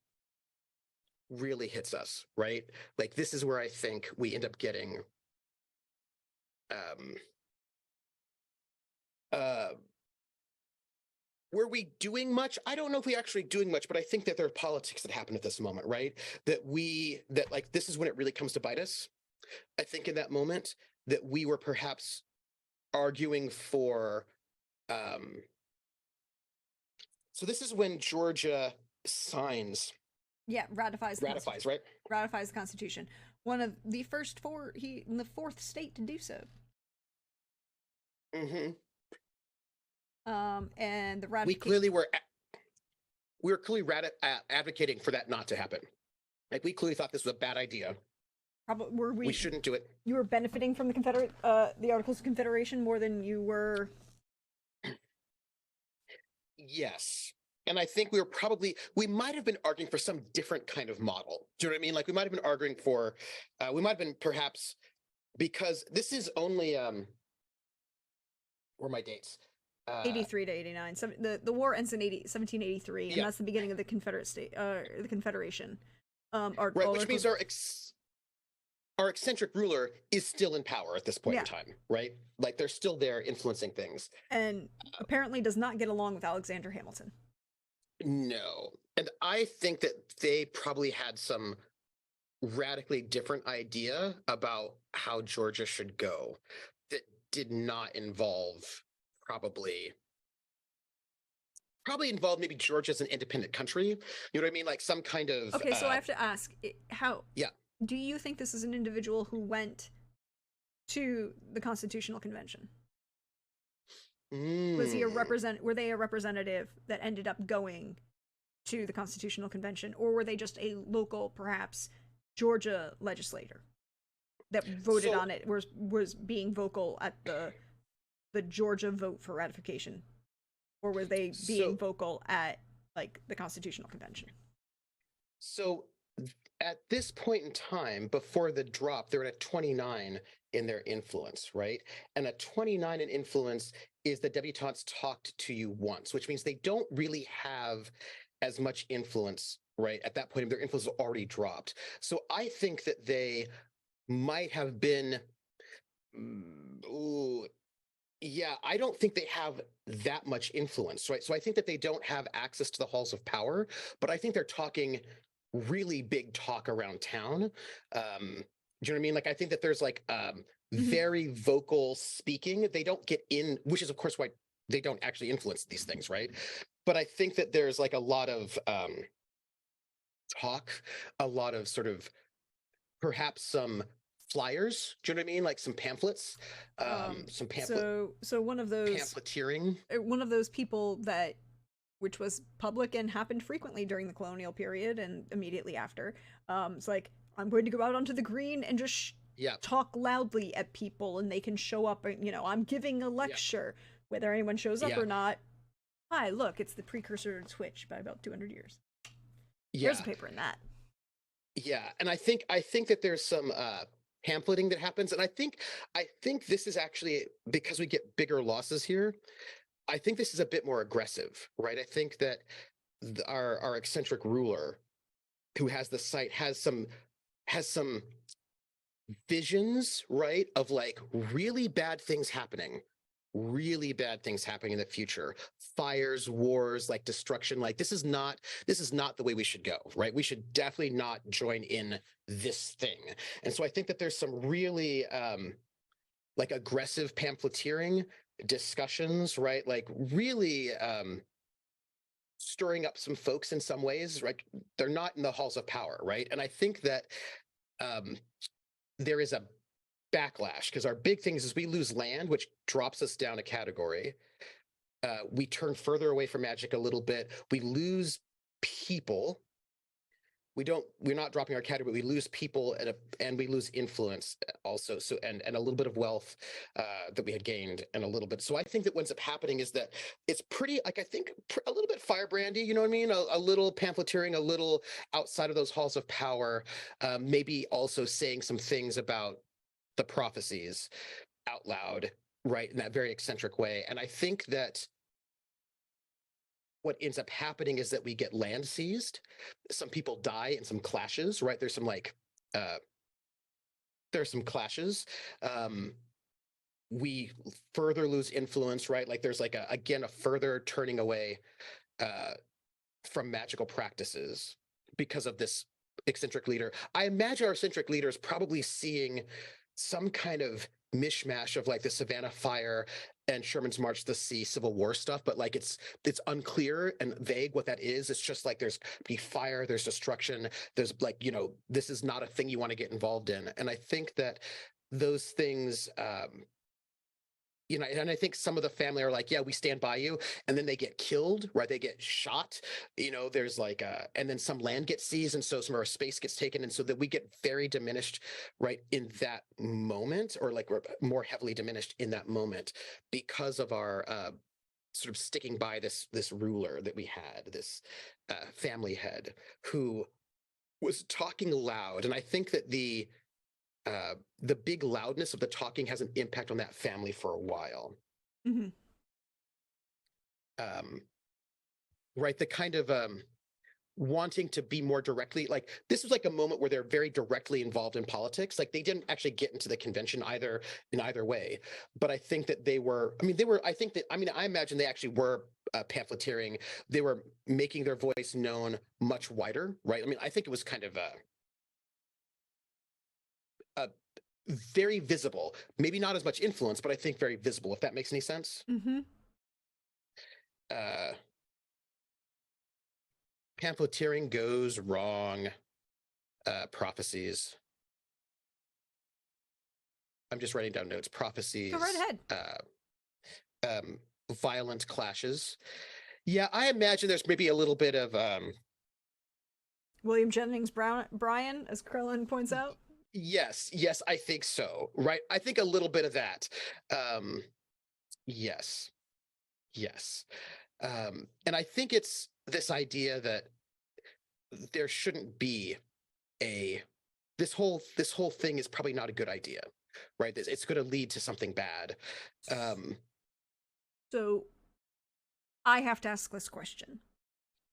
really hits us, right? Like this is where I think we end up getting um were we doing much? I don't know if we actually doing much, but I think that there are politics that happen at this moment, right? That like this is when it really comes to bite us. I think in that moment that we were perhaps arguing for so this is when Georgia signs Yeah, ratifies the Ratifies, Constitution. right? Ratifies the Constitution. One of the first four, he in the fourth state to do so. Hmm. And the We ratification. clearly were clearly advocating for that not to happen. Like we clearly thought this was a bad idea. Probably were We we? shouldn't do it. You were benefiting from the Articles of Confederation more than you were. Yes. And I think we might have been arguing for some different kind of model. Do you know what I mean? Like we might have been arguing for, we might have been perhaps, because this is only, where are my dates? 83 to 89. So the war ends in 1783, and Yeah. that's the beginning of the the Confederation. Right, which means our eccentric ruler is still in power at this point in time, right? Like they're still there influencing things. And apparently does not get along with Alexander Hamilton. No. And I think that they probably had some radically different idea about how Georgia should go that did not involve probably involved maybe Georgia as an independent country. You know what I mean? Like some kind of Okay, so I have to ask, how yeah. Do you think this is an individual who went to the Constitutional Convention? Was he were they a representative that ended up going to the Constitutional Convention, or were they just a local, perhaps Georgia legislator that voted on it, was being vocal at the Georgia vote for ratification, or was they being vocal at like the Constitutional Convention? So at this point in time, before the drop, they're at a 29 in their influence, right? And a 29 in influence is the debutantes talked to you once, which means they don't really have as much influence, right? At that point, their influence has already dropped. So I think that they might have been, yeah, I don't think they have that much influence, right? So I think that they don't have access to the halls of power, but I think they're talking really big talk around town. Do you know what I mean? Like, I think that there's like very vocal speaking. They don't get in, which is of course why they don't actually influence these things, right? But I think that there's like a lot of talk, a lot of sort of perhaps some flyers. Do you know what I mean? Like some pamphlets, some so one of those pamphleteering. One of those people that, which was public and happened frequently during the colonial period and immediately after. It's like, I'm going to go out onto the green and just talk loudly at people, and they can show up. And, I'm giving a lecture, whether anyone shows up or not. Hi, look, it's the precursor to Twitch by about 200 years. There's a paper in that. Yeah, and I think that there's some pamphleting that happens, and I think this is actually, because we get bigger losses here, I think this is a bit more aggressive, right? I think that our eccentric ruler, who has the site, has some visions, right, of like really bad things happening in the future, fires, wars, like destruction. Like this is not the way we should go, right? We should definitely not join in this thing. And so I think that there's some really like aggressive pamphleteering discussions, right? Like really stirring up some folks in some ways, right? They're not in the halls of power, right? And I think that there is a backlash, because our big thing is we lose land, which drops us down a category. We turn further away from magic a little bit. We lose people. We're not dropping our category, but we lose people and we lose influence also. So, and a little bit of wealth that we had gained, and a little bit. So I think that what ends up happening is that it's pretty, like, I think a little bit firebrandy, you know what I mean? A little pamphleteering, a little outside of those halls of power, maybe also saying some things about the prophecies out loud, right? In that very eccentric way. And I think that what ends up happening is that we get land seized. Some people die in some clashes, right? There's some clashes. We further lose influence, right? Like there's like a further turning away from magical practices because of this eccentric leader. I imagine our eccentric leader is probably seeing some kind of mishmash of like the Savannah Fire and Sherman's March to the Sea Civil War stuff, but like it's unclear and vague what that is. It's just like there's be fire, there's destruction, there's like, this is not a thing you want to get involved in. And I think that those things and I think some of the family are like, yeah, we stand by you, and then they get killed, right? They get shot. There's like, and then some land gets seized, and so some of our space gets taken, and so that we get very diminished, right, in that moment, or like we're more heavily diminished in that moment because of our sort of sticking by this ruler that we had, this family head who was talking loud, and I think that the big loudness of the talking has an impact on that family for a while. Mm-hmm. Right, the kind of wanting to be more directly, like this was like a moment where they're very directly involved in politics. Like they didn't actually get into the convention in either way, but I think that I imagine they actually were pamphleteering. They were making their voice known much wider, right? I mean, I think it was kind of very visible, maybe not as much influence, but I think very visible, if that makes any sense. Mm-hmm. Pamphleteering goes wrong. Prophecies. I'm just writing down notes. Prophecies. Go right ahead. Violent clashes. Yeah, I imagine there's maybe a little bit of William Jennings Bryan, as Krillin points out. Yes, I think so. Right. I think a little bit of that. Yes. And I think it's this idea that there shouldn't be this whole thing is probably not a good idea, right? It's going to lead to something bad. So I have to ask this question.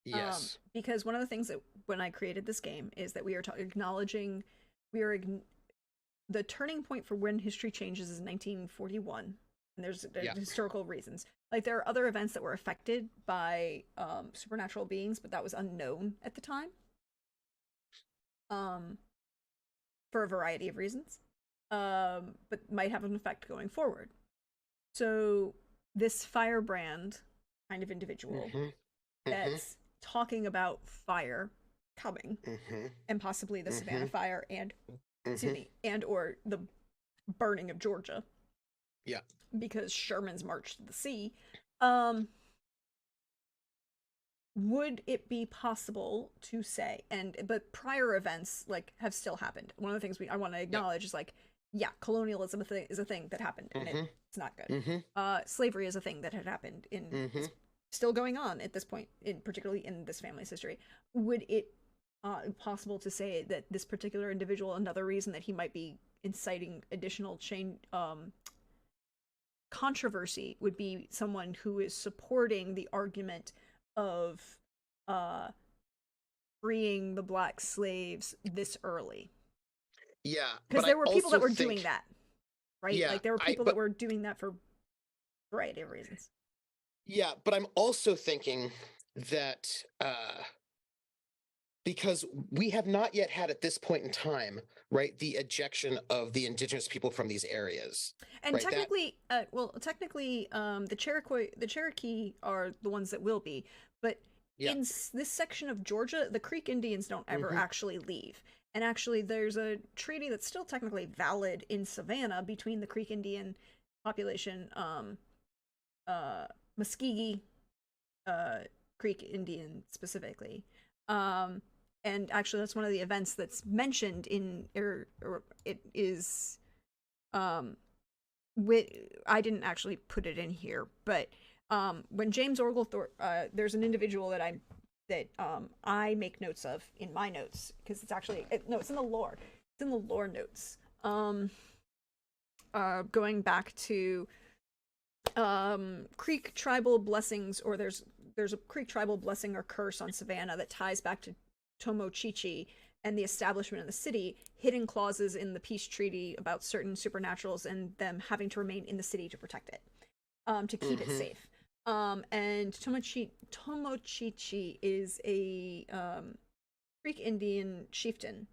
Yes. Because one of the things that when I created this game is that we are acknowledging the turning point for when history changes is 1941, and there's historical reasons. Like there are other events that were affected by supernatural beings, but that was unknown at the time, for a variety of reasons, but might have an effect going forward. So this firebrand kind of individual that's talking about fire coming, and possibly the Savannah Fire and excuse me, and or the burning of Georgia. Yeah. Because Sherman's March to the Sea. Would it be possible to say, but prior events like have still happened. One of the things I want to acknowledge is like, yeah, colonialism is a thing that happened, and it's not good. Slavery is a thing that had happened in still going on at this point, particularly in this family's history. Would it possible to say that this particular individual, another reason that he might be inciting additional controversy, would be someone who is supporting the argument of freeing the black slaves this early? Yeah, because there were people that were doing that, right? Yeah, like there were people that were doing that for a variety of reasons. Yeah, but I'm also thinking that because we have not yet had at this point in time, right, the ejection of the indigenous people from these areas. And right? technically, the Cherokee are the ones that will be, but in this section of Georgia, the Creek Indians don't ever actually leave. And actually, there's a treaty that's still technically valid in Savannah between the Creek Indian population, Muskegee Creek Indian specifically. And actually, that's one of the events that's mentioned in, or it is, I didn't actually put it in here, but when James Oglethorpe, there's an individual that I make notes of in my notes, because it's actually, it's in the lore. It's in the lore notes. Going back to Creek tribal blessings, or there's a Creek tribal blessing or curse on Savannah that ties back to Tomochichi and the establishment of the city, hidden clauses in the peace treaty about certain supernaturals and them having to remain in the city to protect it, to keep it safe. And Tomochichi is a Creek Indian chieftain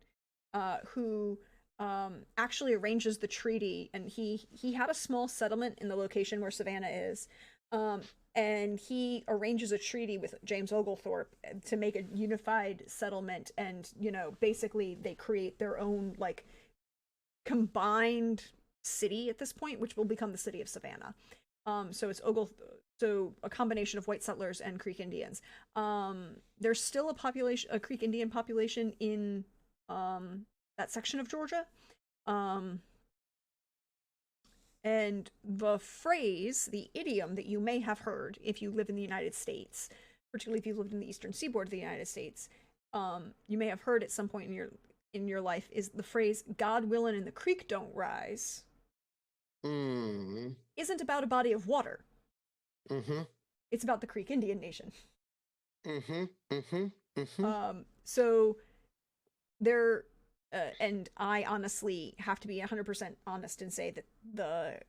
who actually arranges the treaty, and he had a small settlement in the location where Savannah is, um, and he arranges a treaty with James Oglethorpe to make a unified settlement, and basically they create their own like combined city at this point, which will become the city of Savannah. So it's so a combination of white settlers and Creek Indians. There's still a Creek Indian population in that section of Georgia. Um, and the phrase, the idiom that you may have heard if you live in the United States, particularly if you lived in the eastern seaboard of the United States, you may have heard at some point in your life is the phrase "God willing and the creek don't rise." Mm. Isn't about a body of water. Mm-hmm. It's about the Creek Indian Nation. Mm-hmm. Mm-hmm. Mm-hmm. So there, and I honestly have to be 100% honest and say that the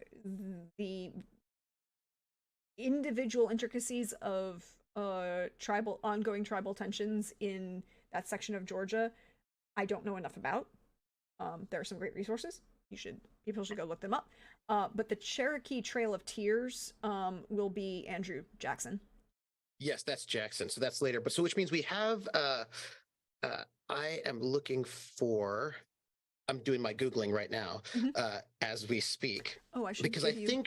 individual intricacies of ongoing tribal tensions in that section of Georgia, I don't know enough about. There are some great resources. People should go look them up. But the Cherokee Trail of Tears will be Andrew Jackson. Yes, that's Jackson. So that's later. But so which means we have I am looking for I'm doing my Googling right now Mm-hmm. as we speak. Oh, I should Because give you.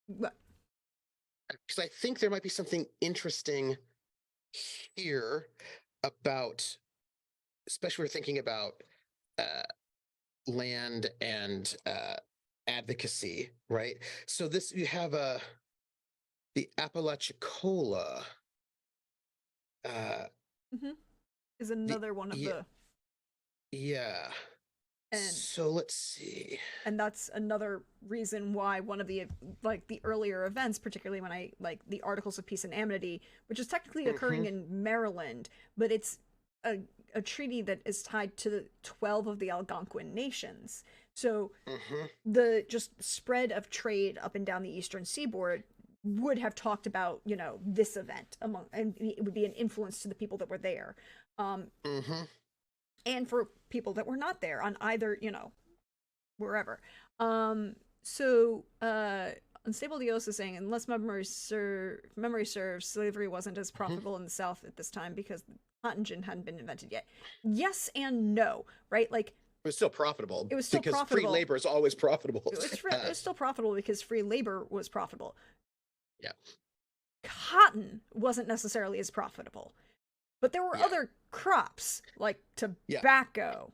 because I think there might be something interesting here about, especially we're thinking about uh, land and advocacy, right? So this you have the Apalachicola. Mm-hmm. Is another one of Yeah, the yeah. and So let's see. and that's another reason why one of the the earlier events, particularly when I like the Articles of Peace and Amity, which is technically Mm-hmm, occurring in Maryland, but it's a treaty that is tied to the 12 of the Algonquin nations. So mm-hmm. the just spread of trade up and down the eastern seaboard would have talked about this event among, and it would be an influence to the people that were there, Mm-hmm. and for people that were not there on either wherever. So Unstable Dios is saying, unless memory serves, slavery wasn't as Mm-hmm. profitable in the South at this time because cotton gin hadn't been invented yet. Yes and no, right? Like It was still profitable it was still because free profitable. labor is always profitable. It was still profitable because free labor was profitable. Yeah. Cotton wasn't necessarily as profitable, but there were Yeah. other crops like Yeah. tobacco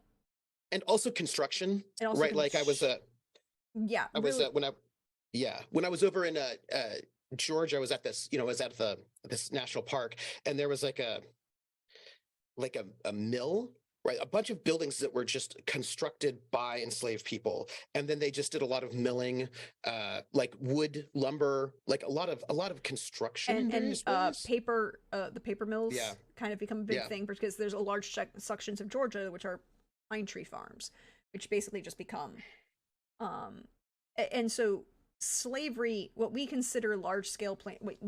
And also construction, and also right? Like I was yeah, I was really, when I was over in Georgia, I was at this national park, and there was like a mill, right? A bunch of buildings that were just constructed by enslaved people, and then they just did a lot of milling, like wood, lumber, like a lot of construction in various ways. paper the paper mills Yeah, kind of become a big yeah. thing because there's a large sections of Georgia which are pine tree farms, which basically just become um and so slavery, what we consider large scale plant, what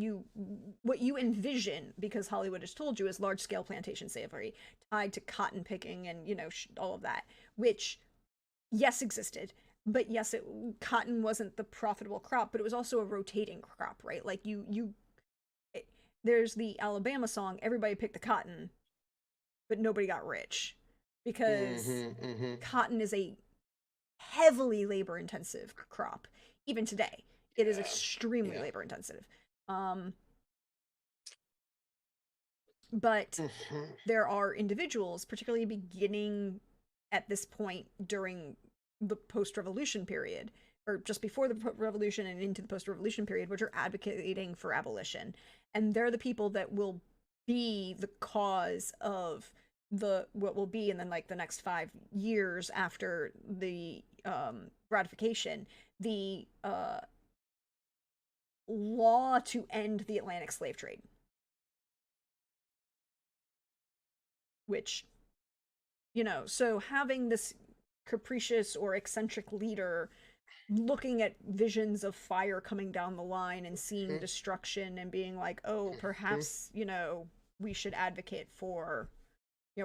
you envision, because Hollywood has told you, is large scale plantation slavery tied to cotton picking and all of that, which yes existed, but yes, cotton wasn't the profitable crop, but it was also a rotating crop, right? Like there's the Alabama song, everybody picked the cotton but nobody got rich, because Mm-hmm, mm-hmm. cotton is a heavily labor intensive crop. Even today it is Yeah, extremely yeah. labor intensive. um but Mm-hmm. there are individuals, particularly beginning at this point during the post-revolution period, or just before the revolution and into the post-revolution period, which are advocating for abolition, and they're the people that will be the cause of the what will be in the next 5 years after the ratification, the law to end the Atlantic slave trade, which so having this capricious or eccentric leader looking at visions of fire coming down the line and seeing destruction and being like, oh, Mm-hmm. perhaps we should advocate for,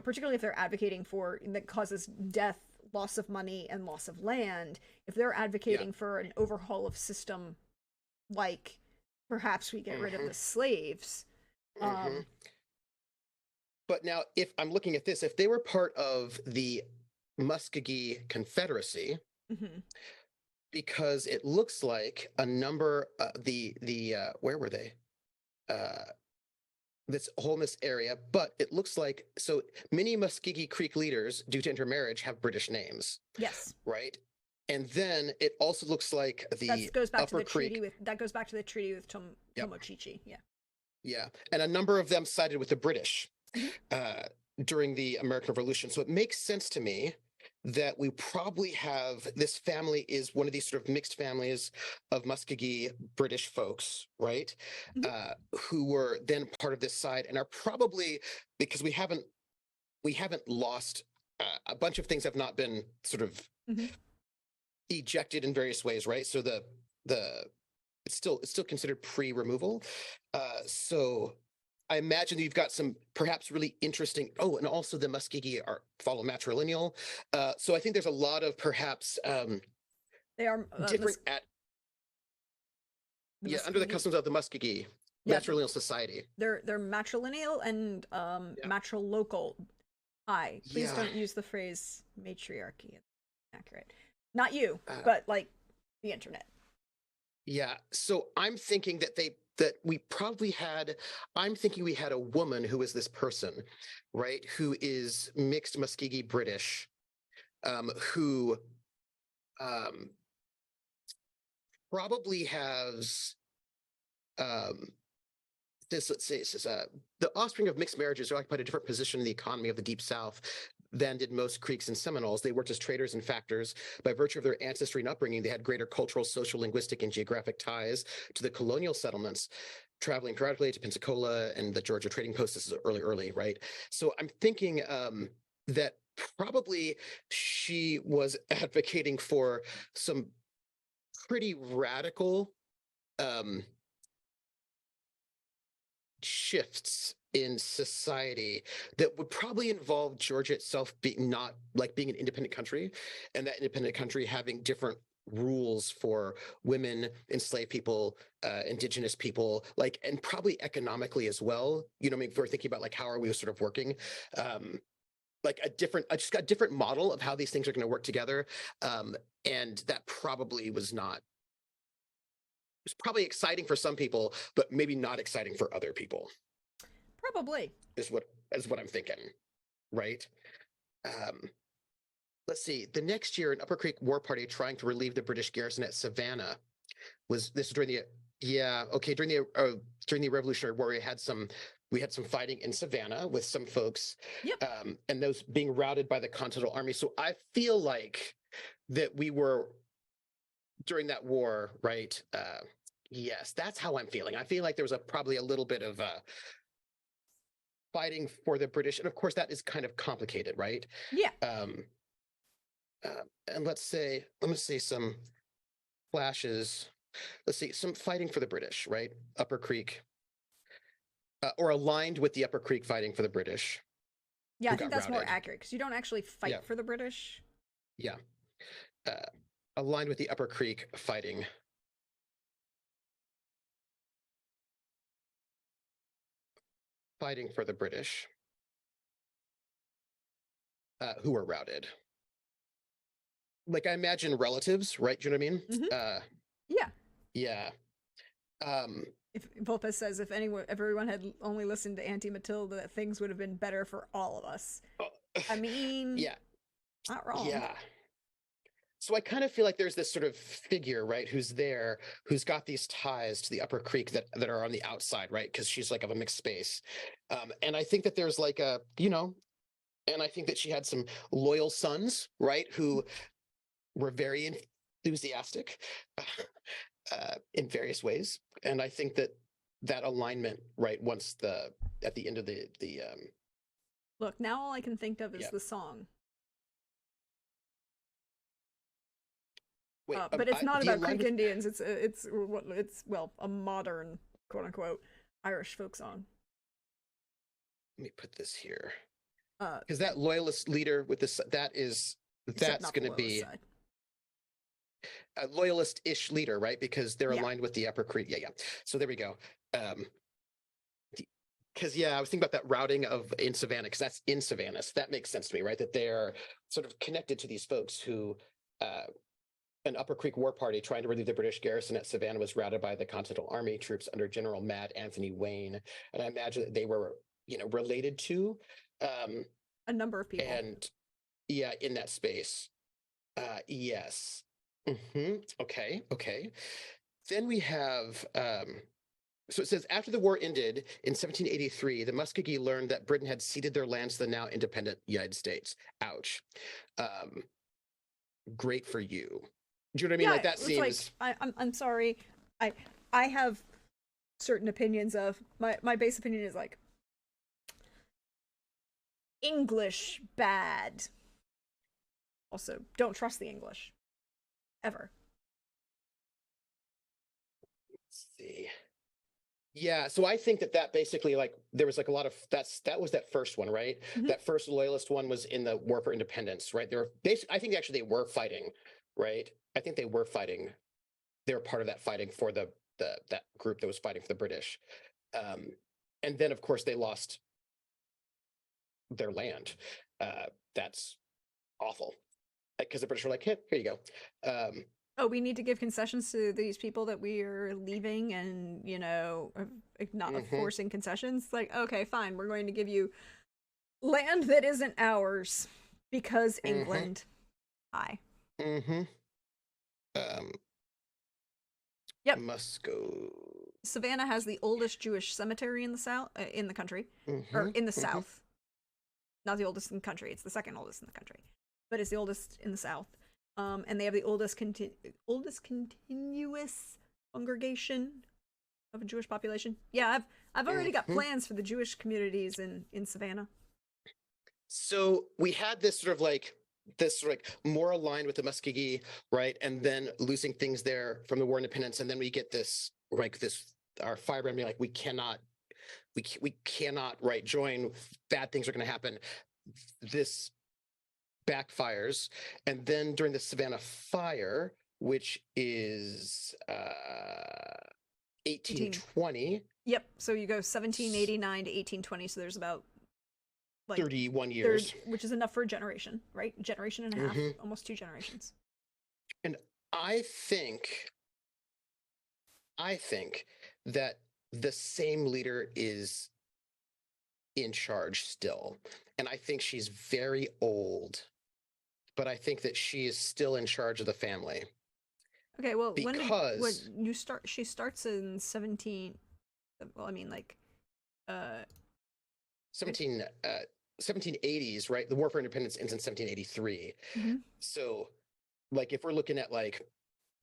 particularly if they're advocating for that causes death, loss of money and loss of land, if they're Yeah. advocating for an overhaul of system, like perhaps we get rid of Hmm. the slaves. Hmm. um But now, if I'm looking at this, if they were part of the Muskogee Confederacy, mhm. because it looks like a number, where were they? Uh, this whole in this area, but it looks like so many Muskogee Creek leaders, due to intermarriage, have British names, Yes, right? And then it also looks like that the goes back to Upper the treaty Creek, with that goes back to the treaty with yep, Tomochichi. Yeah. yeah, and a number of them sided with the British Mhm. uh, during the American Revolution. So it makes sense to me that we probably have this family is one of these sort of mixed families of Muskogee British folks, right? Mhm. Who were then part of this side and are probably because we haven't lost a bunch of things have not been sort of Mhm. ejected in various ways, right? So the it's still considered pre-removal. So I imagine you've got some perhaps really interesting. Oh, and also the Muskegee are follow matrilineal. So I think there's a lot of perhaps They are different at the yeah under the Muskegee. customs of the Muskegee Yeah, matrilineal society. they're matrilineal and Yeah, matrilocal. Hi, please yeah, don't use the phrase matriarchy. It's accurate. Not you, uh, but like the internet. yeah. So I'm thinking that we probably had. I'm thinking we had a woman who is this person, right? Who is mixed Muskegee British, who um, probably has um, this. Let's say this is the offspring of mixed marriages who occupied a different position in the economy of the Deep South than did most Creeks and Seminoles. They worked as traders and factors. By virtue of their ancestry and upbringing, they had greater cultural, social, linguistic, and geographic ties to the colonial settlements, traveling periodically to Pensacola and the Georgia Trading Post. This is early, right? So I'm thinking that probably she was advocating for some pretty radical um, shifts in society that would probably involve Georgia itself being not like being an independent country, and that independent country having different rules for women, enslaved people, indigenous people, like, and probably economically as well. You know, I mean, if we're thinking about like how are we sort of working, like I just got a different model of how these things are going to work together, and that probably was not. It's probably exciting for some people, but maybe not exciting for other people. Probably. Is what I'm thinking, right? Um, let's see. The next year, an Upper Creek war party trying to relieve the British garrison at Savannah was this during the yeah okay during the Revolutionary War. We had some fighting in Savannah with some folks, Yep. and those being routed by the Continental Army. So I feel like that we were during that war, right? Yes, that's how I'm feeling. I feel like there was probably a little bit of fighting for the British, and of course that is kind of complicated, right? Yeah. Um, and let me say some flashes. Let's see, some fighting for the British, right? Upper Creek, or aligned with the Upper Creek fighting for the British, Yeah, who I think got that's more routed. accurate because you don't actually Yeah, fight for the British. yeah. Uh, aligned with the Upper Creek fighting for the British, who were routed. Like I imagine relatives, right? Do you know what I mean? Hmm. Uh, Yeah. yeah. Um, If Volpes says if everyone had only listened to Auntie Matilda, that things would have been better for all of us. I mean, yeah, not wrong. yeah. So I kind of feel like there's this sort of figure, right, who's there, who's got these ties to the Upper Creek that are on the outside, right, because she's like of a mixed space, and I think that there's like a, and I think that she had some loyal sons, right, who were very enthusiastic in various ways, and I think that that alignment, right, once the at the end of the Look, now all I can think of is yeah. the song. Wait, But it's not the about Creek alignment. Indians. It's well a modern quote unquote Irish folk song. Let me put this here Uh, because that loyalist leader with this that is except That's not the going to loyalist be side. a loyalist-ish leader, right? Because they're Yeah. aligned with the Upper Creek. Yeah, yeah. So there we go. Because yeah, I was thinking about that routing of in Savannah, because that's in Savannah. So that makes sense to me, right? That they're sort of connected to these folks who an Upper Creek war party trying to relieve the British garrison at Savannah was routed by the Continental Army troops under General Mad Anthony Wayne. And I imagine that they were, related to A number of people. and yeah, in that space. Yes. Okay, okay. Then we have so it says after the war ended in 1783, the Muskogee learned that Britain had ceded their lands to the now independent United States. Ouch. Um, great for you. Do you know what I mean? Yeah, Like that it's like seems I'm sorry. I I have certain opinions of my base opinion is like English bad. Also, don't trust the English ever. let's see. Yeah, so I think that basically like there was like a lot of that was that first one, right? Mm-hmm. That first loyalist one was in the War for Independence, right? They were basically I think actually they were fighting, right? I think they were fighting. They were part of that fighting for the that group that was fighting for the British. Um, and then of course they lost their land. That's awful because the British were like, "Here, here you go." Oh, we need to give concessions to these people that we are leaving and, not Mhm, forcing concessions. Like, okay, fine, we're going to give you land that isn't ours because mhm, England. Hi. mhm. Um, Yep. must go. Savannah has the oldest Jewish cemetery in the south, in the country, or Mhm, in the mhm. south. Not the oldest in the country; it's the second oldest in the country, but it's the oldest in the south. And they have the oldest continuous congregation of a Jewish population. Yeah, I've already got Mhm. plans for the Jewish communities in Savannah. So we had this sort of like more aligned with the Muskogee, right? And then losing things there from the War of Independence, and then we get this like this our firebrand being like we cannot right join. Bad things are going to happen. This backfires, and then during the Savannah Fire, which is 18. 1820, Yep. So you go 1789 to 1820. So there's about like 31 third, years. which is enough for a generation, right? Generation and a half, Hmm. almost 2 generations. And I think I think that the same leader is in charge still. And I think she's very old, but I think that she is still in charge of the family Okay, well, when because you start? She starts in 17. Well, I mean, like, uh, if 17 1780s, right? The War for Independence ends in 1783. mhm. So like if we're looking at like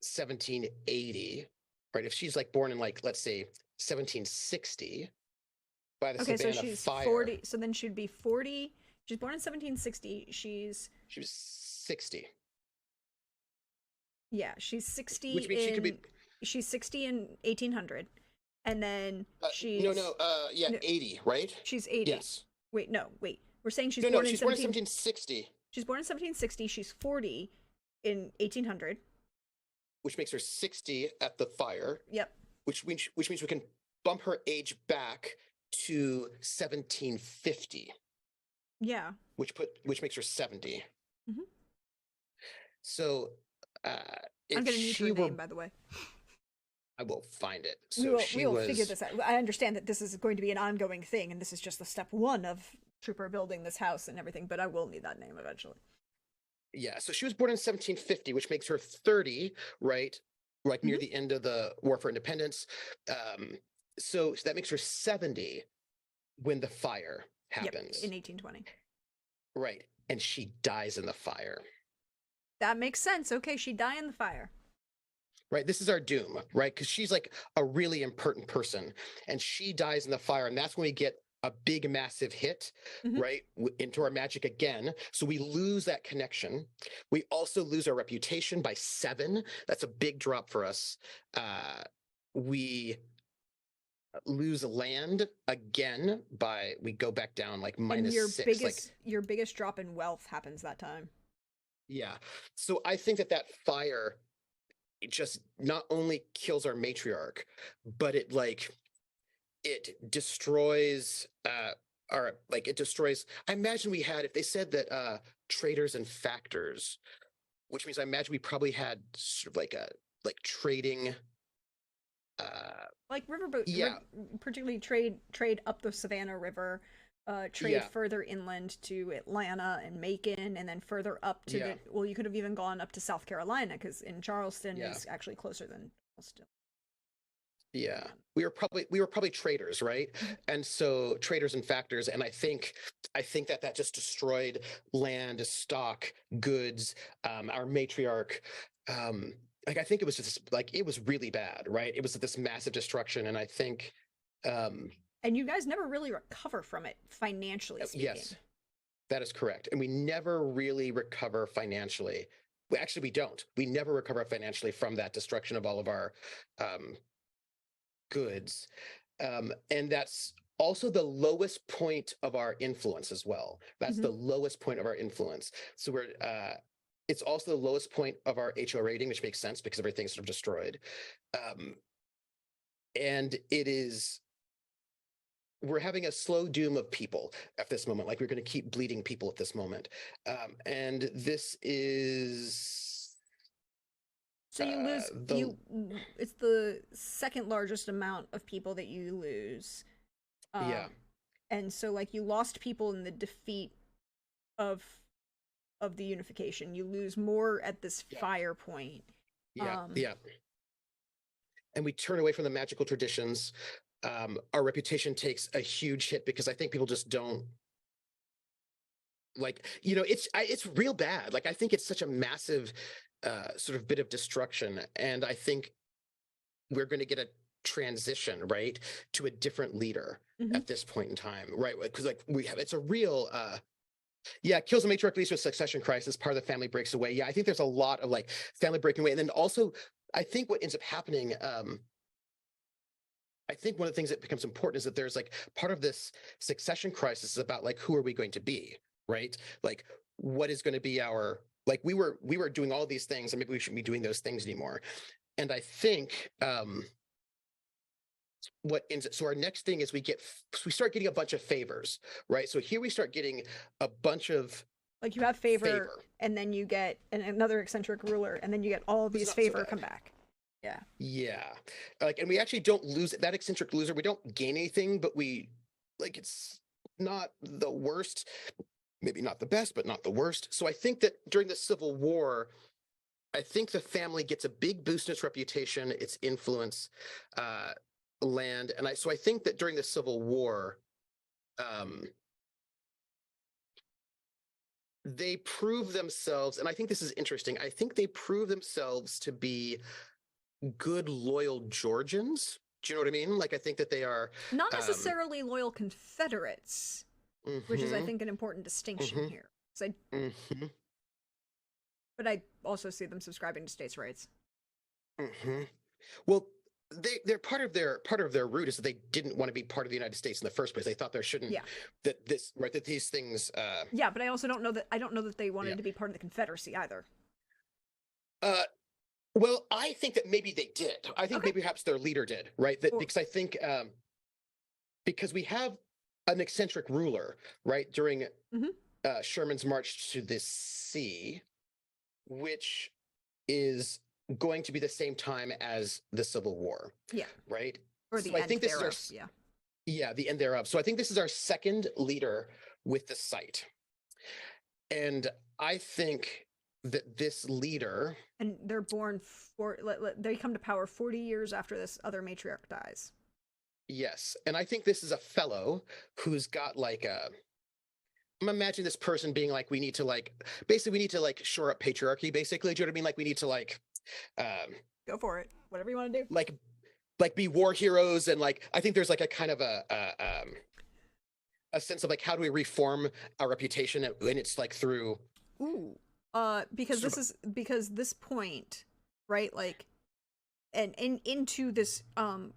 1780, right? If she's like born in like let's say 1760 by the Okay, so Savannah she's Fire, 40. So then she'd be 40. She's born in 1760. she was 60, Yeah, she's 60 which means she could be 1800, and then no, no, yeah, no, 80, right? she's 80. Yes. Wait, no, wait. We're saying she's No, no, born in she's born in 17. 1760, She's born in 1760. She's 40 in 1800. which makes her 60 at the fire, Yep. which means we can bump her age back to 1750, Yeah. which makes her 70. Hmm. So I'm if gonna need she her were, name, by the way. I will find it. We So will she we will figure was, this out. I understand that this is going to be an ongoing thing, and this is just the step one of Trooper building this house and everything. But I will need that name eventually. yeah, so she was born in 1750, which makes her 30, right? Like near Hmm. the end of the War for Independence. So that makes her 70 when the fire Yep, happens, in 1820. right? And she dies in the fire, That makes sense. Okay, she died in the fire. right? This is our doom, right? Because she's like a really important person, and she dies in the fire, and that's when we get a big, massive hit, Hmm. right, into our magic again. So we lose that connection. We also lose our reputation by 7. That's a big drop for us. We lose land again by we go back down like And -6, like your biggest drop in wealth happens that time. Yeah. So I think that that fire, it just not only kills our matriarch, but it destroys it destroys. I imagine we had, if they said that traders and factors, which means I imagine we probably had sort of like a like trading uh Like riverboat, yeah, particularly trade up the Savannah River, trade yeah, further inland to Atlanta and Macon, and then further up to yeah, the. Well, you could have even gone up to South Carolina because in Charleston yeah. is actually closer than Charleston. Yeah. Um, We were probably traders, right? mhm. And so traders and factors, and I think that that just destroyed land, stock, goods, our matriarch. Um, like I think it was just like it was really bad, right? It was this massive destruction, and I think, um, And you guys never really recover from it financially yes, speaking. that is correct. And we never really recover financially. Actually, we don't. We never recover financially from that destruction of all of our um, goods. And that's also the lowest point of our influence as well. That's Hmm. the lowest point of our influence. So it's also the lowest point of our HO rating, which makes sense because everything's sort of destroyed. Um, and we're having a slow doom of people at this moment. Like we're going to keep bleeding people at this moment. And this is So you lose the, you. It's the second largest amount of people that you lose. yeah, Um, and so like you lost people in the defeat of the unification. You lose more at this yeah, fire point. yeah, Um, yeah. And we turn away from the magical traditions. Our reputation takes a huge hit because I think people just don't it's real bad. Like I think it's such a massive sort of bit of destruction, and I think we're going to get a transition right to a different leader mhm. at this point in time, right? Because like we have, it's a real yeah, kills the matriarch, leads to a succession crisis. Part of the family breaks away. Yeah, I think there's a lot of like family breaking away, and then also I think what ends up happening. I think one of the things that becomes important is that there's like part of this succession crisis is about like who are we going to be, right? Like what is going to be our like we were doing all these things and maybe we shouldn't be doing those things anymore. And I think what ends so our next thing is we start getting a bunch of favors, right? So here we start getting a bunch of Like you have favor, favor, and then you get another eccentric ruler, and then you get all of which is these not so favor come bad. back. Yeah. Yeah. Like, and we actually don't lose that eccentric loser. We don't gain anything, but it's not the worst, maybe not the best, but not the worst. So I think that during the Civil War, I think the family gets a big boost in its reputation, its influence, uh, land. So I think that during the Civil War, um, they prove themselves, and I think this is interesting. I think they prove themselves to be good, loyal Georgians. Do you know what I mean? Like, I think that they are. Not Um, necessarily loyal Confederates, which is, I hmm think, an important distinction hmm here. 'Cause hmm but I also see them subscribing to states' rights. hmm Well, they're part of their root is that they didn't want to be part of the United States in the first place. They thought there shouldn't Yeah. that this right that these things. Yeah, but I also don't know that they Yeah. wanted to be part of the Confederacy either. Uh, well, I think that maybe they did. I think Okay. maybe perhaps their leader did, right? That Or because I think because we have an eccentric ruler, right, during mhm. Sherman's march to the sea, which is going to be the same time as the Civil War, Yeah, right? or So the I end think this is our thereof. Yeah. yeah, the end thereof. So I think this is our second leader with the site. And I think that this leader, And they're born they come to power 40 years after this other matriarch dies. yes, and I think this is a fellow who's got like a I'm imagining this person being like, we need to like basically we need to like shore up patriarchy, basically. Do you know what I mean? Like we need to um Go for it. Whatever you want to do. like be war heroes and like I think there's like a kind of a sense of like how do we reform our reputation and it's like through Ooh. Because sort this of is because this point, right? Like, and into this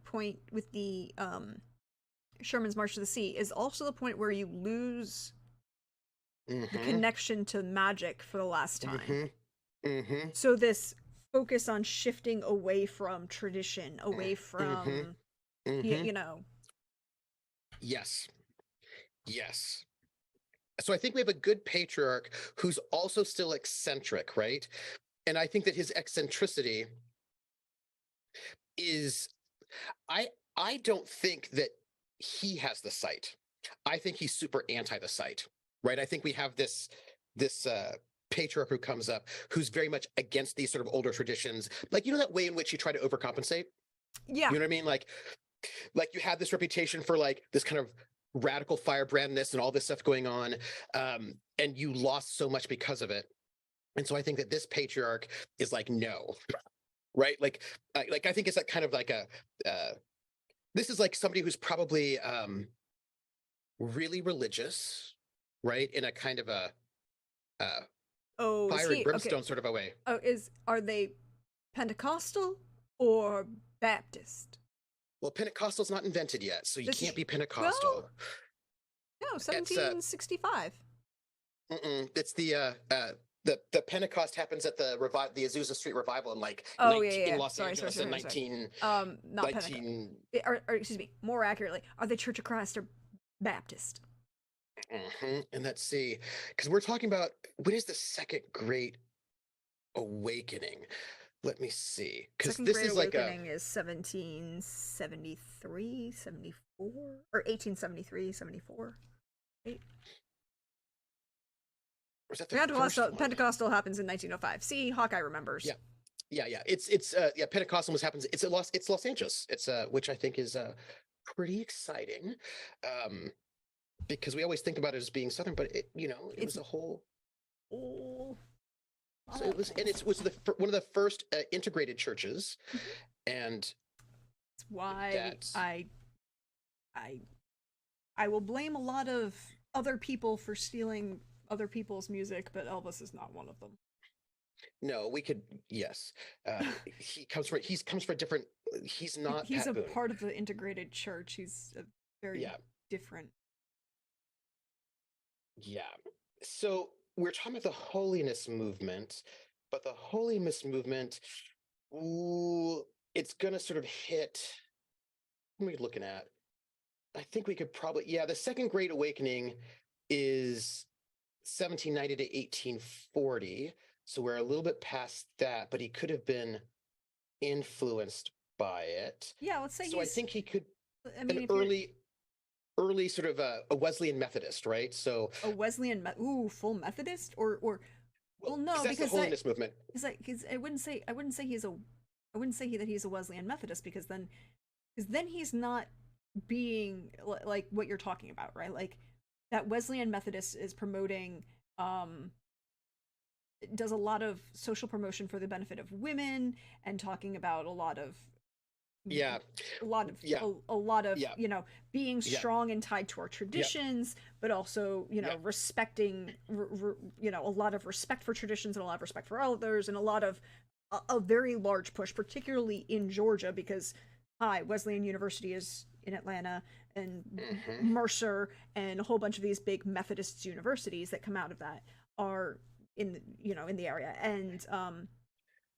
point with the Sherman's March to the Sea is also the point where you lose the Mm-hmm. connection to magic for the last time. Mm-hmm. Mm-hmm. So this focus on shifting away from tradition, away Mm-hmm. from Mm-hmm. you know, Yes. Yes. So I think we have a good patriarch who's also still eccentric, right? And I think that his eccentricity is I I don't think that he has the sight. I think he's super anti the sight, right? I think we have this patriarch who comes up who's very much against these sort of older traditions. Like that way in which you try to overcompensate. yeah. You know what I mean? Like you have this reputation for like this kind of radical firebrandness and all this stuff going on, and you lost so much because of it. And so I think that this patriarch is like, no, right? Like I think it's like kind of like a this is like somebody who's probably really religious, right? In a kind of a uh, Oh, is fire and he okay? brimstone sort of a way. Oh, is are they Pentecostal or Baptist? Well, Pentecostal's not invented yet, so you This can't is be well, Pentecostal. no, It's 1765. it's the Pentecost happens at the Azusa Street revival in like Oh yeah, 19 yeah, in yeah. Los Sorry, sorry, Angeles in sorry, sorry. 19 Not Pentecost. 19 Or excuse me, more accurately, are they Church of Christ or Baptist? And let's see, because we're talking about when is the second great awakening? Let me see, because Second this Great is like a Awakening is 1773, 74, or 1873, 74. Right? or is that the first one? Pentecostal happens in 1905. See, Hawkeye remembers. Yeah, yeah. It's yeah. Pentecostal was happens. It's Los Angeles. It's which I think is pretty exciting, um, because we always think about it as being Southern, but it It's was a whole. oh, So it was, and it was one of the first integrated churches, mhm. and It's why that's I I will blame a lot of other people for stealing other people's music, but Elvis is not one of them. no, we could yes. He comes from a different. He's not He's Pat a Boone. part of the integrated church. He's a very Yeah, different. yeah. So we're talking about the holiness movement, but the holiness movement, ooh, it's gonna sort of hit. What are we looking at? I think we could probably, yeah, the Second Great Awakening is 1790 to 1840. So we're a little bit past that, but he could have been influenced by it. Yeah, let's say So I he's. think he could I an mean, if you're early sort of a Wesleyan Methodist, right? So a Wesleyan, full Methodist, or well, because no, that's the because that holiness movement. is like because I wouldn't say he's a I wouldn't say that he's a Wesleyan Methodist because then he's not being like what you're talking about, right? Like that Wesleyan Methodist is promoting does a lot of social promotion for the benefit of women and talking about Yeah, a lot of yeah, a lot of yeah, being yeah, strong and tied to our yeah, traditions, but also yeah. respecting a lot of respect for traditions and a lot of respect for others and a lot of a very large push, particularly in Georgia, because hi, Wesleyan University is in Atlanta, and Hmm. Mercer and a whole bunch of these big Methodist universities that come out of that are in the area, and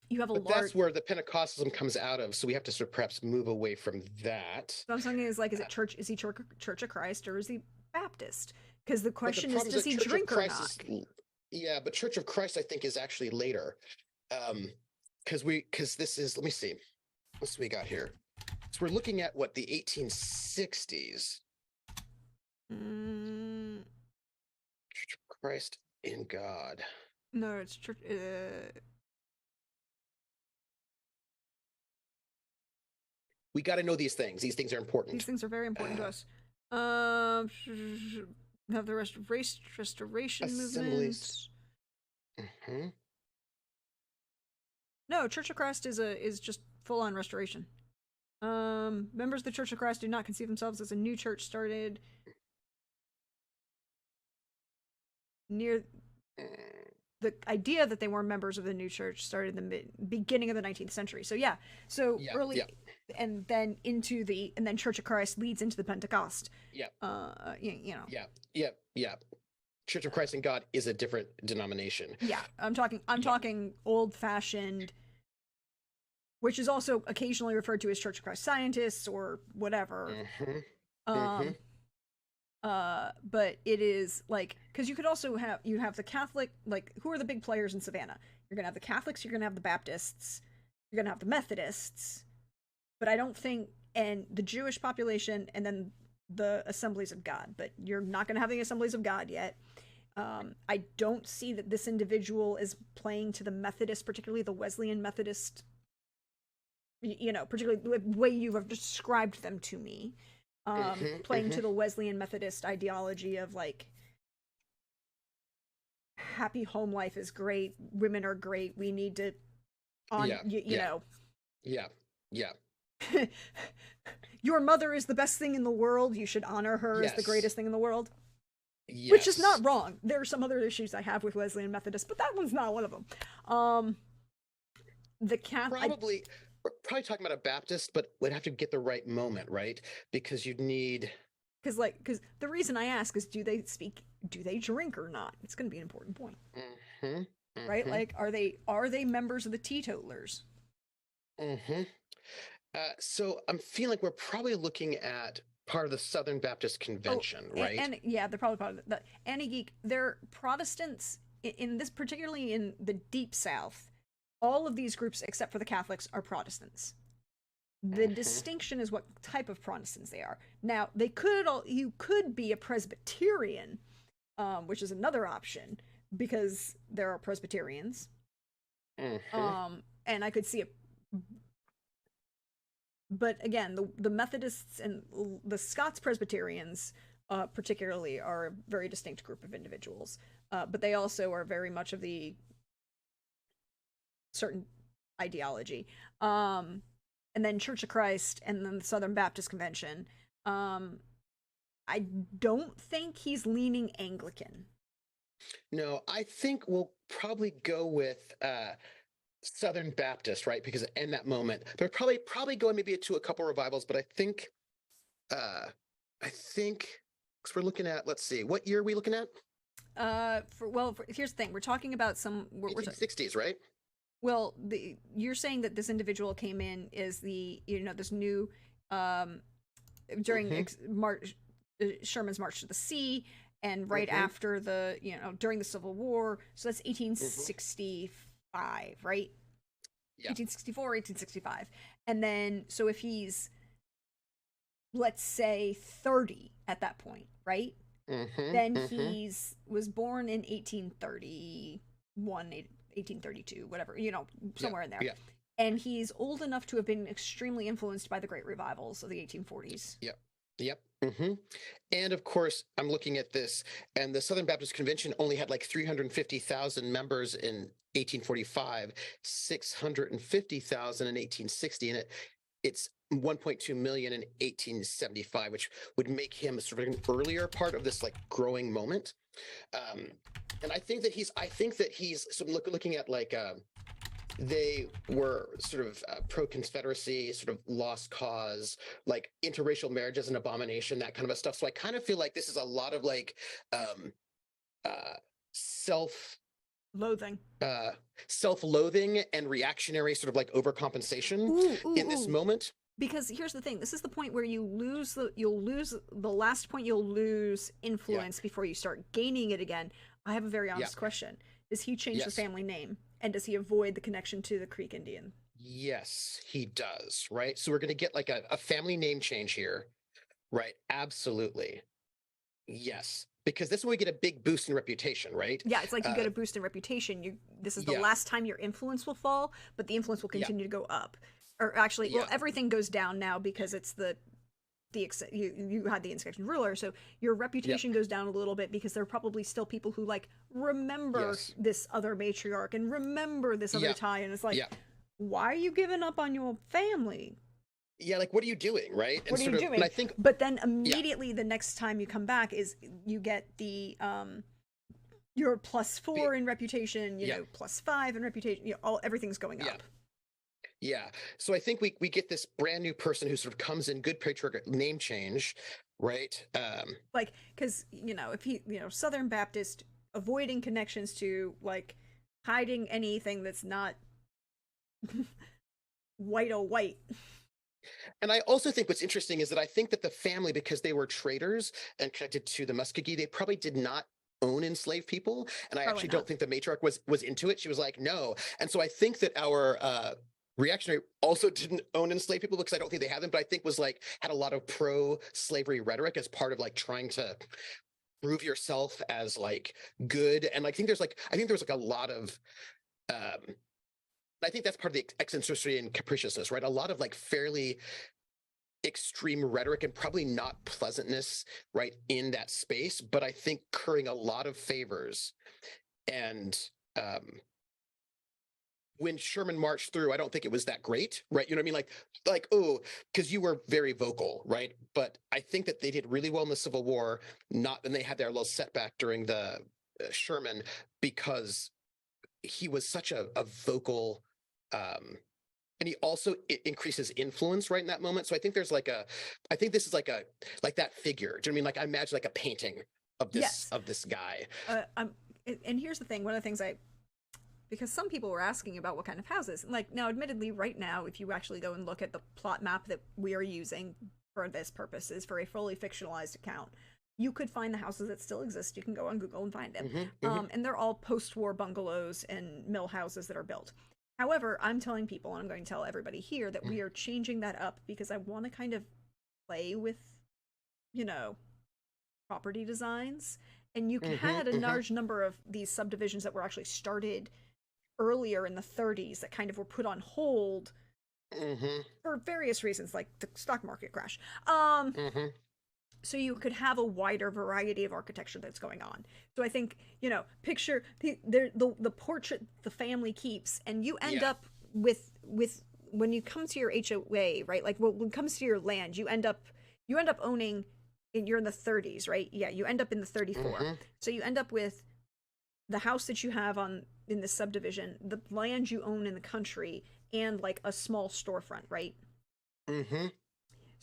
you have a But large. that's where the Pentecostalism comes out of. So we have to sort of perhaps move away from that. So I'm saying is like, is Uh, it church? Is he Church of Christ or is he Baptist? Because the but the question is, problem is does that he Church of drink or Christ not? is, yeah, but Church of Christ, I think, is actually later. Because this is, let me see, what's we got here? So we're looking at what, the 1860s. Mm, Church of Christ in God. no, it's church. We got to know these things. These things are These important. things are very important to Uh, us. Have the restoration assemblies. movement. Hmm. No, Church of Christ is just full on restoration. Members of the Church of Christ do not conceive themselves as a new church started near the idea that they were members of the new church started in the beginning of the 19th century. So yeah, so Yeah, early, yeah, and then Church of Christ leads into the Pentecost. yeah, You know, yeah, yeah, yeah. Church of Christ and God is a different denomination. Yeah, I'm talking old-fashioned, which is also occasionally referred to as Church of Christ scientists or whatever. Mm-hmm. Mm-hmm. Um, but it is like, because you could also have the Catholic, like, who are the big players in Savannah? You're gonna have the Catholics, you're gonna have the Baptists, you're gonna have the Methodists, but I don't think, and the Jewish population, and then the Assemblies of God. But you're not gonna have the Assemblies of God yet. I don't see that this individual is playing to the Methodist, particularly the Wesleyan Methodist, particularly the way you have described them to me. Playing to the Wesleyan Methodist ideology of like, happy home life is great, women are great, we need to Yeah. Yeah. Your mother is the best thing in the world, you should honor her as the Yes. greatest thing in the world. Yes. Which is not wrong. There are some other issues I have with Wesleyan Methodist, but that one's not one of them. The Probably we're probably talking about a Baptist, but we'd have to get the right moment, right? Because you'd need because the reason I ask is, do they drink or not? It's going to be an important point. Right? Like, are they members of the teetotalers? So I'm feeling like we're probably looking at part of the Southern Baptist Convention, right? And yeah, they're probably part of the Anti-Geek. They're Protestants in this, particularly in the Deep South. All of these groups, except for the Catholics, are Protestants. The distinction is what type of Protestants they are. Now, you could be a Presbyterian, which is another option, because there are Presbyterians. And I could see it. But again, the Methodists and the Scots Presbyterians, particularly, are a very distinct group of individuals. But they also are very much of the certain ideology. And then Church of Christ, and then the Southern Baptist Convention. I don't think he's leaning Anglican. No, I think we'll probably go with Southern Baptist, right? Because in that moment, they're probably going maybe to a couple revivals, but I think because we're looking at, let's see, what year are we looking at? Here's the thing: we're talking about some 1860s, right? Well, you're saying that this individual came in as this new during Sherman's March to the Sea, and right after during the Civil War. So that's 1865, right? Yeah. 1864, 1865. And then, so if he's, let's say, 30 at that point, right? Then was born in 1831, 1832, whatever, somewhere in there. Yeah. And he's old enough to have been extremely influenced by the Great Revivals of the 1840s. Yep. And of course, I'm looking at this, and the Southern Baptist Convention only had like 350,000 members in 1845, 650,000 in 1860, and it's 1.2 million in 1875, which would make him sort of an earlier part of this like growing moment. And I think that he's so looking at like they were sort of pro-Confederacy, sort of lost cause, like interracial marriage as an abomination, that kind of stuff. So I kind of feel like this is a lot of like self-loathing and reactionary sort of like overcompensation in this moment. Because here's the thing: this is the point where you'll lose the last point. You'll lose influence before you start gaining it again. I have a very honest question: does he change the family name? And does he avoid the connection to the Creek Indian? Yes, he does, right? So we're going to get like a family name change here, right? Absolutely. Yes, because this is when we get a big boost in reputation, right? Yeah, it's like you get a boost in reputation. This is the last time your influence will fall, but the influence will continue to go up. Or actually, everything goes down now because it's you had the inscription ruler, so your reputation goes down a little bit because there are probably still people who like remember this other matriarch and remember this other tie, and it's like, why are you giving up on your family? Yeah, like what are you doing, right? What are you doing? And I think, but then immediately the next time you come back is you get the your +4 in reputation, +5 in reputation, everything's going up. Yeah. So I think we get this brand new person who sort of comes in, good patriarch name change, right? Like, because, if he, Southern Baptist, avoiding connections to, like, hiding anything that's not white o' white. And I also think what's interesting is that I think that the family, because they were traders and connected to the Muskogee, they probably did not own enslaved people. And I Probably actually not. don't think the matriarch was into it. She was like, no. And so I think that our reactionary also didn't own enslaved people because I don't think they had them, but I think was like had a lot of pro-slavery rhetoric as part of like trying to prove yourself as like good. And I think there was like a lot of I think that's part of the eccentricity and capriciousness, right? A lot of like fairly extreme rhetoric and probably not pleasantness, right, in that space, but I think currying a lot of favors. And when Sherman marched through, I don't think it was that great, right? You know what I mean? Like, oh, because you were very vocal, right? But I think that they did really well in the Civil War, and they had their little setback during the Sherman because he was such a vocal and he also increases influence right in that moment. So I think I think this is like that figure. Do you know what I mean? Like I imagine like a painting Yes. of this guy. And here's the thing. One of the things because some people were asking about what kind of houses. Like, now, admittedly, right now, if you actually go and look at the plot map that we are using for this purpose is for a fully fictionalized account, you could find the houses that still exist. You can go on Google and find them. And they're all post-war bungalows and mill houses that are built. However, I'm telling people, and I'm going to tell everybody here, that we are changing that up because I want to kind of play with, property designs. And you had a large number of these subdivisions that were actually started earlier in the 30s that kind of were put on hold for various reasons, like the stock market crash. So you could have a wider variety of architecture that's going on. So I think, picture the portrait the family keeps, and you end up with when you come to your HOA, right? Like when it comes to your land, you end up owning, you're in the 30s, right? Yeah, you end up in the 34. So you end up with the house that you have in the subdivision, the land you own in the country, and like a small storefront, right?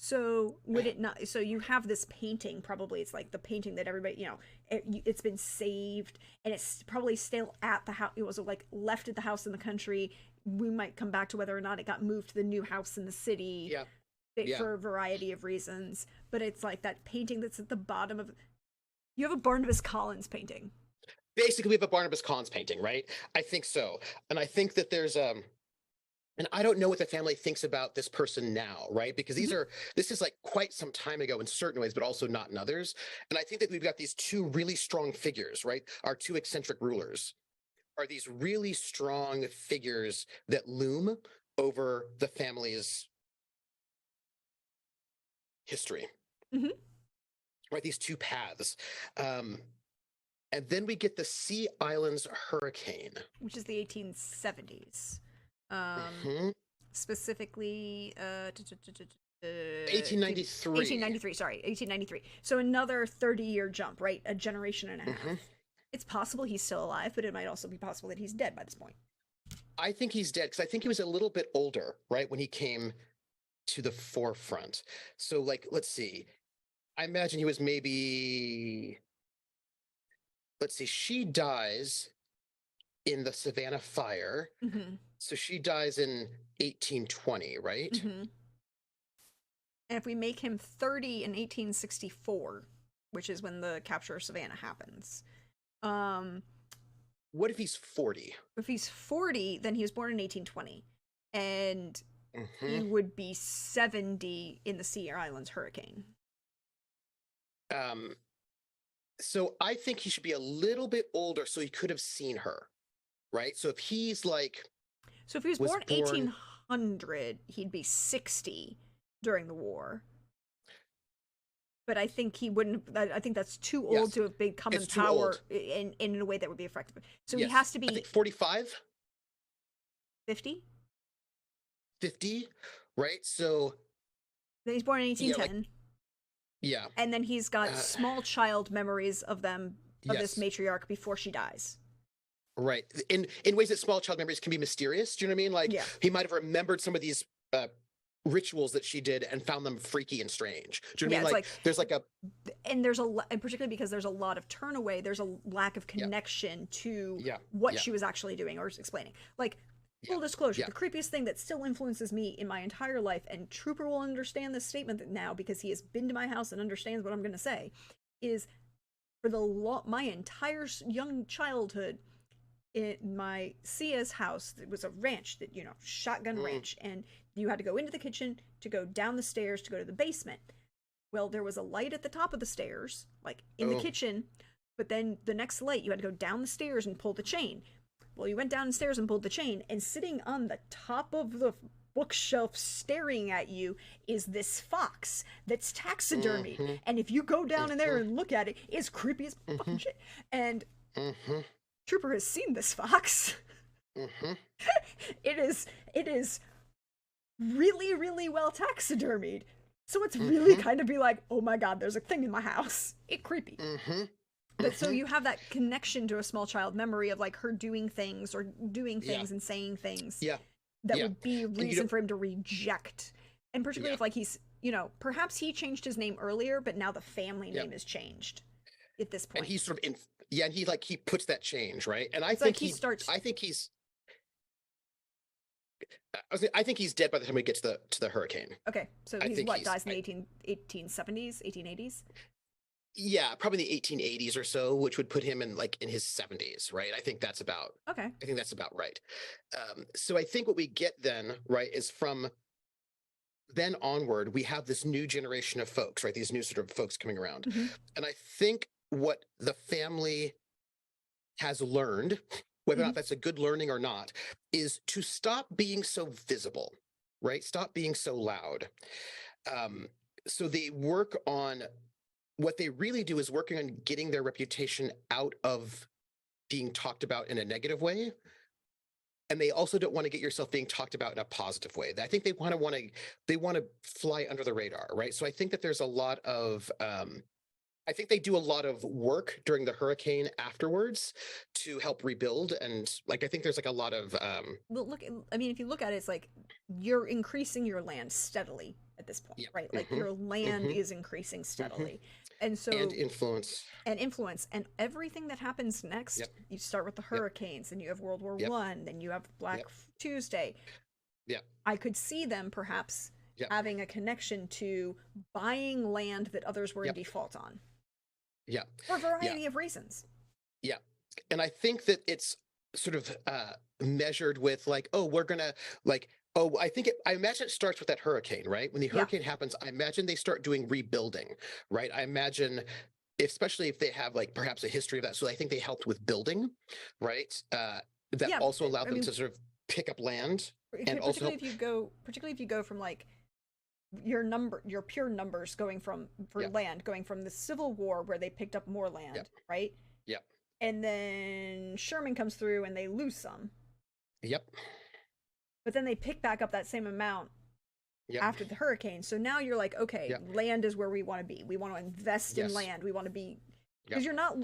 So would it not? So you have this painting. Probably it's like the painting that everybody, it's been saved, and it's probably still at the house. It was like left at the house in the country. We might come back to whether or not it got moved to the new house in the city. For a variety of reasons. But it's like that painting that's at the bottom of. You have a Barnabas Collins painting. Basically, we have a Barnabas Collins painting, right? I think so, and I think that there's and I don't know what the family thinks about this person now, right? Because this is like quite some time ago in certain ways, but also not in others. And I think that we've got these two really strong figures, right? Our two eccentric rulers are these really strong figures that loom over the family's history, right? These two paths. And then we get the Sea Islands hurricane, which is the 1870s. Specifically 1893. 1893, sorry, 1893. So another 30-year jump, right? A generation and a half. It's possible he's still alive, but it might also be possible that he's dead by this point. I think he's dead because I think he was a little bit older, right, when he came to the forefront. So, like, let's see. I imagine he was maybe. Let's see. She dies in the Savannah Fire. So she dies in 1820, right? And if we make him 30 in 1864, which is when the capture of Savannah happens. What if he's 40? If he's 40, then he was born in 1820. And he would be 70 in the Sea Islands hurricane. So I think he should be a little bit older so he could have seen her, right? So if he's like... So if he was born 1800, he'd be 60 during the war. But I think he wouldn't. I think that's too old to have become in power in a way that would be effective. So he has to be. I think 45? 50? 50, right? So. Then he's born in 1810. Yeah. And then he's got small child memories of this matriarch before she dies. Right. In ways that small child memories can be mysterious. Do you know what I mean? Like he might have remembered some of these rituals that she did and found them freaky and strange. Do you know Yeah, what I it's mean? Like, like, there's like a and and particularly because there's a lot of turnaway, there's a lack of yeah, connection to yeah, what yeah, she was actually doing or explaining. Like, yeah, full disclosure, yeah. the creepiest thing that still influences me in my entire life, and Trooper will understand this statement now because he has been to my house and understands what I'm going to say, is for my entire young childhood in my Sia's house, it was a ranch that, shotgun Mm, ranch, and you had to go into the kitchen to go down the stairs to go to the basement. Well, there was a light at the top of the stairs, like in the oh, kitchen, but then the next light, you had to go down the stairs and pull the chain. Well, you went down the stairs and pulled the chain, and sitting on the top of the bookshelf staring at you is this fox that's taxidermied. mm-hmm, And if you go down in there mm-hmm, and look at it, it's creepy as mm-hmm, fucking shit. And mm-hmm, Trooper has seen this fox. mm-hmm, It is really, really well taxidermied. So it's really mm-hmm, kind of be like, oh my god, there's a thing in my house. It creepy. mm-hmm, But so mm-hmm. you have that connection to a small child memory of like her doing things or doing Yeah, things and saying things yeah, that yeah. would be And you reason don't, for him to reject. And particularly yeah, if like he's, perhaps he changed his name earlier, but now the family yeah. name is changed at this And point. he's sort of in, yeah, and he puts that change, right? And It's like he starts. I think he's dead by the time we get to the hurricane. Okay, so I he's think what, he's dies in the 1870s, 1880s? yeah, probably in the 1880s or so, which would put him in his 70s, right? Okay. I think that's about right. So I think what we get then, right, is from then onward, we have this new generation of folks, right? These new sort of folks coming around. Hmm. And I think what the family has learned, whether or Hmm. not that's a good learning or not, is to stop being so visible, right? Stop being so loud. Um, so they work on what they really do is working on getting their reputation out of being talked about in a negative way. And they also don't want to get yourself being talked about in a positive way. I think they want to fly under the radar, right? So I think that there's a lot of I think they do a lot of work during the hurricane afterwards to help rebuild. And like, I think there's like a lot of, Well, look, I mean, if you look at it, it's like you're increasing your land steadily at this point, yeah, right? Like hmm your land hmm is increasing hmm steadily. And and so, influence. and influence, and everything that happens next, Yep, you start with the yep, hurricanes, and you have World War yep, One, then you have Black yep, Tuesday. yep, I could see them perhaps yep, having a connection to buying land that others were in yep, default on yep, for a yeah, variety of reasons. yeah. And I think that it's sort of measured with like, oh, we're gonna like, oh, I imagine it starts with that hurricane, right? When the Yeah. hurricane happens, I imagine they start doing rebuilding, right? I imagine, especially if they have like perhaps a history of that. So I think they helped with building, right? That Yeah. also allowed I them mean, to sort of pick up land and also particularly help. if you go from like your pure numbers going from for Yep, land going from the Civil War where they picked up more yep, land, right? yep, And then Sherman comes through and they lose some, yep, but then they pick back up that same amount yep, after the hurricane. So now you're like, okay, yep, land is where we want to be. We want to invest in yes, land. We want to be, because yep, you're not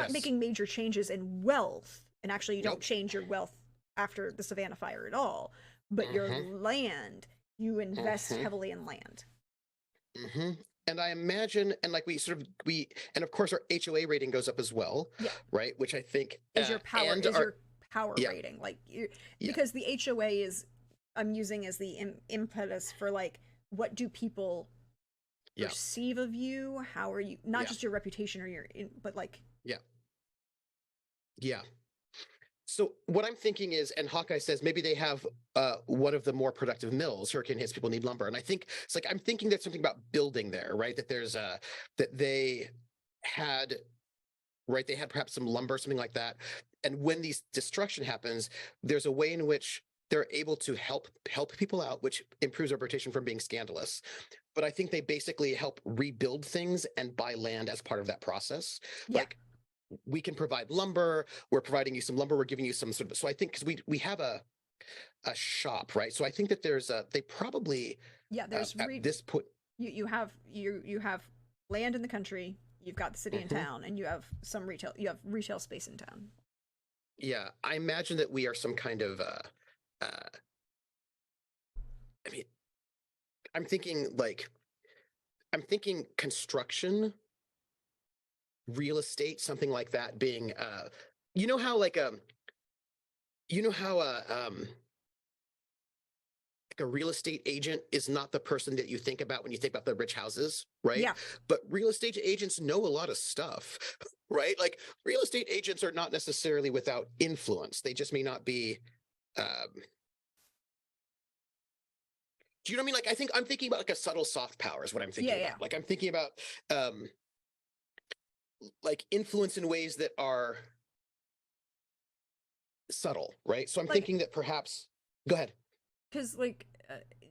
yes, making major changes in wealth, and actually you don't nope, change your wealth after the Savannah fire at all, but your mm-hmm, land, you invest mm-hmm, heavily in land. mm-hmm. And I imagine, and like and of course our HOA rating goes up as well, Yeah. right? Which I think, Is your power yeah, rating like yeah, because the HOA is, I'm using as the impetus for like, what do people yeah, perceive of you? How are you, not yeah, just your reputation or but like, yeah, yeah. So what I'm thinking is, and Hawkeye says maybe they have one of the more productive mills. Hurricane hits, people need lumber, and I think it's like I'm thinking there's something about building there, right? That there's that they had, right? They had perhaps some lumber, something like that. And when these destruction happens, there's a way in which they're able to help people out, which improves their reputation from being scandalous. But I think they basically help rebuild things and buy land as part of that process. yeah. Like, we can provide lumber. We're providing you some lumber. We're giving you some sort of. So I think because we have a shop, right? So I think that there's they probably Yeah, there's at this point. you have land in the country, you've got the city and Mhm. town, and you have retail space in town. Yeah, I imagine that we are some kind of. I mean, I'm thinking like I'm thinking construction, real estate, something like that being you know how like you know how like a real estate agent is not the person that you think about when you think about the rich houses, right? Yeah. But real estate agents know a lot of stuff, right? Like real estate agents are not necessarily without influence. They just may not be do you know what I mean? Like I think I'm thinking about like a subtle soft power is what I'm Yeah, thinking yeah. about. Like I'm thinking about um like influence in ways that are subtle, right? So I'm Like, thinking that perhaps go ahead. because like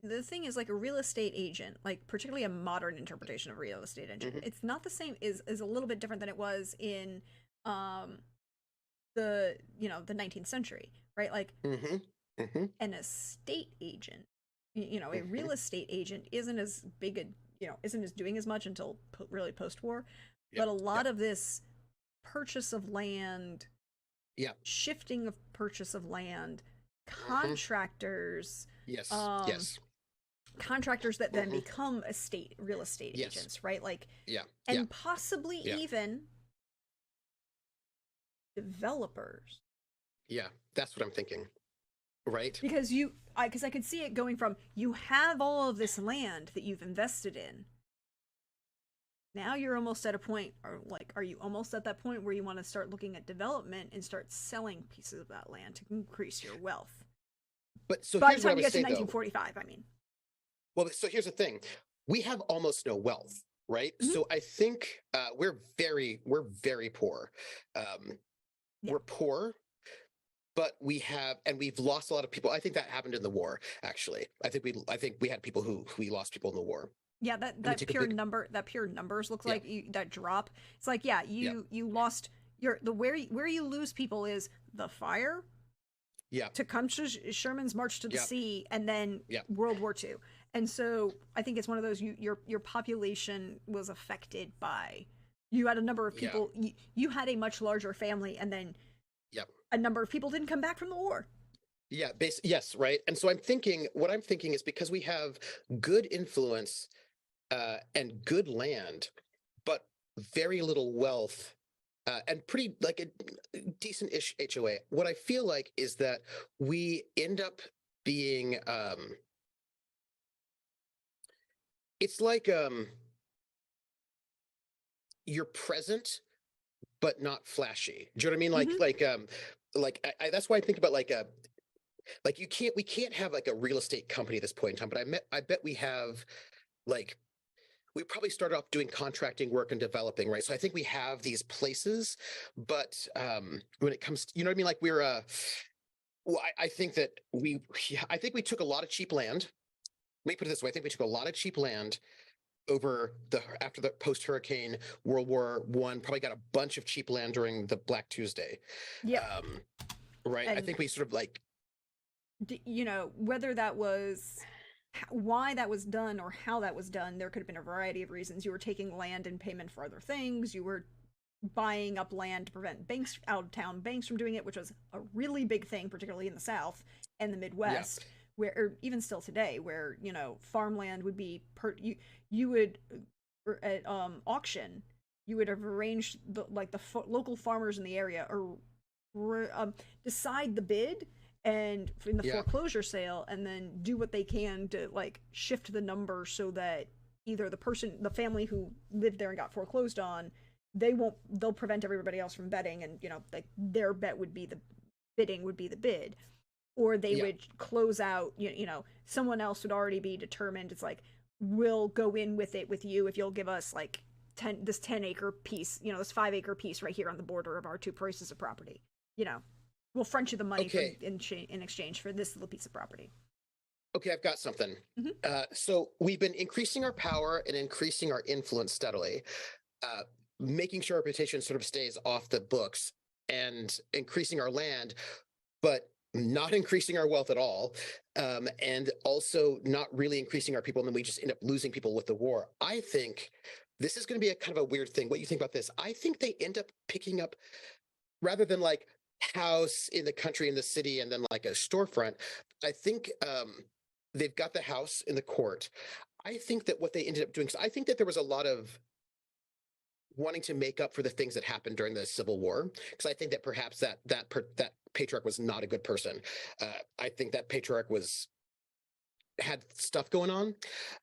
the thing is, like a real estate agent, like particularly a modern interpretation of real estate agent, Hmm. it's not the same. Is a little bit different than it was in um the the 19th century, right? Like Hmm. Hmm. an estate agent, a Hmm. real estate agent isn't as big a isn't as doing as much until really post-war, but Yep. a lot Yep. of this purchase of land, Yep. shifting of purchase of land, Hmm. contractors, Yes. um Yes. contractors that then Hmm. become real estate Yes. agents, right? Like, Yeah. Yeah. and possibly Yeah. even developers. Yeah. That's what I'm thinking. Right. Because I could see it going from, you have all of this land that you've invested in. Now you're almost at a point, or like, are you almost at that point where you want to start looking at development and start selling pieces of that land to increase your wealth? But so By the here's what I time you would get to say though. 1945, I mean. Well, so here's the thing. We have almost no wealth, right? Mm-hmm. So I think we're very poor. Um, Yeah. we're poor, but we've lost a lot of people. I think that happened in the war, actually. I think we had people who we lost people in the war. Yeah, And we took a big that pure numbers looks yeah, like that drop. It's like, yeah, yeah, you lost where you lose people is the fire, yeah, Tecumseh Sherman's March to the yeah, Sea, and then yeah, World War II. And so I think it's one of those, your population was affected by, you had a number of yeah, people, you had a much larger family, and then yeah. a number of people didn't come back from the war. Yeah, yes, right. And so what I'm thinking is because we have good influence and good land, but very little wealth and pretty like a decent-ish HOA. What I feel like is that we end up being it's like you're present but not flashy. Do you know what I mean? Mm-hmm. That's why I think about like we can't have like a real estate company at this point in time, but I bet we have like we probably started off doing contracting work and developing, right? So I think we have these places, but when it comes to, you know what I mean? Like we're well, I think that I think we took a lot of cheap land. Let me put it this way: I think we took a lot of cheap land over the after the post hurricane World War I. Probably got a bunch of cheap land during the Black Tuesday, Yep. um, right? I And think we sort of like whether that was why that was done or how that was done, there could have been a variety of reasons. You were taking land in payment for other things. You were buying up land to prevent banks, out of town banks, from doing it, which was a really big thing, particularly in the South and the yeah, Midwest, where, or even still today, where farmland would be you would at auction, you would have arranged the local farmers in the area, or decide the bid and in the yeah, foreclosure sale, and then do what they can to like shift the number so that either the family who lived there and got foreclosed on, they'll prevent everybody else from betting, and like their bet would be the bidding would be the bid, or they yeah, would close out, someone else would already be determined. It's like, we'll go in with it with you if you'll give us like 10-acre piece, this 5-acre piece right here on the border of our two pieces of property, you know we'll front you the money okay. in exchange for this little piece of property. Okay, I've got something. Mm-hmm. So we've been increasing our power and increasing our influence steadily, uh, making sure our reputation sort of stays off the books and increasing our land, but not increasing our wealth at all, and also not really increasing our people. And then we just end up losing people with the war. I think this is going to be a kind of a weird thing. What do you think about this? I think they end up picking up rather than like house in the country in the city and then like a storefront. I think they've got the house in the court. I think that what they ended up doing, because I think that there was a lot of wanting to make up for the things that happened during the Civil War, because I think that perhaps that patriarch was not a good person. I think that patriarch was had stuff going on.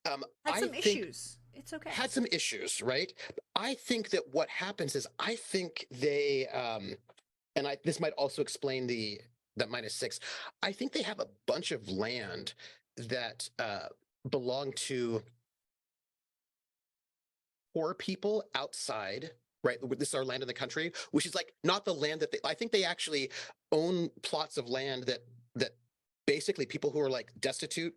Had I some think issues. It's okay. had some issues, right? I think that what happens is I think they and I this might also explain the -6. I think they have a bunch of land that belong to poor people outside, right? This is our land in the country, which is like not the land that I think they actually own plots of land that basically people who are like destitute,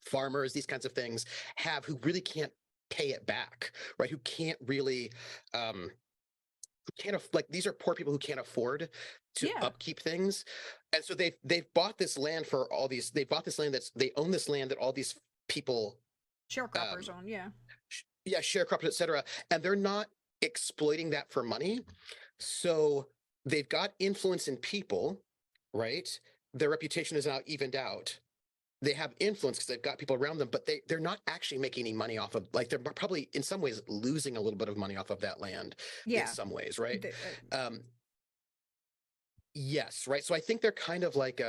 farmers, these kinds of things have, who really can't pay it back, right? Who can't really can't like, these are poor people who can't afford to Yeah. upkeep things. And so they've bought this land for all these, they bought this land they own this land that all these people Sharecroppers um on, yeah. yeah, sharecroppers, etc. And they're not exploiting that for money. So they've got influence in people, right? Their reputation is now evened out. They have influence because they've got people around them, but they're not actually making any money off of, like, they're probably in some ways losing a little bit of money off of that land in Yeah. some ways, right? The, Um, yes, right. So I think they're kind of like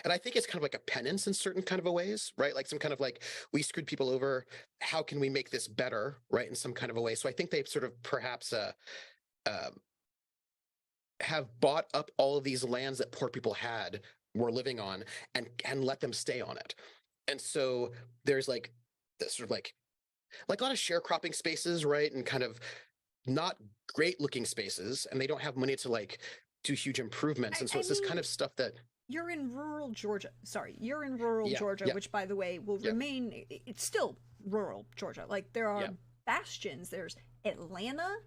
and I think it's kind of like a penance in certain kind of a ways, right? Like some kind of like, we screwed people over. How can we make this better, right? In some kind of a way. So I think they've sort of perhaps uh, have bought up all of these lands that poor people were living on, and let them stay on it. And so there's like this sort of like a lot of sharecropping spaces, right? And kind of not great looking spaces, and they don't have money to like do huge improvements. And so I it's this kind mean, of stuff that you're in rural Georgia. Sorry, you're in rural yeah, Georgia, yeah, which, by the way, will yeah, remain. It's still rural Georgia. Like, there are yeah. bastions. There's Atlanta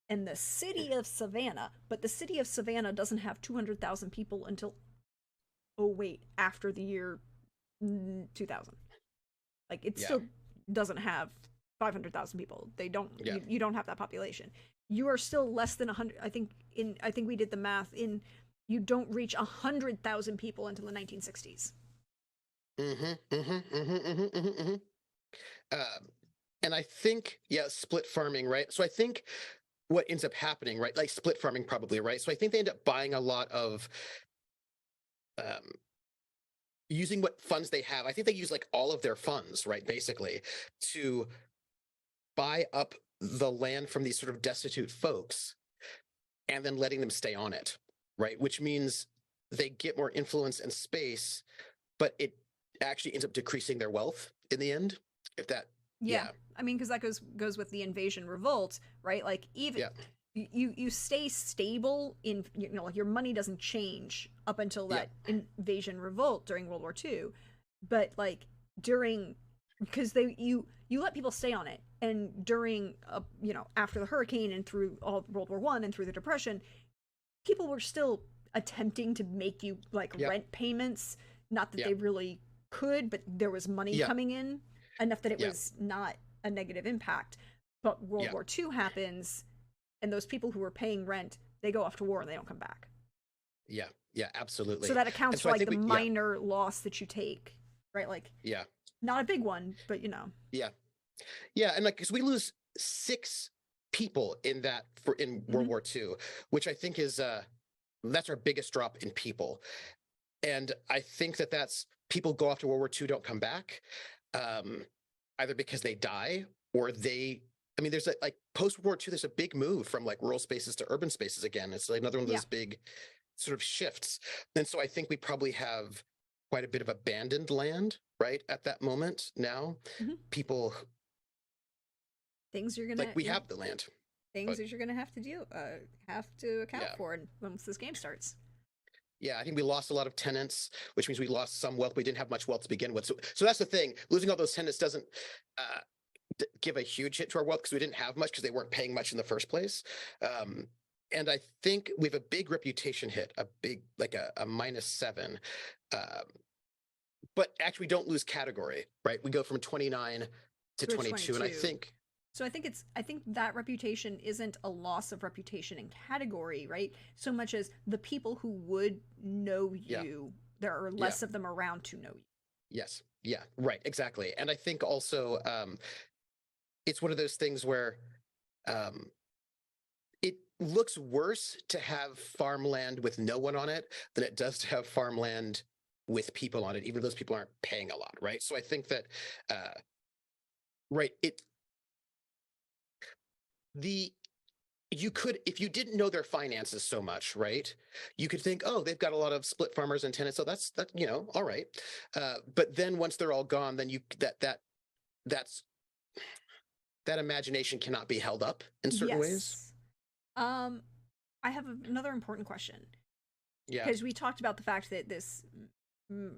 and the city of Savannah, but the city of Savannah doesn't have 200,000 people until, oh wait, after the year 2000. Like, it Yeah. still doesn't have 500,000 people. They don't. Yeah. You don't have that population. You are still less than 100. I think we did the math in. You don't reach 100,000 people until the 1960s. Mm-hmm, mm-hmm, mm-hmm, mm-hmm, mm-hmm, mm-hmm. And I think, yeah, split farming, right? So I think what ends up happening, right? Like split farming, probably, right? So I think they end up buying a lot of um, using what funds they have. I think they use like all of their funds, right? Basically, to buy up the land from these sort of destitute folks and then letting them stay on it, right? Which means they get more influence and space, but it actually ends up decreasing their wealth in the end. If that, Yeah, yeah, I mean, because that goes with the invasion revolt, right? Like, even yeah, you stay stable in, like, your money doesn't change up until yeah, that invasion revolt during World War II, but like during, because you let people stay on it, and during after the hurricane and through all World War One and through the Depression, people were still attempting to make you like yeah, rent payments. Not that yeah, they really could, but there was money yeah, coming in enough that it yeah, was not a negative impact. But World yeah, War II happens, and those people who were paying rent, they go off to war and they don't come back. yeah, yeah, So absolutely. that And accounts so for I like think the yeah, minor loss that you take, right? Like, yeah, not a big one, but yeah, yeah, and like, because we lose 6 people in that in World Mhm. War II, which I think is that's our biggest drop in people. And I think that that's people go off to World War II, don't come back, um, either because they die or they. I mean, there's like post World War II, there's a big move from like rural spaces to urban spaces again. It's like another one of Yeah. those big sort of shifts. And so I think we probably have quite a bit of abandoned land, right, at that moment now. Mhm. People Things you're like, gonna, we have the land, things but that you're gonna have to account yeah. for, and once this game starts. Yeah, I think we lost a lot of tenants, which means we lost some wealth. We didn't have much wealth to begin with. So that's the thing. Losing all those tenants doesn't give a huge hit to our wealth, because we didn't have much, because they weren't paying much in the first place. Um, and I think we have a big reputation hit, a big, like a -7. Um, but actually, we don't lose category, right? We go from 29 to To a 22. And I 22. think, So I think that reputation isn't a loss of reputation in category, right? So much as the people who would know yeah, you, there are yeah, less of them around to know you. yes. Yeah, right, exactly. And I think also it's one of those things where um, it looks worse to have farmland with no one on it than it does to have farmland with people on it, even though those people aren't paying a lot, right? So I think that uh, right, the you could, if you didn't know their finances so much, right, you could think, oh, they've got a lot of split farmers and tenants, so that, all right. But then once they're all gone, then that's that imagination cannot be held up in certain ways. Yes. Um, I have another important question Yeah, because we talked about the fact that this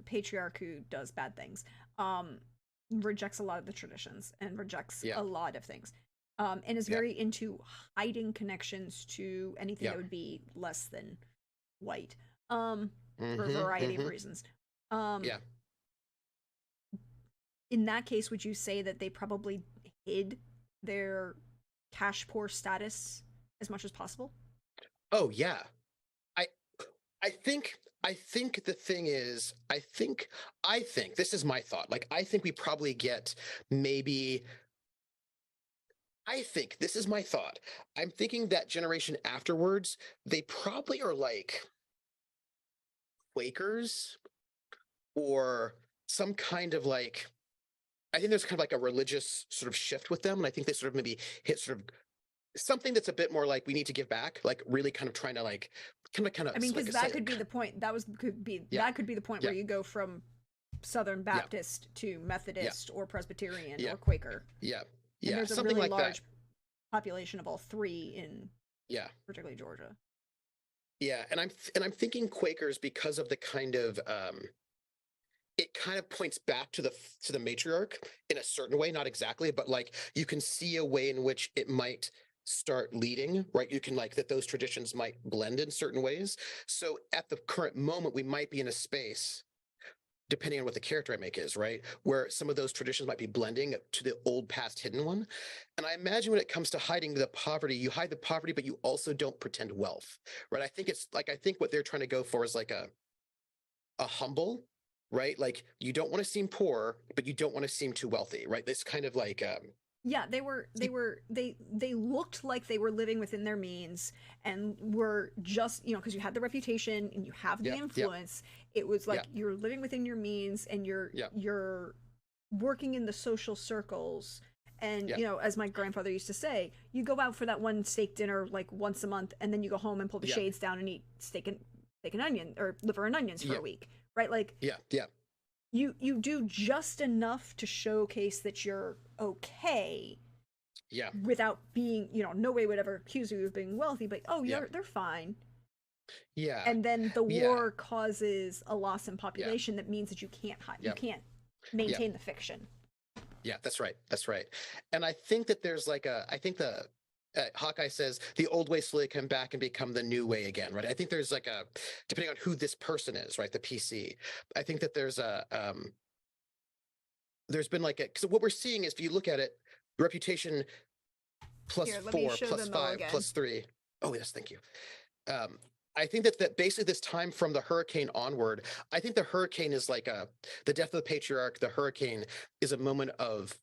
patriarch who does bad things um, rejects a lot of the traditions and rejects yeah, a lot of things, and is yeah, very into hiding connections to anything yeah. that would be less than white, for a Mm-hmm, variety of mm-hmm. reasons. Um, Yeah. in that case, would you say that they probably hid their cash poor status as much as possible? Oh yeah. I I think the thing is, I think this is my thought. Like I think we probably get maybe I think this is my thought. I'm thinking that generation afterwards, they probably are like Quakers or some kind of like I think there's kind of like a religious sort of shift with them. And I think they sort of maybe hit sort of something that's a bit more like we need to give back, like really kind of trying to like kind of I mean, like because I that said, could be the point. yeah, That could be the point yeah, where you go from Southern yeah, Baptist to yeah, Methodist or Presbyterian yeah, or Quaker, yeah, and yeah, there's a something really like that. large population of all three in Yeah, particularly Georgia. yeah, and I'm thinking Quakers because of the kind of it kind of points back to the matriarch in a certain way, not exactly, but like you can see a way in which it might start leading, right? You can like that those traditions might blend in certain ways. So at the current moment, we might be in a space, depending on what the character I make is, right? Where some of those traditions might be blending to the old past hidden one. And I imagine when it comes to hiding the poverty, you hide the poverty, but you also don't pretend wealth, right? I think it's like, I think what they're trying to go for is like a humble, right? Like you don't want to seem poor, but you don't want to seem too wealthy, right? This kind of like Yeah, they looked like they were living within their means and were just, because you had the reputation and you have the yep, yep, influence. It was like yep, you're living within your means and yep, you're working in the social circles. And yep, as my grandfather used to say, you go out for that one steak dinner like once a month, and then you go home and pull the yep, shades down and eat steak and onion or liver and onions for a yep, week, right? Like yep, yep, you do just enough to showcase that you're okay yeah, without being, no way would ever accuse you of being wealthy, but oh, yeah, they're fine. yeah, And then the yeah, war causes a loss in yeah, population that means that you can't hide, you yeah, can't yeah, maintain the fiction. yeah. That's right. That's right. And I think that there's like I think the Hawkeye says the old way slowly come back and become the new way again, right? I think there's like depending on who this person is, right? The PC. I think that there's been like because what we're seeing is if you look at it, reputation plus Here, let me 4 show plus them all 5 again. plus 3. Oh yes, thank you. um I think that basically this time from the hurricane onward, I think the hurricane is like the death of the patriarch. The hurricane is a moment of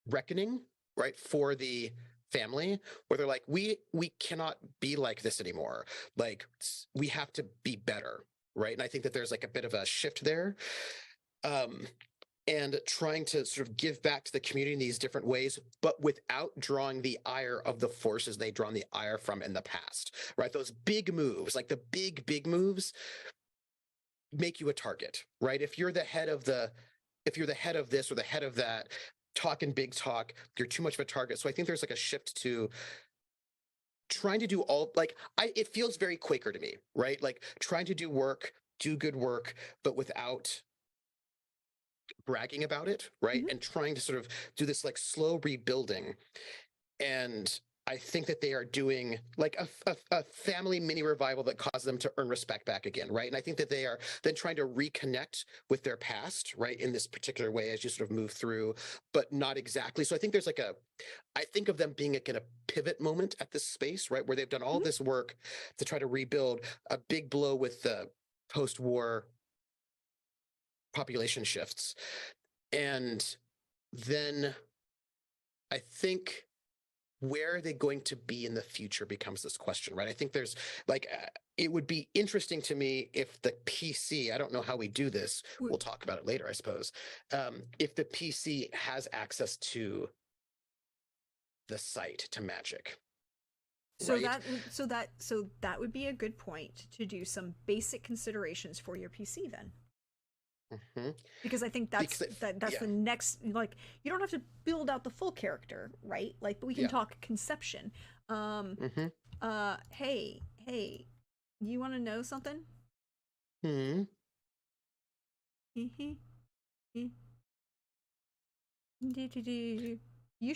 reckoning, right, for the family, where they're like, we cannot be like this anymore. Like we have to be better, right? And I think that there's like a bit of a shift there. Um, and trying to sort of give back to the community in these different ways, but without drawing the ire of the forces they've drawn the ire from in the past, right? Those big moves, like the big moves, make you a target, right? If you're the head of this or the head of that, talking big talk, you're too much of a target. So I think there's like a shift to trying to do all like it feels very Quaker to me, right? Like trying to do good work, but without bragging about it, right? Mm-hmm. And trying to sort of do this like slow rebuilding. And I think that they are doing like a family mini revival that causes them to earn respect back again, right? And I think that they are then trying to reconnect with their past, right, in this particular way as you sort of move through, but not exactly. So I think there's like I think of them being like in a pivot moment at this space, right, where they've done all Mm-hmm. this work to try to rebuild a big blow with the post-war population shifts. And then I think where are they going to be in the future becomes this question, right? I think there's like, it would be interesting to me if the PC, I don't know how we do this. We'll talk about it later, I suppose. If the PC has access to the site, to magic. So Right? that would be a good point to do some basic considerations for your PC then. Hmm. Because I think that's Yeah. the next, like, you don't have to build out the full character, right? Like, but we can Yeah. talk conception. Hmm. Hey, you want to know something? Hmm. You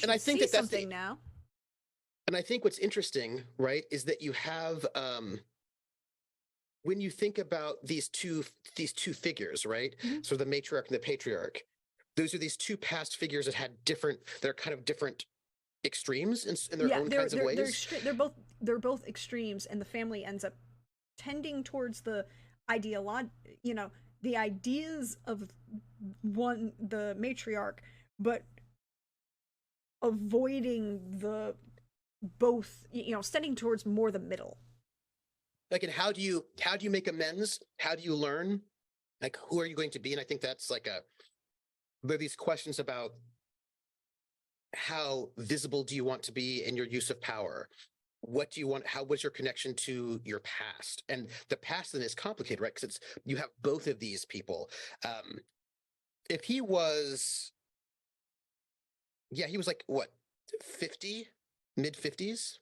And I should think see that that's the, something now. and I think what's interesting, right, is that you have, when you think about these two figures, right? Mhm. So the matriarch and the patriarch, those are these two past figures that had different, they're kind of different extremes in their Yeah, own kinds of ways. they're both extremes, and the family ends up tending towards the ideolo you know, the ideas of the matriarch, but avoiding the both, steading towards more the middle. Like, and how do you make amends? How do you learn? Like, who are you going to be? And I think that's like there are these questions about how visible do you want to be in your use of power? What do you want? How was your connection to your past? And the past then is complicated, right? Because you have both of these people. If he was, yeah, he was like what, 50, mid 50s.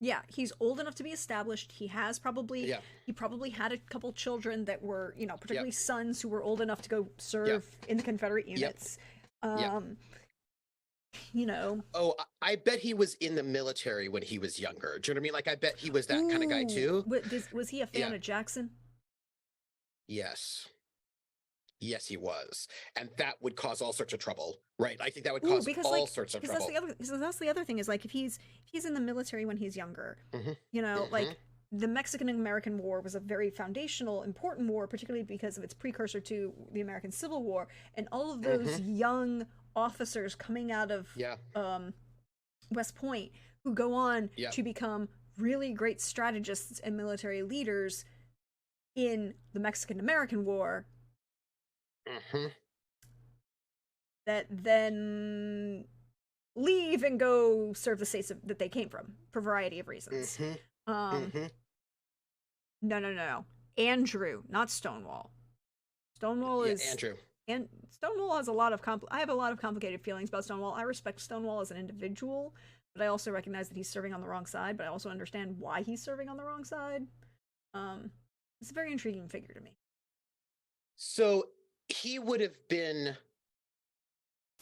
Yeah, he's old enough to be established. Yeah, He probably had a couple children that were, yeah, particularly sons who were old enough to go yeah, serve in the Confederate yep, units. yep. Um, you know, Oh, I bet he was in the military when he was younger. Do you know what I mean? Like, I bet he was that kind of guy ooh, too. was he a fan Yeah. of Jackson? Yes. Yes, he was. And that would cause all sorts of trouble, right? I think that would Ooh, cause all sorts of trouble. because that's the other thing is like if he's in the military when he's younger, Hmm. Hmm. like the Mexican American War was a very foundational, important war, particularly because of its precursor to the American Civil War, and all of those Hmm. young officers coming out of Yeah. um, West Point who go on Yeah. to become really great strategists and military leaders in the Mexican American War Hmm. that then leave and go serve the states that they came from for a variety of reasons. Hmm. Um, Hmm. no. Andrew, not Stonewall. Stonewall Yeah, is Andrew. and Stonewall has a lot of I have a lot of complicated feelings about Stonewall. I respect Stonewall as an individual, but I also recognize that he's serving on the wrong side, but I also understand why he's serving on the wrong side. Um, it's a very intriguing figure to me. So he would have been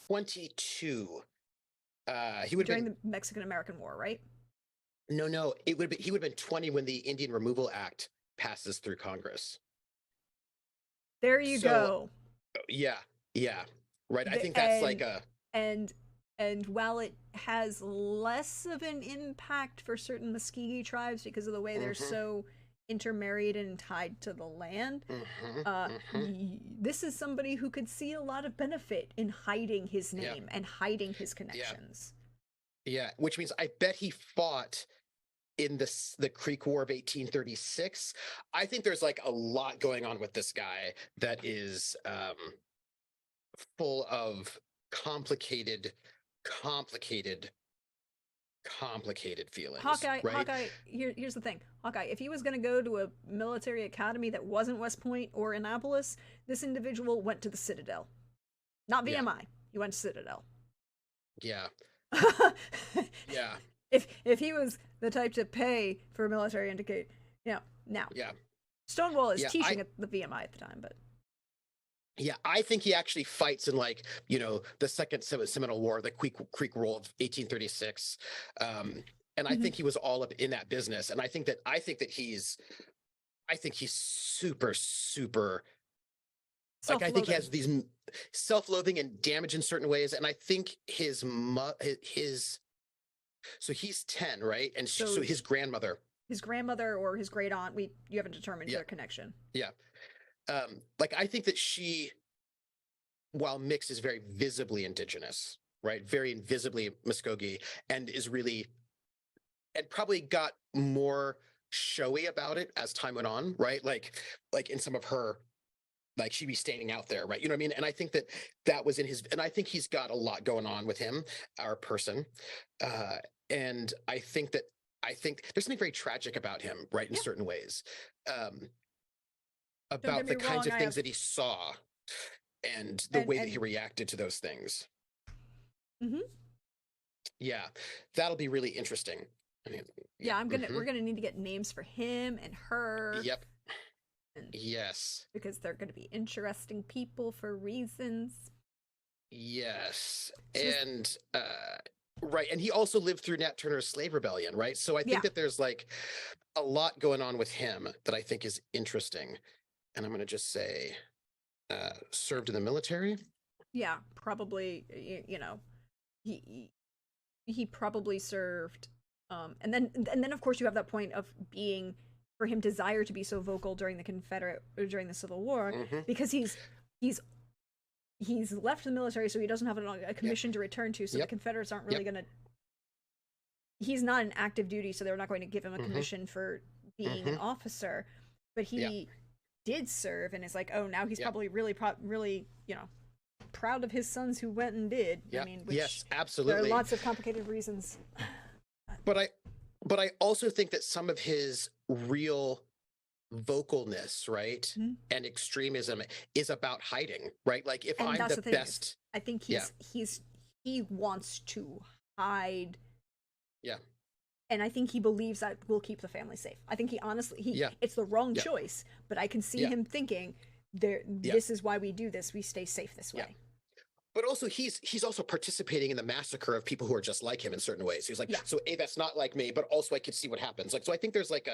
22. He would have During been, the Mexican American War, right? no, he would have been 20 when the Indian Removal Act passes through Congress. There you So go. yeah, yeah, right. I The, think that's like a, and and while it has less of an impact for certain Muskegee tribes because of the way they're hmm, so intermarried and tied to the land, hmm, hmm, this is somebody who could see a lot of benefit in hiding his yeah, name and hiding his yeah, connections. yeah. Which means I bet he fought in the Creek War of 1836. I think there's like a lot going on with this guy that is full of complicated, complicated, complicated feelings, right? Here's the thing. Hawkeye, if he was going to go to a military academy that wasn't West Point or Annapolis, this individual went to the Citadel. Not Yeah, VMI. He went to Citadel. yeah, yeah, if he was the type to pay for a military indicate, now yeah, Stonewall is yeah. teaching at the VMI at the time, but I think he actually fights in, like, the Second Seminole War, the Creek War of 1836, and I mm-hmm. think he was all up in that business. And I think he's super, super. Like, I think he has these self-loathing and damage in certain ways, and I think his so he's 10, right? And so his grandmother, or his great aunt, you haven't determined yeah, their connection. yeah. Like, I think that while Mix is very visibly indigenous, right? Very visibly Muskogee, and is really, and probably got more showy about it as time went on, right? Like in some of her, like she'd be standing out there, right? You know what I mean? And I think that that was in his, and I think he's got a lot going on with him, our person. Uh, and I think there's something very tragic about him, right? In Yeah. certain ways, um, Don't get about me the kinds wrong, of I things have that he saw and the way that he and reacted to those things. hmm Yeah, that'll be really interesting. I mean, yeah. yeah, Hmm. we're gonna need to get names for him and her, Yep. and Yes. because they're gonna be interesting people for reasons. Yes. So this, Right, and he also lived through Nat Turner's slave rebellion, right? So I think yeah, that there's like a lot going on with him that I think is interesting. And I'm going to just say served in the military. yeah, probably you know he he probably served, and then of course you have that point of being for him desire to be so vocal during the Confederate or during the Civil War Hmm. because he's he's left the military so he doesn't have a Yep. commission to return to, so the Yep. Confederates aren't really Yep. going to, he's not in active duty, so they're not going to give him a Hmm. commission for being an Hmm. officer, but Yeah. he did serve and is like, oh, now he's Yeah. probably really proud of his sons who went and did. I Yeah. mean, which Yes, there are absolutely. lots of complicated reasons. But I also think that some of his real vocalness, right, Mhm. and extremism is about hiding, right? Like if And I'm that's the the thing is, best, I think yeah, he wants to hide, yeah, and I think he believes that will keep the family safe. I think he honestly he yeah, it's the wrong yeah, choice, but I can see yeah, him thinking there yeah, this is why we do this. We stay safe this yeah. way. But also he's also participating in the massacre of people who are just like him in certain ways. He's like, Yeah. so A, that's not like me, but also I could see what happens. Like, so I think there's like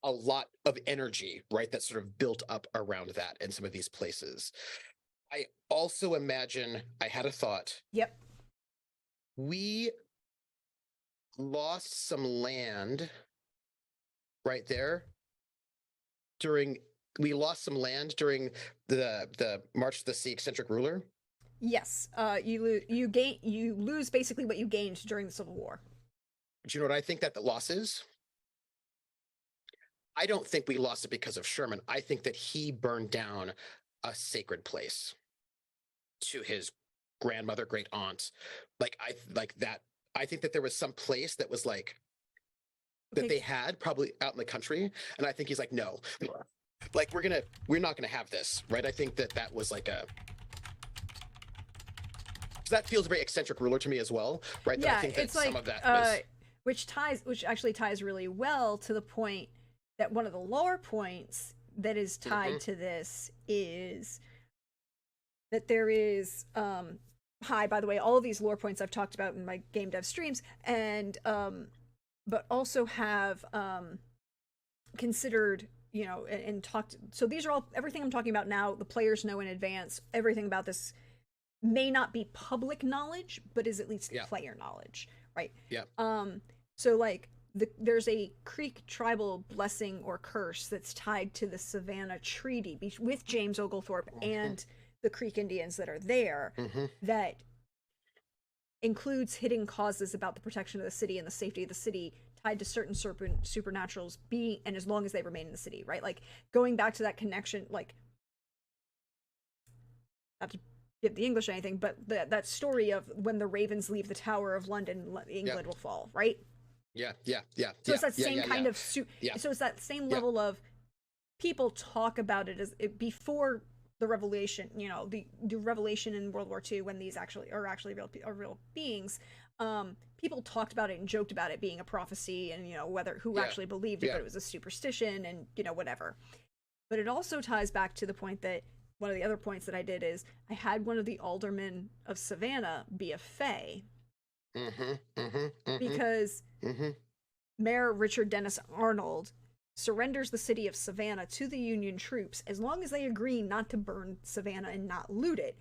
a lot of energy, right, that's sort of built up around that in some of these places. I also imagine I had a thought. Yep. We lost some land right there during we lost some land during the March to the Sea eccentric ruler. Yes. You lose basically what you gained during the Civil War. Do you know what I think that the loss is? I don't think we lost it because of Sherman. I think that he burned down a sacred place to his grandmother, great aunt. Like that. I think that there was some place that was like that Okay. they had probably out in the country, and I think he's like, no, like we're not gonna have this, right? I think that that was like a that feels a very eccentric ruler to me as well, right? That I Yeah, think that it's some like of that was which actually ties really well to the point that one of the lore points that is tied mhm, to this is that there is hi, by the way, all of these lore points I've talked about in my game dev streams, and but also have considered, and talked, so these are all, everything I'm talking about now, the players know in advance. Everything about this may not be public knowledge, but is at least yeah, player knowledge, right? yeah, So like there's a Creek tribal blessing or curse that's tied to the Savannah Treaty with James Oglethorpe mhm, and the Creek Indians that are there, mhm, that includes hidden causes about the protection of the city and the safety of the city tied to certain supernaturals being, and as long as they remain in the city, right? Like going back to that connection, like not to give the English or anything, but that story of when the ravens leave the Tower of London, yeah, England will fall, right? yeah, yeah, yeah, So yeah, it's that yeah, same yeah, kind yeah, of yeah, so it's that same yeah, level of people talk about it as before the revelation, the revelation in World War II when these actually are actually real beings. People talked about it and joked about it being a prophecy, and whether who yeah, actually believed it, yeah, but it was a superstition, and whatever. But it also ties back to the point that one of the other points that I did is I had one of the aldermen of Savannah be a fae, mhm, mhm, mhm, because mhm, Mayor Richard Dennis Arnold surrenders the city of Savannah to the Union troops as long as they agree not to burn Savannah and not loot it.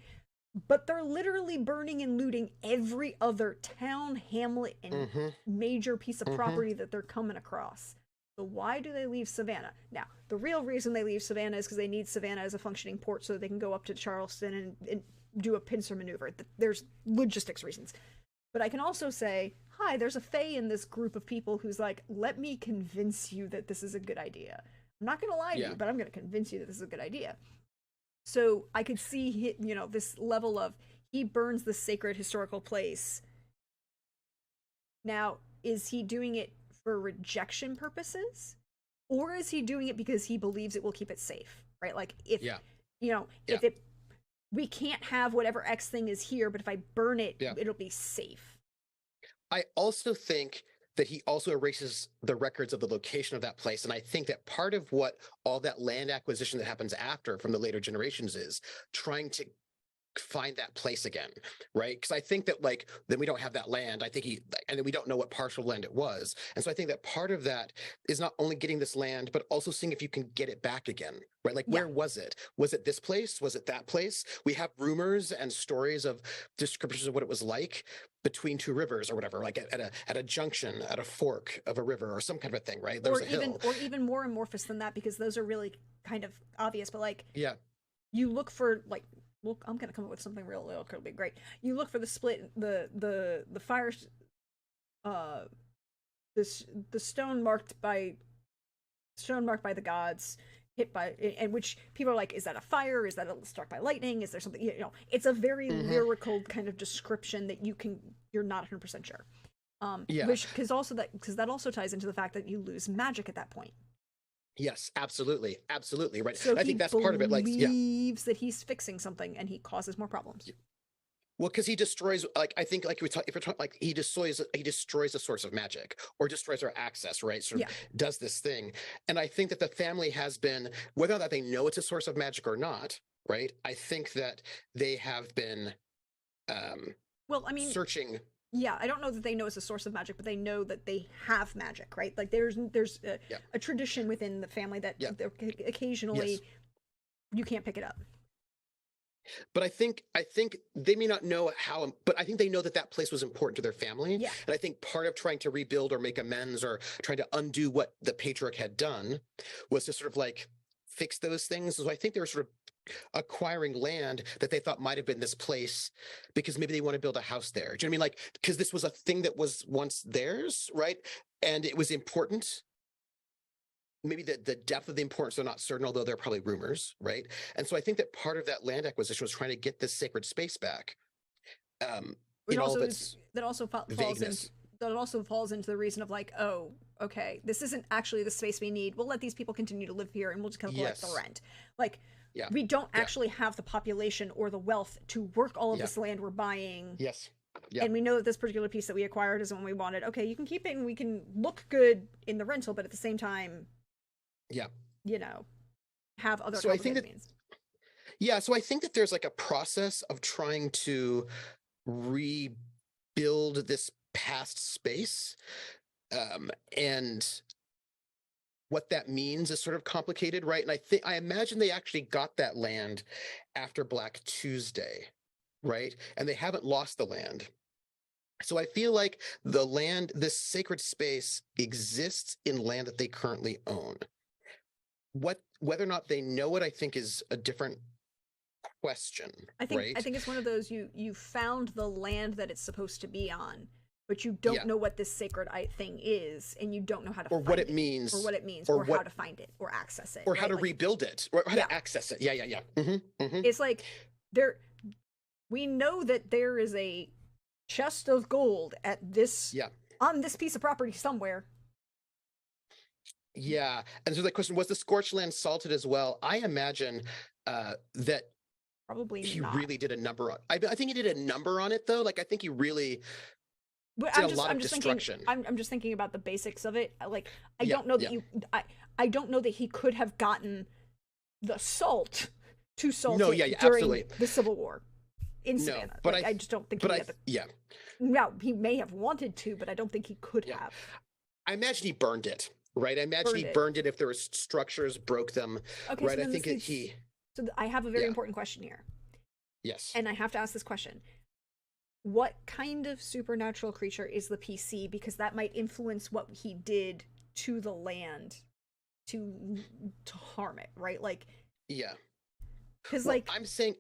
But they're literally burning and looting every other town, hamlet, and mhm, major piece of mhm, property that they're coming across. So why do they leave Savannah? Now, the real reason they leave Savannah is because they need Savannah as a functioning port so they can go up to Charleston and do a pincer maneuver. There's logistics reasons. But I can also say, hi, there's a fae in this group of people who's like, let me convince you that this is a good idea. I'm not going to lie to Yeah. you, but I'm going to convince you that this is a good idea. So I could see, this level of he burns the sacred historical place. Now, is he doing it for rejection purposes? Or is he doing it because he believes it will keep it safe? Right? Like, if, Yeah. if it, we can't have whatever X thing is here, but if I burn it, Yeah. it'll be safe. I also think that he also erases the records of the location of that place. And I think that part of what all that land acquisition that happens after from the later generations is trying to find that place again, right? Because I think that like then we don't have that land. I think and then we don't know what partial land it was. And so I think that part of that is not only getting this land, but also seeing if you can get it back again, right? Like where was it? Was it this place? Was it that place? We have rumors and stories of descriptions of what it was like between two rivers or whatever, like at a junction, at a fork of a river or some kind of a thing, right? There's a hill. Or even more amorphous than that, because those are really kind of obvious. But like, you look for like, well, I'm gonna come up with something real incredibly great. You look for the split, the fire, this the stone marked by the gods, hit by, and which people are like, is that a fire? Is that struck by lightning? Is there something? It's a very lyrical kind of description that you're not 100% sure. Which because that also ties into the fact that you lose magic at that point. Yes, absolutely, absolutely, right. So I think that's part of it. Like, believes that he's fixing something, and he causes more problems. Well, because he destroys, like I think, like if we're talking, like he destroys a source of magic or destroys our access, right? Sort of does this thing, and I think that the family has been, whether or not they know it's a source of magic or not, right? I think that they have been, searching. Yeah, I don't know that they know it's a source of magic, but they know that they have magic, right? Like there's a tradition within the family that occasionally you can't pick it up. But I think they may not know how, but I think they know that place was important to their family. Yeah. And I think part of trying to rebuild or make amends or trying to undo what the patriarch had done was to sort of like fix those things. So I think they were sort of acquiring land that they thought might have been this place because maybe they want to build a house there. Do you know what I mean? Like, because this was a thing that was once theirs, right? And it was important. Maybe the depth of the importance they're not certain, although there are probably rumors, right? And so I think that part of that land acquisition was trying to get this sacred space back. That also falls into the reason of like, oh, okay, this isn't actually the space we need. We'll let these people continue to live here, and we'll just collect the rent. Like, we don't actually have the population or the wealth to work all of this land we're buying. Yes. And we know that this particular piece that we acquired isn't one we wanted. Okay, you can keep it, and we can look good in the rental, but at the same time, have other complicated means. Yeah, so I think that there's like a process of trying to rebuild this past space, and what that means is sort of complicated, right? And I imagine they actually got that land after Black Tuesday, right? And they haven't lost the land. So I feel like the land, this sacred space, exists in land that they currently own. Whether or not they know it, I think, is a different question. I think it's one of those, you found the land that it's supposed to be on, but you don't know what this sacred thing is, and you don't know how to or what it means, or how to find it, or access it, or how to rebuild it, or how to access it. Yeah. It's like we know that there is a chest of gold at this on this piece of property somewhere. Yeah, and so the question was, the scorched land salted as well? I imagine that probably he not. really did a number on. I think he did a number on it though. Like I think he really. I'm just thinking about the basics of it. Like I don't know that I don't know that he could have gotten the salt to salt during absolutely. the Civil War in Savannah. But I just don't think he had Now, he may have wanted to, but I don't think he could have. I imagine he burned it, right? I imagine he burned it if there was structures, broke them, right? I think he... So I have a very important question here. Yes. And I have to ask this question. What kind of supernatural creature is the PC? Because that might influence what he did to the land to harm it, right? Like... Yeah. Because, I'm saying...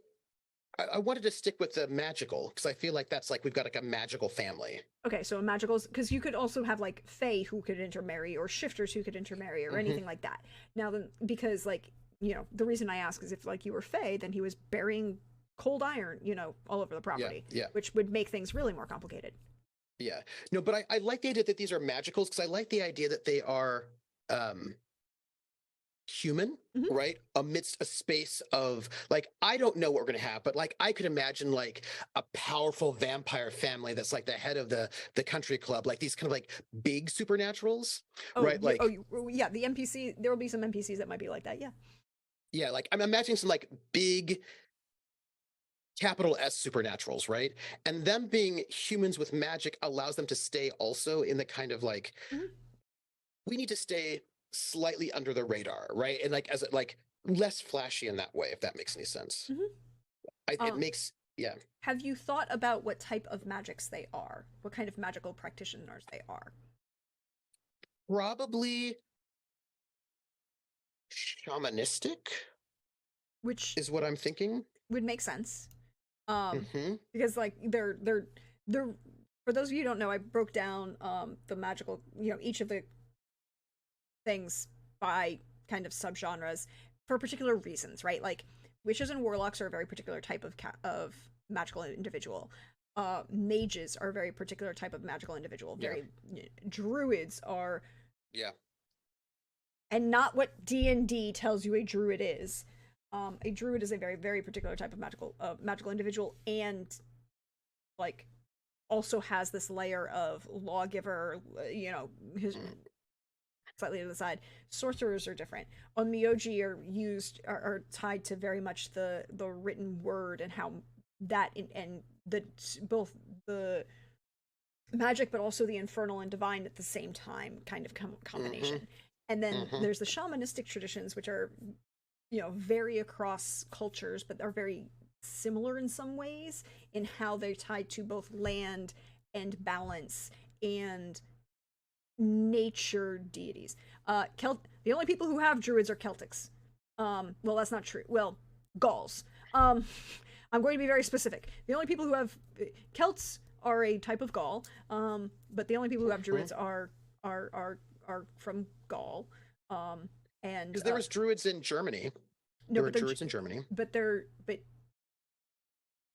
I wanted to stick with the magical because I feel like that's like we've got like a magical family. Okay, so magicals, because you could also have like fae who could intermarry, or shifters who could intermarry, or Hmm. anything like that. Now, then, because like the reason I ask is if like you were fae, then he was burying cold iron, all over the Yeah, property, yeah, which would make things really more complicated. yeah. No, but I like the idea that these are magicals because I like the idea that they are um human, Hmm. right? Amidst a space of like, I don't know what we're gonna have, but like I could imagine like a powerful vampire family that's like the head of the country club, like these kind of like big supernaturals, Oh, right? Like, yeah, the NPC. There will be some NPCs that might be like that. Yeah. yeah, like I'm imagining some like big capital S supernaturals, right? And them being humans with magic allows them to stay also in the kind of like Hmm. we need to stay slightly under the radar, right? And like as like less flashy in that way, if that makes any sense. Hmm. It Um, makes yeah. have you thought about what type of magics they are? What kind of magical practitioners they are? Probably shamanistic Which is what I'm thinking. would make sense. Um, Hmm. because like they're for those of you who don't know, I broke down the magical, each of the things by kind of subgenres for particular reasons, right? Like witches and warlocks are a very particular type of magical individual. Mages are a very particular type of magical individual. Yeah. Very druids are, Yeah. and not what D&D tells you a druid is. A druid is a very very particular type of magical individual, and like also has this layer of lawgiver, his Mm. slightly to the side. Sorcerers are different. Onmyoji are tied to very much the written word, and how that and the both the magic but also the infernal and divine at the same time kind of Hmm. combination. And then Hmm. there's the shamanistic traditions, which are vary across cultures, but are very similar in some ways in how they're tied to both land and balance and nature deities. The only people who have druids are Celtics. Well, that's not true. Well, Gauls. Um, I'm going to be very specific. The only people who have Celts are a type of Gaul, but the only people who have Hmm. druids are from Gaul. And Because there was druids in Germany. no, There were druids in Germany. but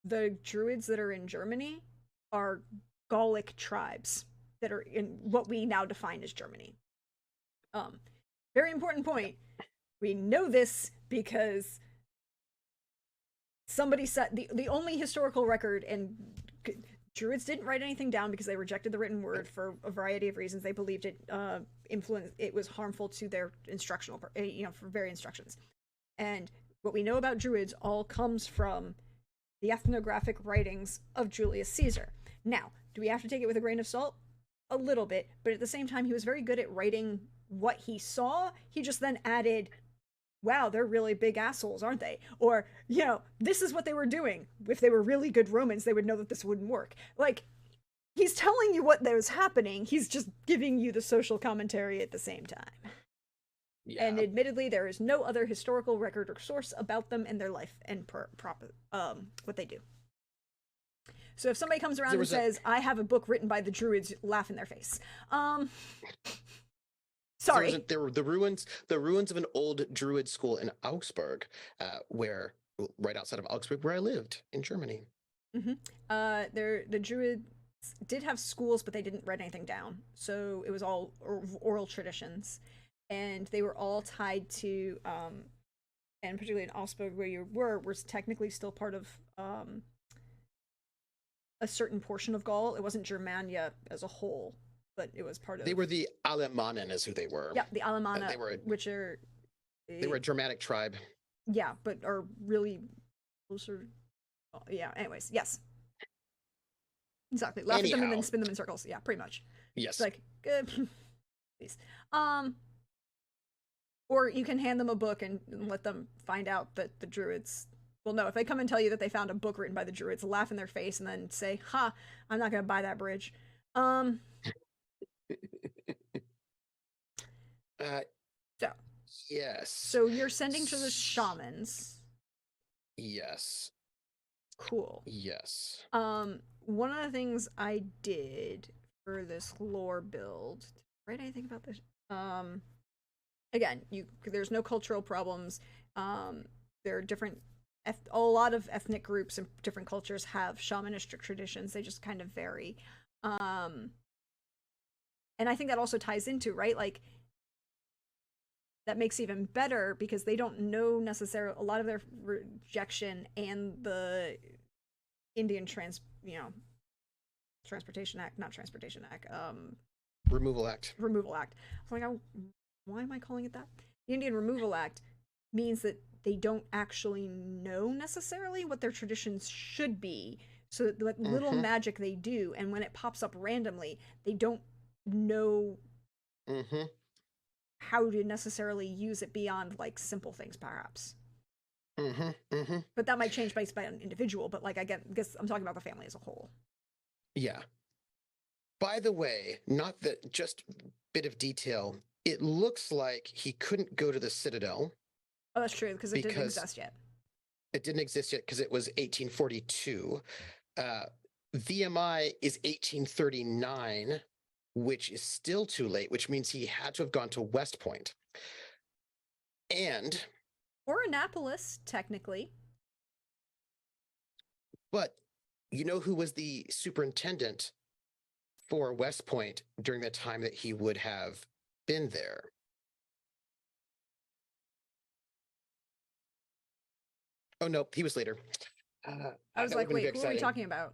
the druids that are in Germany are Gallic tribes that are in what we now define as Germany. Um, Very important point. We know this because somebody said the only historical record, and Druids didn't write anything down because they rejected the written word for a variety of reasons. They believed it was harmful to their instructional, for very instructions. And what we know about Druids all comes from the ethnographic writings of Julius Caesar. Now, do we have to take it with a grain of salt? A little bit, but at the same time, he was very good at writing what he saw. He just then added, wow, they're really big assholes, aren't they? Or, this is what they were doing. If they were really good Romans, they would know that this wouldn't work. Like, he's telling you what was happening, he's just giving you the social commentary at the same time. And Yeah. admittedly, there is no other historical record or source about them and their life and what they do. So if somebody comes around There and was a says, "I have a book written by the Druids," laugh in their face. Sorry. there were the ruins of an old druid school in Augsburg, where right outside of Augsburg, where I lived in Germany. Mm-hmm. The Druids did have schools, but they didn't write anything down, so it was all oral traditions, and they were all tied to, and particularly in Augsburg, where you were technically still part of a certain portion of Gaul. It wasn't Germania as a whole, but it was part They of, were the Alemannen, is who they were. yeah, the They Alemanna, were which are they were a Germanic tribe. yeah, but are really closer. Yeah. Anyways, yes, exactly. Laugh at them and then Anyhow, spin them in circles. Yeah, pretty much. It's yes. like, please. Um, or you can hand them a book and let them find out that the Druids. Well, no, if they come and tell you that they found a book written by the Druids, laugh in their face and then say, "Ha, I'm not gonna buy that bridge." Um, Uh, so yes. so you're sending to the shamans. Yes. Cool. Yes. One of the things I did for this lore build, did I write anything about this? Again, there's no cultural problems. There are a lot of ethnic groups and different cultures have shamanistic traditions. They just kind of vary. Um, and I think that also ties into, right, like that makes even better because they don't know necessarily a lot of their rejection and the Indian Transportation Act, not Transportation Act, Removal Act. Removal Act. I was like, why am I calling it that? The Indian Removal Act means that they don't actually know necessarily what their traditions should be. So that little Mm-hmm. magic they do, and when it pops up randomly, they don't know Mm-hmm. how to necessarily use it beyond like simple things, perhaps. Mm-hmm. Mm-hmm. But that might change based by an individual. But like, I guess I'm talking about the family as a whole. Yeah. By the way, not that just bit of detail. It looks like he couldn't go to the Citadel Oh, that's true because it didn't because exist yet. it didn't exist yet because it was 1842. Uh, VMI is 1839, which is still too late, which means he had to have gone to West Point. And, Or Annapolis, technically. but you know who was the superintendent for West Point during the time that he would have been there? Oh, no, he was later. I was That would have like, been very wait, who are we exciting. talking about?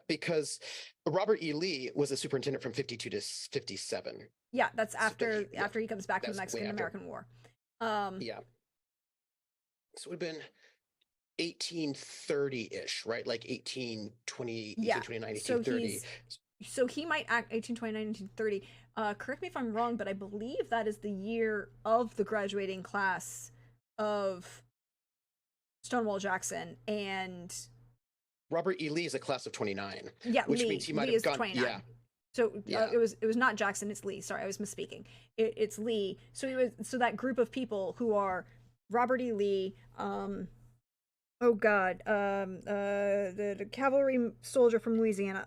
Because Robert E. Lee was a superintendent from 52 to 57. Yeah, that's So, after yeah, he comes back from the that's way Mexican after. American War. Um, Yeah. So it would have been 1830-ish, right? Like 1820, yeah. 1829, So 1830. he might act 1829, 1830. Correct me if I'm wrong, but I believe that is the year of the graduating class of Stonewall Jackson and Robert E. Lee is a class of 29, yeah, which means he might Lee have is gone. 29. So Yeah. it was not Jackson, it's Lee. Sorry, I was misspeaking. It's Lee. So that group of people who are Robert E. Lee, oh God, the cavalry soldier from Louisiana,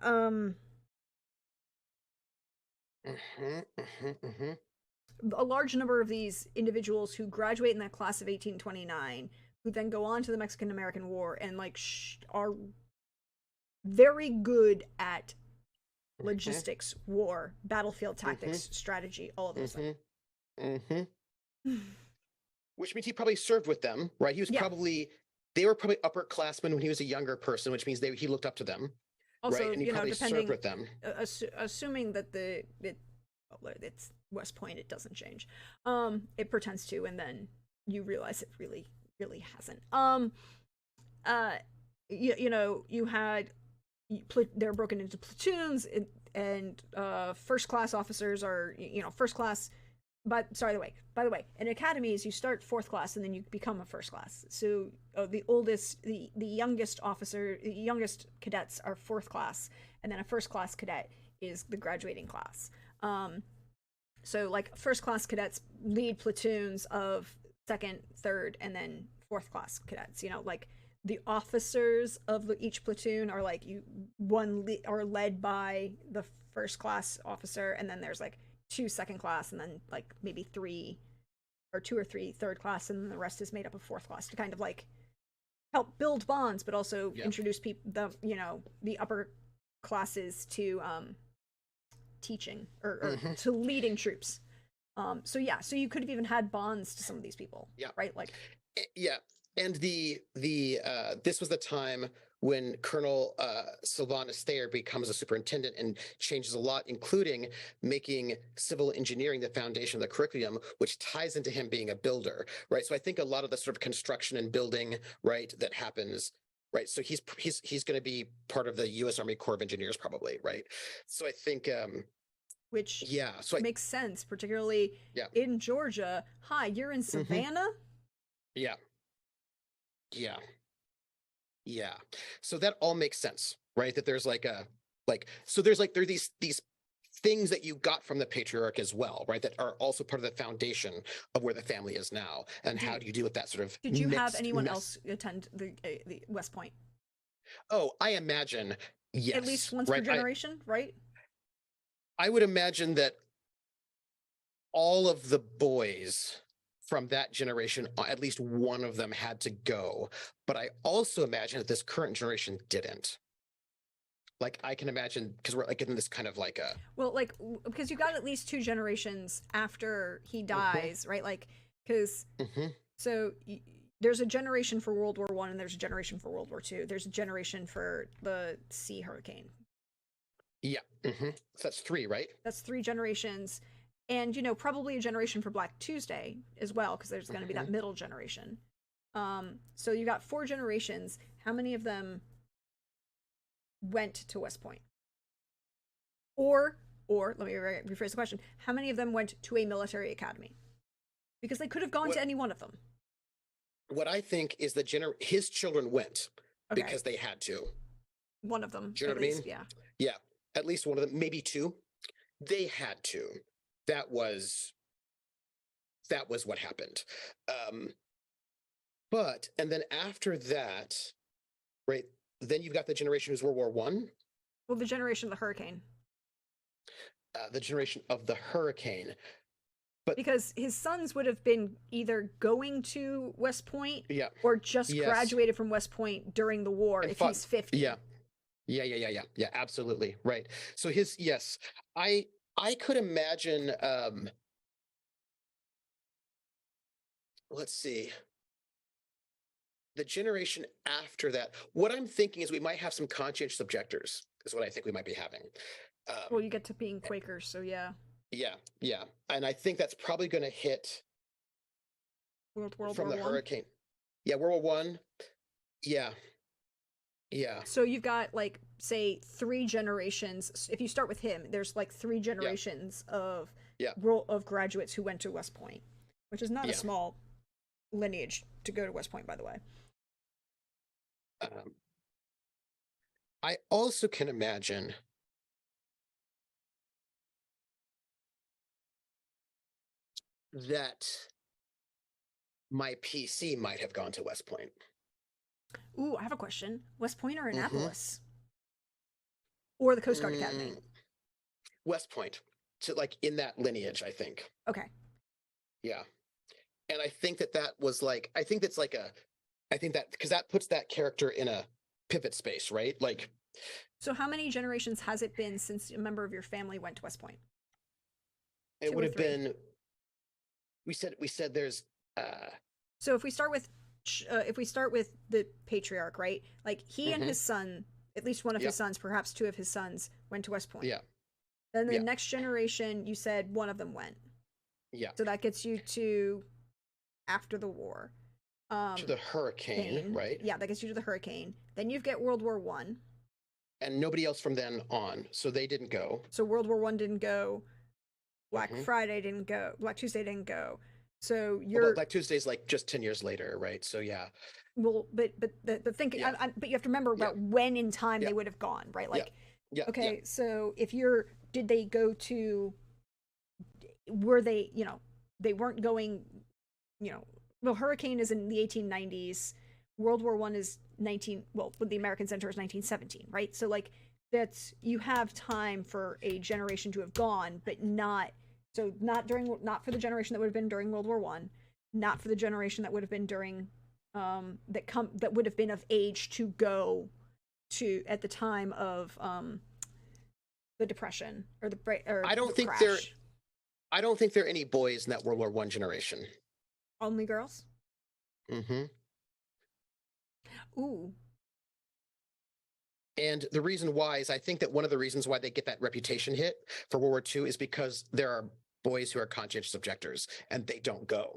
Mm-hmm, mm-hmm, mm-hmm. a large number of these individuals who graduate in that class of 1829, who then go on to the Mexican American War and like are very good at logistics, war, battlefield Mm-hmm, tactics, strategy, all of those mm-hmm, mm-hmm. things. Which means he probably served with them, right? Yeah. They were probably upperclassmen when he was a younger person, which means he looked up to them, right? Also, And he probably served depending, with them. assuming that it's West Point, it doesn't change. It pretends to, and then you realize it really, really hasn't. Uh, you had they're broken into platoons, and first class officers are first class. But sorry, by the way, in academies you start fourth class and then you become a first class. So the youngest officer, the youngest cadets are fourth class, and then a first class cadet is the graduating class. So like first class cadets lead platoons of second, third, and then fourth class cadets. Like the officers of each platoon are like are led by the first class officer, and then there's like two second class, and then like maybe two or three third class, and then the rest is made up of fourth class to kind of like help build bonds, but also introduce the upper classes to teaching or to leading troops. So you could have even had bonds to some of these people. Yeah. Right. Like. Yeah. And this was the time when Colonel Sylvanus Thayer becomes a superintendent and changes a lot, including making civil engineering the foundation of the curriculum, which ties into him being a builder, right? So I think a lot of the sort of construction and building, right, that happens, right? So he's going to be part of the U.S. Army Corps of Engineers, probably, right? So I think, which makes sense, particularly in Georgia. Hi, you're in Savannah. Yeah. Yeah. Yeah. So that all makes sense, right? That there's there are these things that you got from the patriarch as well, right? That are also part of the foundation of where the family is now, and Do how do you deal with that sort of did you have mixed anyone mess? else attend the West Point Oh, I imagine at least yes, once per right? generation, right? I would imagine that all of the boys from that generation, at least one of them had to go. But I also imagine that this current generation didn't. Like I can imagine because we're like in this kind of like a Well, like because you got at least two generations after he hmm dies, right? Like because hmm so there's a generation for World War One and there's a generation for World War Two. There's a generation for the sea hurricane. yeah. So that's three, right? That's three generations, and probably a generation for Black Tuesday as well because there's going to be hmm that middle generation. So you got four generations. How many of them went to West Point? Or let me rephrase the question: how many of them went to a military academy? Because they could have gone What to any one of them. what I think is that his children went Okay, because they had to. one of them Do you know at what I mean? least. Yeah. Yeah, at least one of them, maybe two. They had to. That was that was what happened. Um, but and then after that, right? Then you've got the generation who's World War One, Well, the generation of the hurricane, the generation of the hurricane. But because his sons would have been either going to West Point yeah, or just yes, graduated from West Point during the war. and If fought. he's 50, Yeah, yeah. Absolutely right. So his yes, I could imagine. Let's see. The generation after that, what I'm thinking is we might have some conscientious objectors, is what I think we might be having. well, Um, you get to being Quakers, so yeah, yeah. And I think that's probably going to hit World from War the One. hurricane. Yeah, World War One. Yeah, yeah, So you've got like say three generations. If you start with him, there's like three yeah, generations of yeah, graduates who went to West Point, which is not a yeah. small lineage to go to West Point, by the way. Um, I also can imagine that my PC might have gone to West Point. Ooh, I have a question: West Point or Mm-hmm. Annapolis or the Coast Guard Academy? Mm, West Point, to like in that lineage, I think. Okay. Yeah, and I think that was like I think that's like a I think that because that puts that character in a pivot space, right? Like So how many generations has it been since a member of your family went to West Point? it Two would or have three? been. We said there's. uh So if we start with the patriarch, right? Like he and hmm his son, at least one of Yeah, his sons, perhaps two of his sons, went to West Point. yeah, Then the yeah, next generation, you said one of them went. yeah. So that gets you to after the war. To the hurricane, Kane. right? Yeah, that gets you to the hurricane. Then you get World War One. And nobody else from then on, so they didn't go. So World War One didn't go. Black hmm Friday didn't go. Black Tuesday didn't go. So Well, but you're Black Tuesday's like just 10 years later, right? So yeah, well, but the thing, yeah, but you have to remember yeah, about when in time yeah, they would have gone, right? yeah, Like, yeah. okay, so if you're, did they go to, were they, they weren't going, well, Hurricane is in the 1890s. World War One is 19, well, when the American Center is 1917, right? So like that's, you have time for a generation to have gone, but not, so not for the generation that would have been during World War One, not for the generation that would have been during, that would have been of age to go to at the time of the depression or I the don't think there. crash. I don't think there are any boys in that World War One generation. Only girls. hmm Ooh. And the reason why is I think that one of the reasons why they get that reputation hit for World War II is because there are boys who are conscientious objectors and they don't go.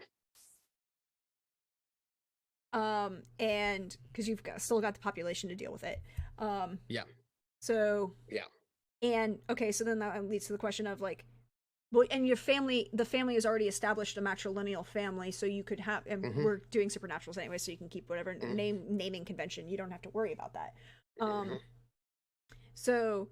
And because still got the population to deal with it. um Yeah, so yeah, and okay, so then that leads to the question of like, well, and the family is already established a matrilineal family, so you could have, and hmm we're doing supernaturals anyway, so you can keep whatever hmm naming convention, you don't have to worry about that. hmm um so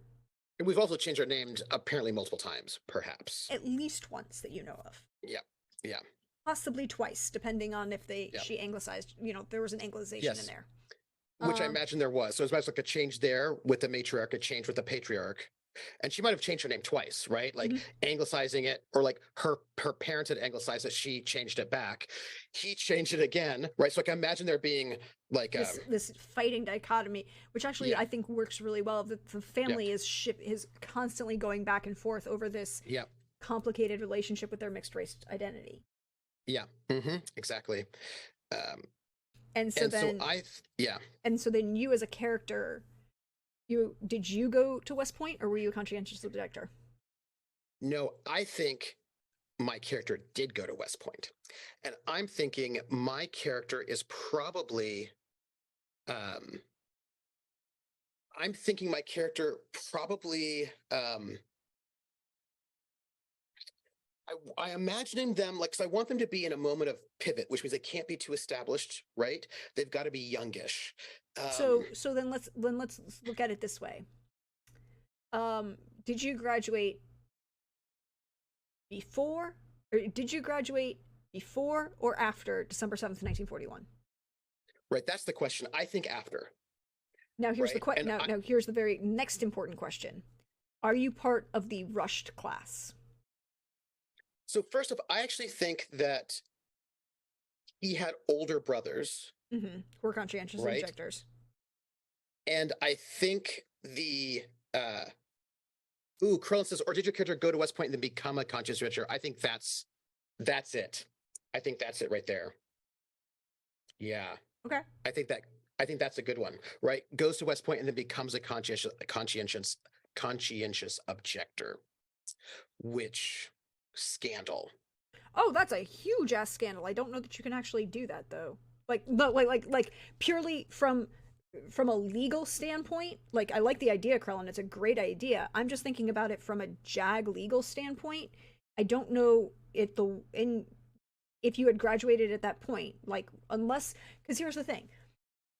And we've also changed our names apparently multiple times, perhaps. At least once that you know of. Yeah. Yeah. Possibly twice, depending on if Yeah. she anglicized, there was an anglicization in Yes. there. Which I imagine there was. So it's much like a change there with the matriarch, a change with the patriarch. And she might have changed her name twice, right? Like anglicizing it, or like her parents had anglicized it, she changed it back. He changed it again, right? So I can imagine there being like this fighting dichotomy, which actually I think works really well. That the family is constantly going back and forth over this complicated relationship with their mixed race identity. Yeah, exactly. And so then you as a character, did you go to West Point, or were you a conscientious objector? No, I think my character did go to West Point. And I'm thinking my character is probably I'm thinking my character probably I imagining them like, because I want them to be in a moment of pivot, which means they can't be too established, right? They've got to be youngish. So then let's look at it this way. Did you graduate before, or did you graduate before or after December 7th, 1941? Right, that's the question. I think after. Now here's now here's the very next important question. Are you part of the rushed class? So first off, I actually think that he had older brothers who were conscientious objectors. And I think the Krillin says, or did your character go to West Point and then become a conscientious objector? I think that's it. I think that's it right there. Yeah. Okay. I think that's a good one, right? Goes to West Point and then becomes a conscientious objector. Which scandal? Oh, that's a huge ass scandal. I don't know that you can actually do that though. Like purely from a legal standpoint, like I like the idea, Krellin. It's a great idea. I'm just thinking about it from a JAG legal standpoint. I don't know if you had graduated at that point, like unless, because here's the thing.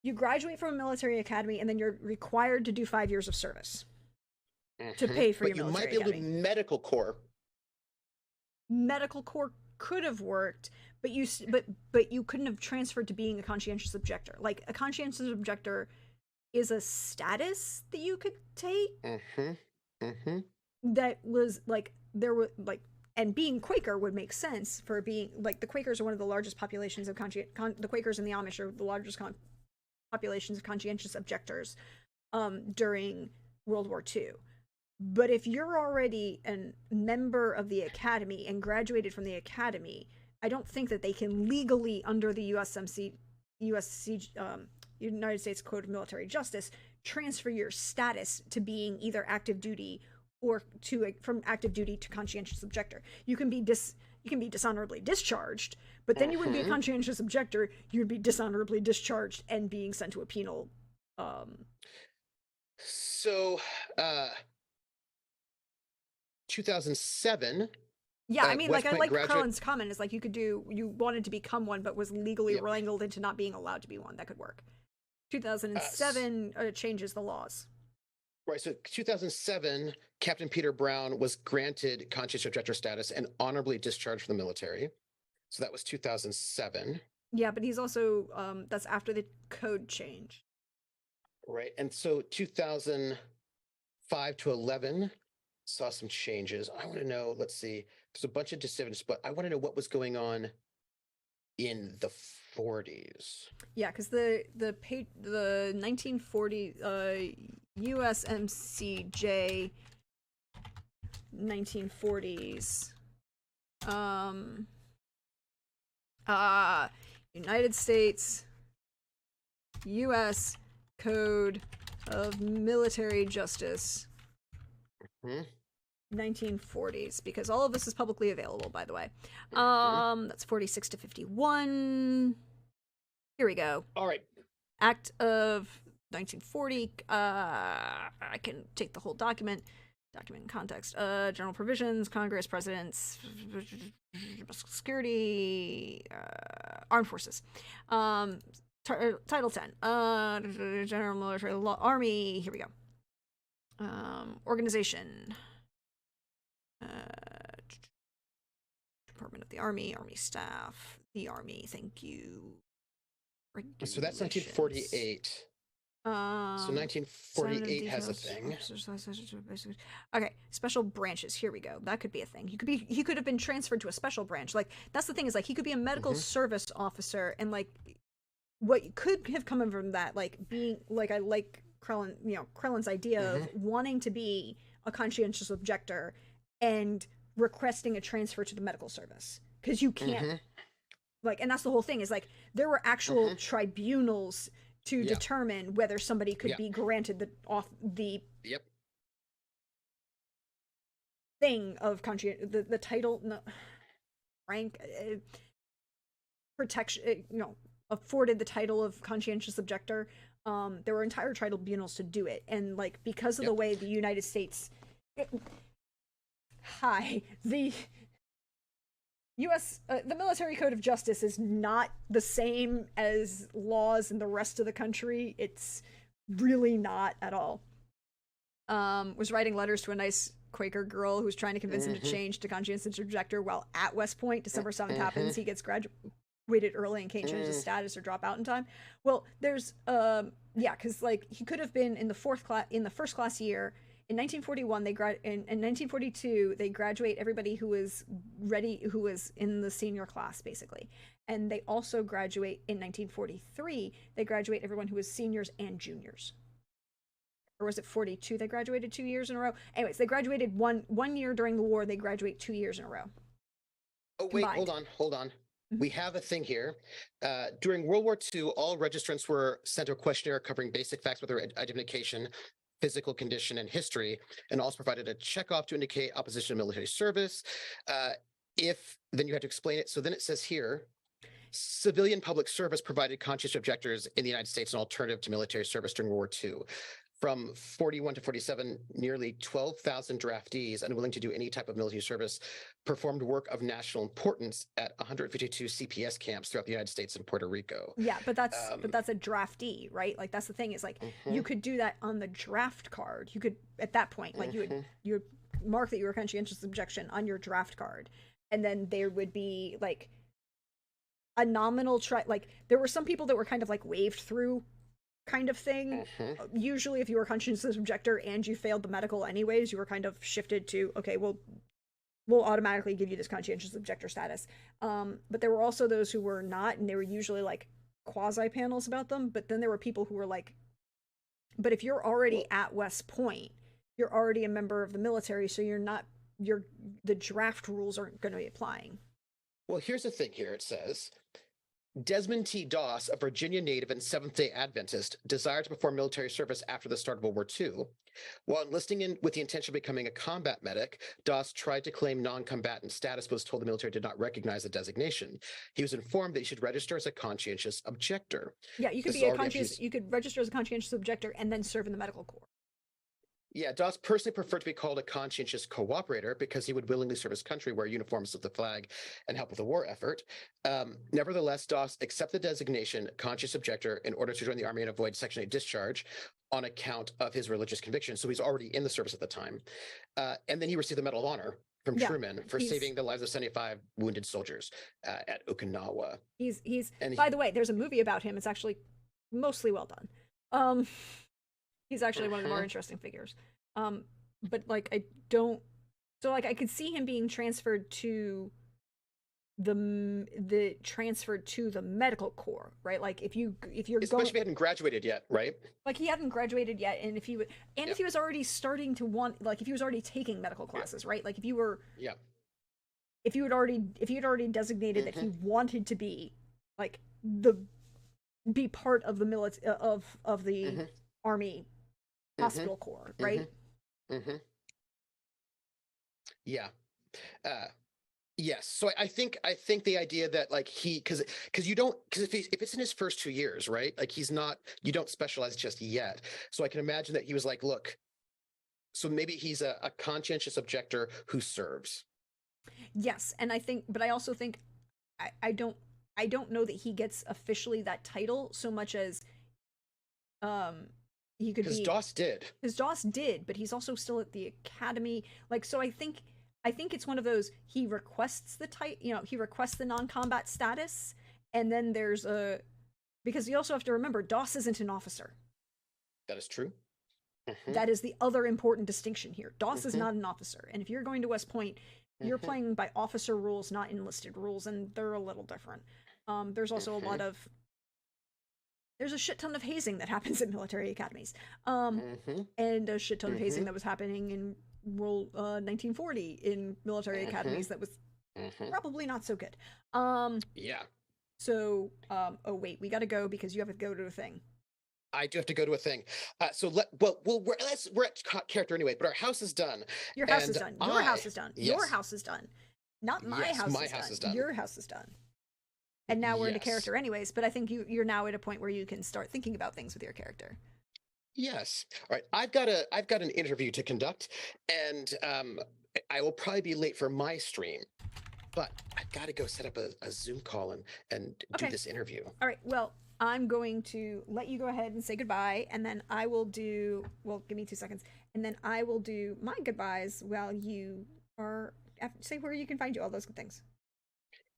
You graduate from a military academy and then you're required to do 5 years of service to pay for your military academy. But you might be able to do medical corps. Medical corps could have worked, but you couldn't have transferred to being a conscientious objector. Like a conscientious objector is a status that you could take. That was like there were like, and being Quaker would make sense for being like the Quakers are one of the largest populations of the Quakers and the Amish are the largest populations of conscientious objectors during World War II. But if you're already a member of the academy and graduated from the academy, I don't think that they can legally, under the United States Code of Military Justice, transfer your status to being either active duty or from active duty to conscientious objector. You can be dishonorably discharged, but then you wouldn't be a conscientious objector. You would be dishonorably discharged and being sent to a penal. 2007. Yeah, I mean, like I like Carlin's comment is like you wanted to become one, but was legally wrangled into not being allowed to be one. That could work. 2007 changes the laws. Right. So 2007, Captain Peter Brown was granted conscientious objector status and honorably discharged from the military. So that was 2007. Yeah, but he's also that's after the code change. Right. And so 2005 to 11 saw some changes. I want to know, let's see, there's a bunch of decisions, but I want to know what was going on in the 40s. Yeah, because the 1940 USMCJ 1940s United States US Code of Military Justice 1940s, because all of this is publicly available, by the way. That's 46 to 51. Here we go. All right. Act of 1940. I can take the whole document in context. General provisions, Congress, presidents, security, armed forces. Title 10. General military law, army. Here we go. Organization. Uh, Department of the Army, Army staff, the Army. Thank you. So that's Regulations. 1948. So Assignment of 1948 has a details. thing. Okay, special branches. Here we go. That could be a thing. He could have been transferred to a special branch. Like that's the thing is like he could be a medical Mm-hmm. service officer and like what could have come from that like being like I like Krellin, Krellin's idea Mm-hmm. of wanting to be a conscientious objector and requesting a transfer to the medical service because you can't Mm-hmm. like and that's the whole thing is like there were actual Mm-hmm. tribunals to Yeah. determine whether somebody could Yeah. be granted the Yep. thing of the title no, rank protection afforded the title of conscientious objector. There were entire tribunals to do it and like because of the Yep. way the United States hi the U.S. The military code of justice is not the same as laws in the rest of the country. It's really not at all. Was writing letters to a nice Quaker girl who was trying to convince him to Mm-hmm. change to conscientious objector while at West Point. December 7th Mm-hmm. happens. He gets graduated early and can't change his Mm. status or drop out in time. Well, there's yeah, because like he could have been in the first class year. In 1941, in 1942 they graduate everybody who was ready, who was in the senior class, basically, and they also graduate in 1943. They graduate everyone who was seniors and juniors, or was it 42? They graduated 2 years in a row. Anyways, they graduated one year during the war. They graduate 2 years in a row Oh, wait, hold combined. on, hold on. Mhm. We have a thing here. During World War II, all registrants were sent a questionnaire covering basic facts about their identification, physical condition, and history, and also provided a checkoff to indicate opposition to military service. If then you have to explain it. So then it says here, civilian public service provided conscientious objectors in the United States an alternative to military service during World War II. From 41 to 47, nearly 12,000 draftees unwilling to do any type of military service performed work of national importance at 152 CPS camps throughout the United States and Puerto Rico. Yeah, but Um, that's a draftee, right? Like that's the thing is like you mhm, could do that on the draft card. You could at that point like mhm. you would mark that you were conscientious objection on your draft card, and then there would be like a nominal try. Like there were some people that were kind of like waved through kind of thing. Mhm. Usually, if you were a conscientious objector and you failed the medical anyways, you were kind of shifted to okay, well, we'll automatically give you this conscientious objector status. But there were also those who were not, and they were usually like quasi panels about them. But then there were people who were like, but if you're already Well, at West Point, you're already a member of the military, so you're not. You're the draft rules aren't going to be applying. well, here's the thing here. It says Desmond T. Doss, a Virginia native and Seventh day Adventist, desired to perform military service after the start of World War II. While enlisting in with the intention of becoming a combat medic, Doss tried to claim non combatant status, but was told the military did not recognize the designation. He was informed that he should register as a conscientious objector. Yeah, you could This is be a already after conscious. You could register as a conscientious objector and then serve in the medical corps. Yeah, Doss personally preferred to be called a conscientious cooperator because he would willingly serve his country, wear uniforms with the flag, and help with the war effort. Nevertheless, Doss accepted the designation conscious objector in order to join the army and avoid Section 8 discharge on account of his religious conviction. So he's already in the service at the time. And then he received the Medal of Honor from Yeah, Truman for he's saving the lives of 75 wounded soldiers at Okinawa. he's. And By the way, there's a movie about him. It's actually mostly well done. Um, he's actually one of the more Mhm. interesting figures. But like I don't. So like I could see him being transferred to the medical corps, right? Like if you're especially going if he hadn't graduated yet, right? like he hadn't graduated yet, and Yeah, if he was already starting to want like if he was already taking medical yeah, classes, right? Like if you were yeah. if you had already designated that he Hmm. wanted to be like the be part of the of the Hmm. army Hmm. hospital corps, Hmm. right? Hmm. Yeah. Uh, Yes. So I think the idea that like he because you don't because if it's in his first 2 years, right? Like he's not you don't specialize just yet. So I can imagine that he was like, look, so maybe he's a conscientious objector who serves. Yes, and I think, but I also think I don't know that he gets officially that title so much as um he could Because be, DOS did. because Doss did, but he's also still at the academy. Like, so I think it's one of those, he requests the type, he requests the non-combat status, and then there's a, because you also have to remember Doss isn't an officer. That is true. That is the other important distinction here. Doss is Mm-hmm. not an officer, and if you're going to West Point, you're Mm-hmm. playing by officer rules, not enlisted rules, and they're a little different. There's also a lot of, there's a shit ton of hazing that happens in military academies, Mm-hmm. and a shit ton of hazing Mm-hmm. that was happening in 1940 in military academies that was Mm-hmm. probably not so good. Yeah. So, oh wait, we gotta go because you have to go to a thing. I do have to go to a thing. We're at character anyway, but our house is done. Your house is And done. Your house is done. yes. Your house is done. Not my Yes, house, my is, house done. is done. Your house is done. And now we're into Yes. character anyways, but I think you're now at a point where you can start thinking about things with your character. Yes. All right. I've got an interview to conduct, and I will probably be late for my stream, but I've got to go set up a Zoom call and do Okay. this interview. All right, well, I'm going to let you go ahead and say goodbye, and then I will do, well, give me 2 seconds, and then I will do my goodbyes while you are, say where you can find you, all those good things.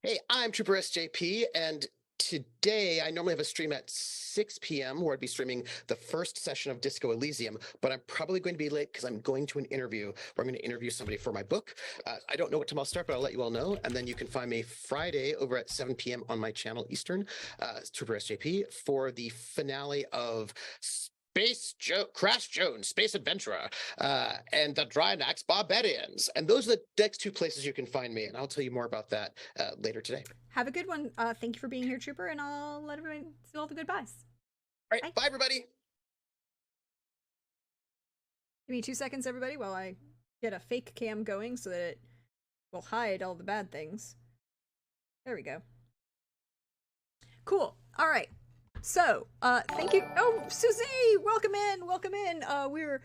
Hey, I'm Trooper SJP, and today I normally have a stream at 6 p.m. where I'd be streaming the first session of Disco Elysium, but I'm probably going to be late because I'm going to an interview where I'm going to interview somebody for my book. I don't know what time I'll start, but I'll let you all know. And then you can find me Friday over at 7 p.m. on my channel Eastern, Trooper SJP, for the finale of Crash Jones, Space Adventurer, and the Drynax Barbarians. And those are the next two places you can find me, and I'll tell you more about that later today. Have a good one. Thank you for being here, Trooper, and I'll let everybody do all the goodbyes. All right, bye everybody. Give me 2 seconds, everybody, while I get a fake cam going so that it will hide all the bad things. There we go. Cool. All right. So, thank you. Oh, Susie, welcome in. Welcome in. We're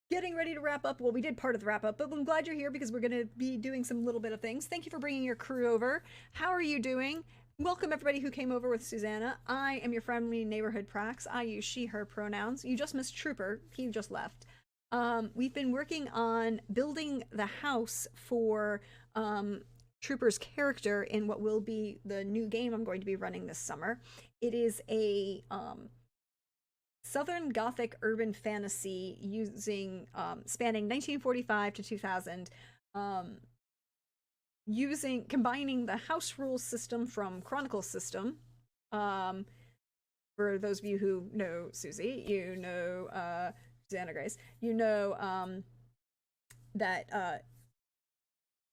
getting ready to wrap up. Well, we did part of the wrap up, but I'm glad you're here because we're going to be doing some little bit of things. Thank you for bringing your crew over. How are you doing? Welcome everybody who came over with Susanna. I am your friendly neighborhood Prax. I use she, her pronouns. You just missed Trooper. He just left. We've been working on building the house for Trooper's character in what will be the new game I'm going to be running this summer. It is a Southern Gothic urban fantasy using spanning 1945 to 2000, combining the house rules system from Chronicle system. For those of you who know Susie, you know Susanna Grace, you know that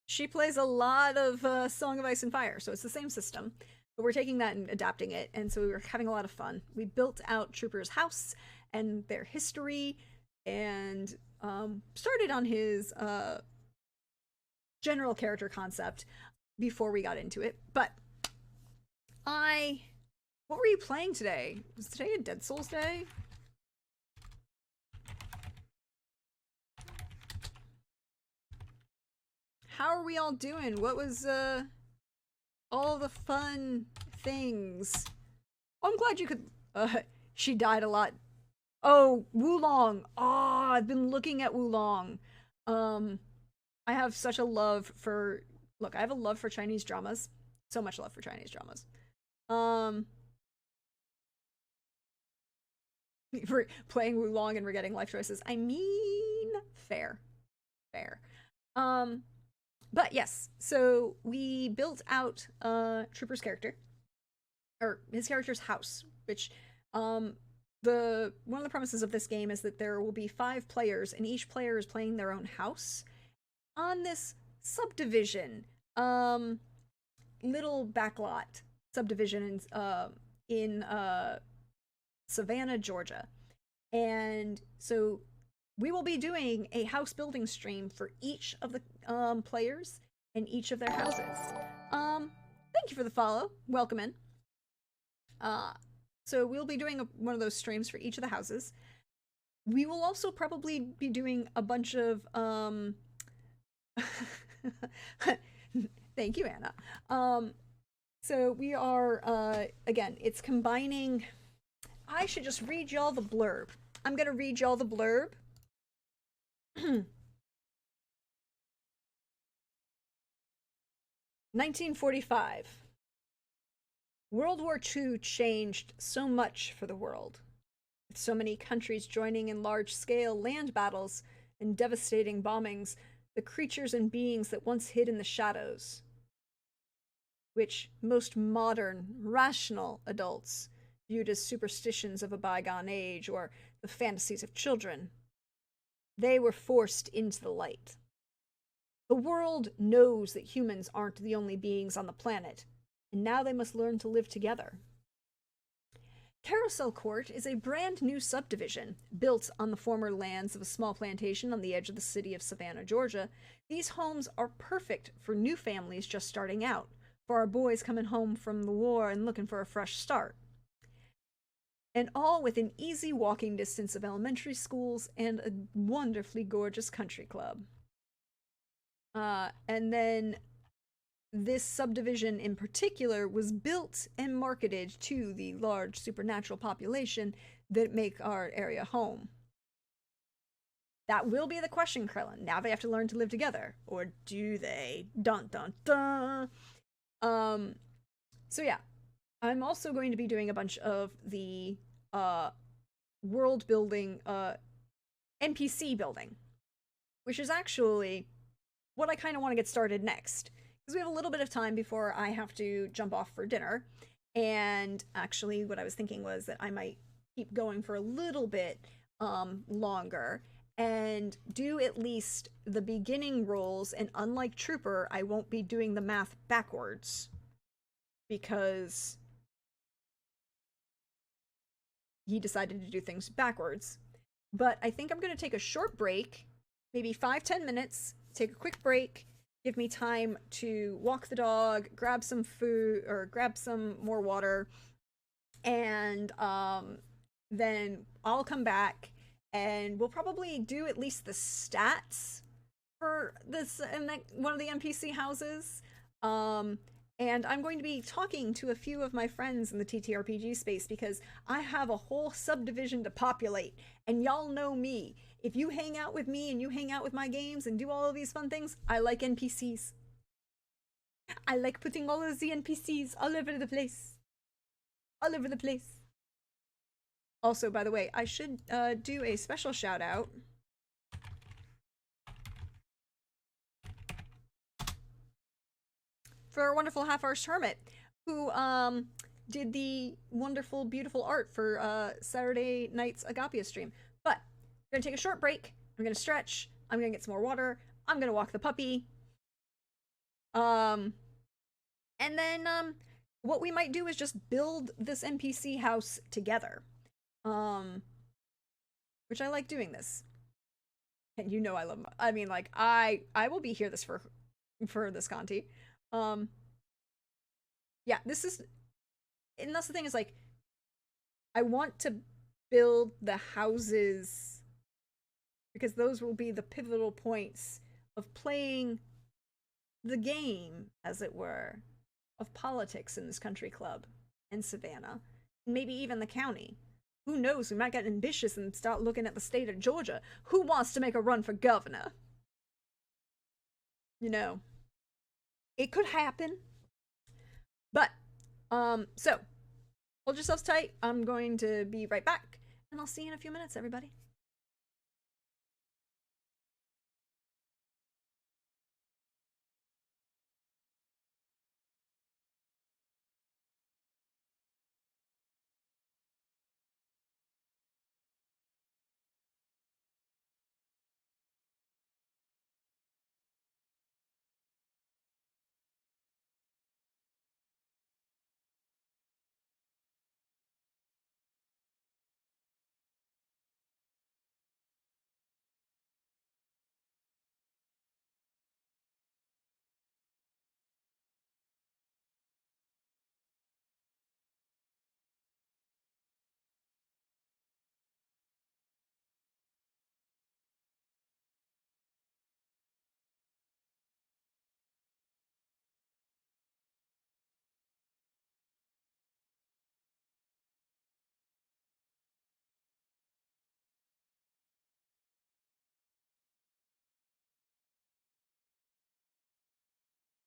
she plays a lot of Song of Ice and Fire, so it's the same system. But we're taking that and adapting it, and so we were having a lot of fun. We built out Trooper's house and their history, and started on his general character concept before we got into it. But what were you playing today? Was today a Dead Souls day? How are we all doing? What was all the fun things? Oh, I'm glad you could. She died a lot. Oh, Wulong. Oh, I've been looking at Wulong. I have such a love for. Look, I have a love for Chinese dramas. So much love for Chinese dramas. For playing Wulong and we're getting life choices. I mean, fair. But yes, so we built out Trooper's character, or his character's house, which one of the premises of this game is that there will be 5 players, and each player is playing their own house on this subdivision, little backlot subdivision in Savannah, Georgia, and so we will be doing a house building stream for each of the players and each of their houses. Thank you for the follow. Welcome in. So we'll be doing one of those streams for each of the houses. We will also probably be doing a bunch of thank you, Anna. So we are again, it's combining. I should just read y'all the blurb. I'm gonna read y'all the blurb. 1945. World War II changed so much for the world, with so many countries joining in large-scale land battles and devastating bombings. The creatures and beings that once hid in the shadows, which most modern, rational adults viewed as superstitions of a bygone age or the fantasies of children, they were forced into the light. The world knows that humans aren't the only beings on the planet, and now they must learn to live together. Carousel Court is a brand new subdivision built on the former lands of a small plantation on the edge of the city of Savannah, Georgia. These homes are perfect for new families just starting out, for our boys coming home from the war and looking for a fresh start. And all within easy walking distance of elementary schools and a wonderfully gorgeous country club. And then this subdivision in particular was built and marketed to the large supernatural population that make our area home. That will be the question, Krillin. Now they have to learn to live together. Or do they? Dun dun dun. So yeah. I'm also going to be doing a bunch of the world building, NPC building, which is actually what I kind of want to get started next. Because we have a little bit of time before I have to jump off for dinner. And actually, what I was thinking was that I might keep going for a little bit longer and do at least the beginning rolls. And unlike Trooper, I won't be doing the math backwards because he decided to do things backwards. But I think I'm going to take a short break, maybe 5-10 minutes, take a quick break, give me time to walk the dog, grab some food, or grab some more water, and then I'll come back and we'll probably do at least the stats for this and one of the NPC houses. And I'm going to be talking to a few of my friends in the TTRPG space because I have a whole subdivision to populate, and y'all know me. If you hang out with me and you hang out with my games and do all of these fun things, I like NPCs. I like putting all of the NPCs all over the place. All over the place. Also, by the way, I should do a special shout out for our wonderful half-arsed hermit, who did the wonderful, beautiful art for Saturday night's Agapia stream. But I'm gonna take a short break. I'm gonna stretch. I'm gonna get some more water. I'm gonna walk the puppy. And then what we might do is just build this NPC house together. Which I like doing this. And you know I love. I mean, like I will be here this for this Conti. Yeah, this is, and that's the thing is like, I want to build the houses because those will be the pivotal points of playing the game, as it were, of politics in this country club in Savannah, and maybe even the county. Who knows? We might get ambitious and start looking at the state of Georgia. Who wants to make a run for governor? You know. It could happen. But, so, hold yourselves tight. I'm going to be right back, and I'll see you in a few minutes, everybody.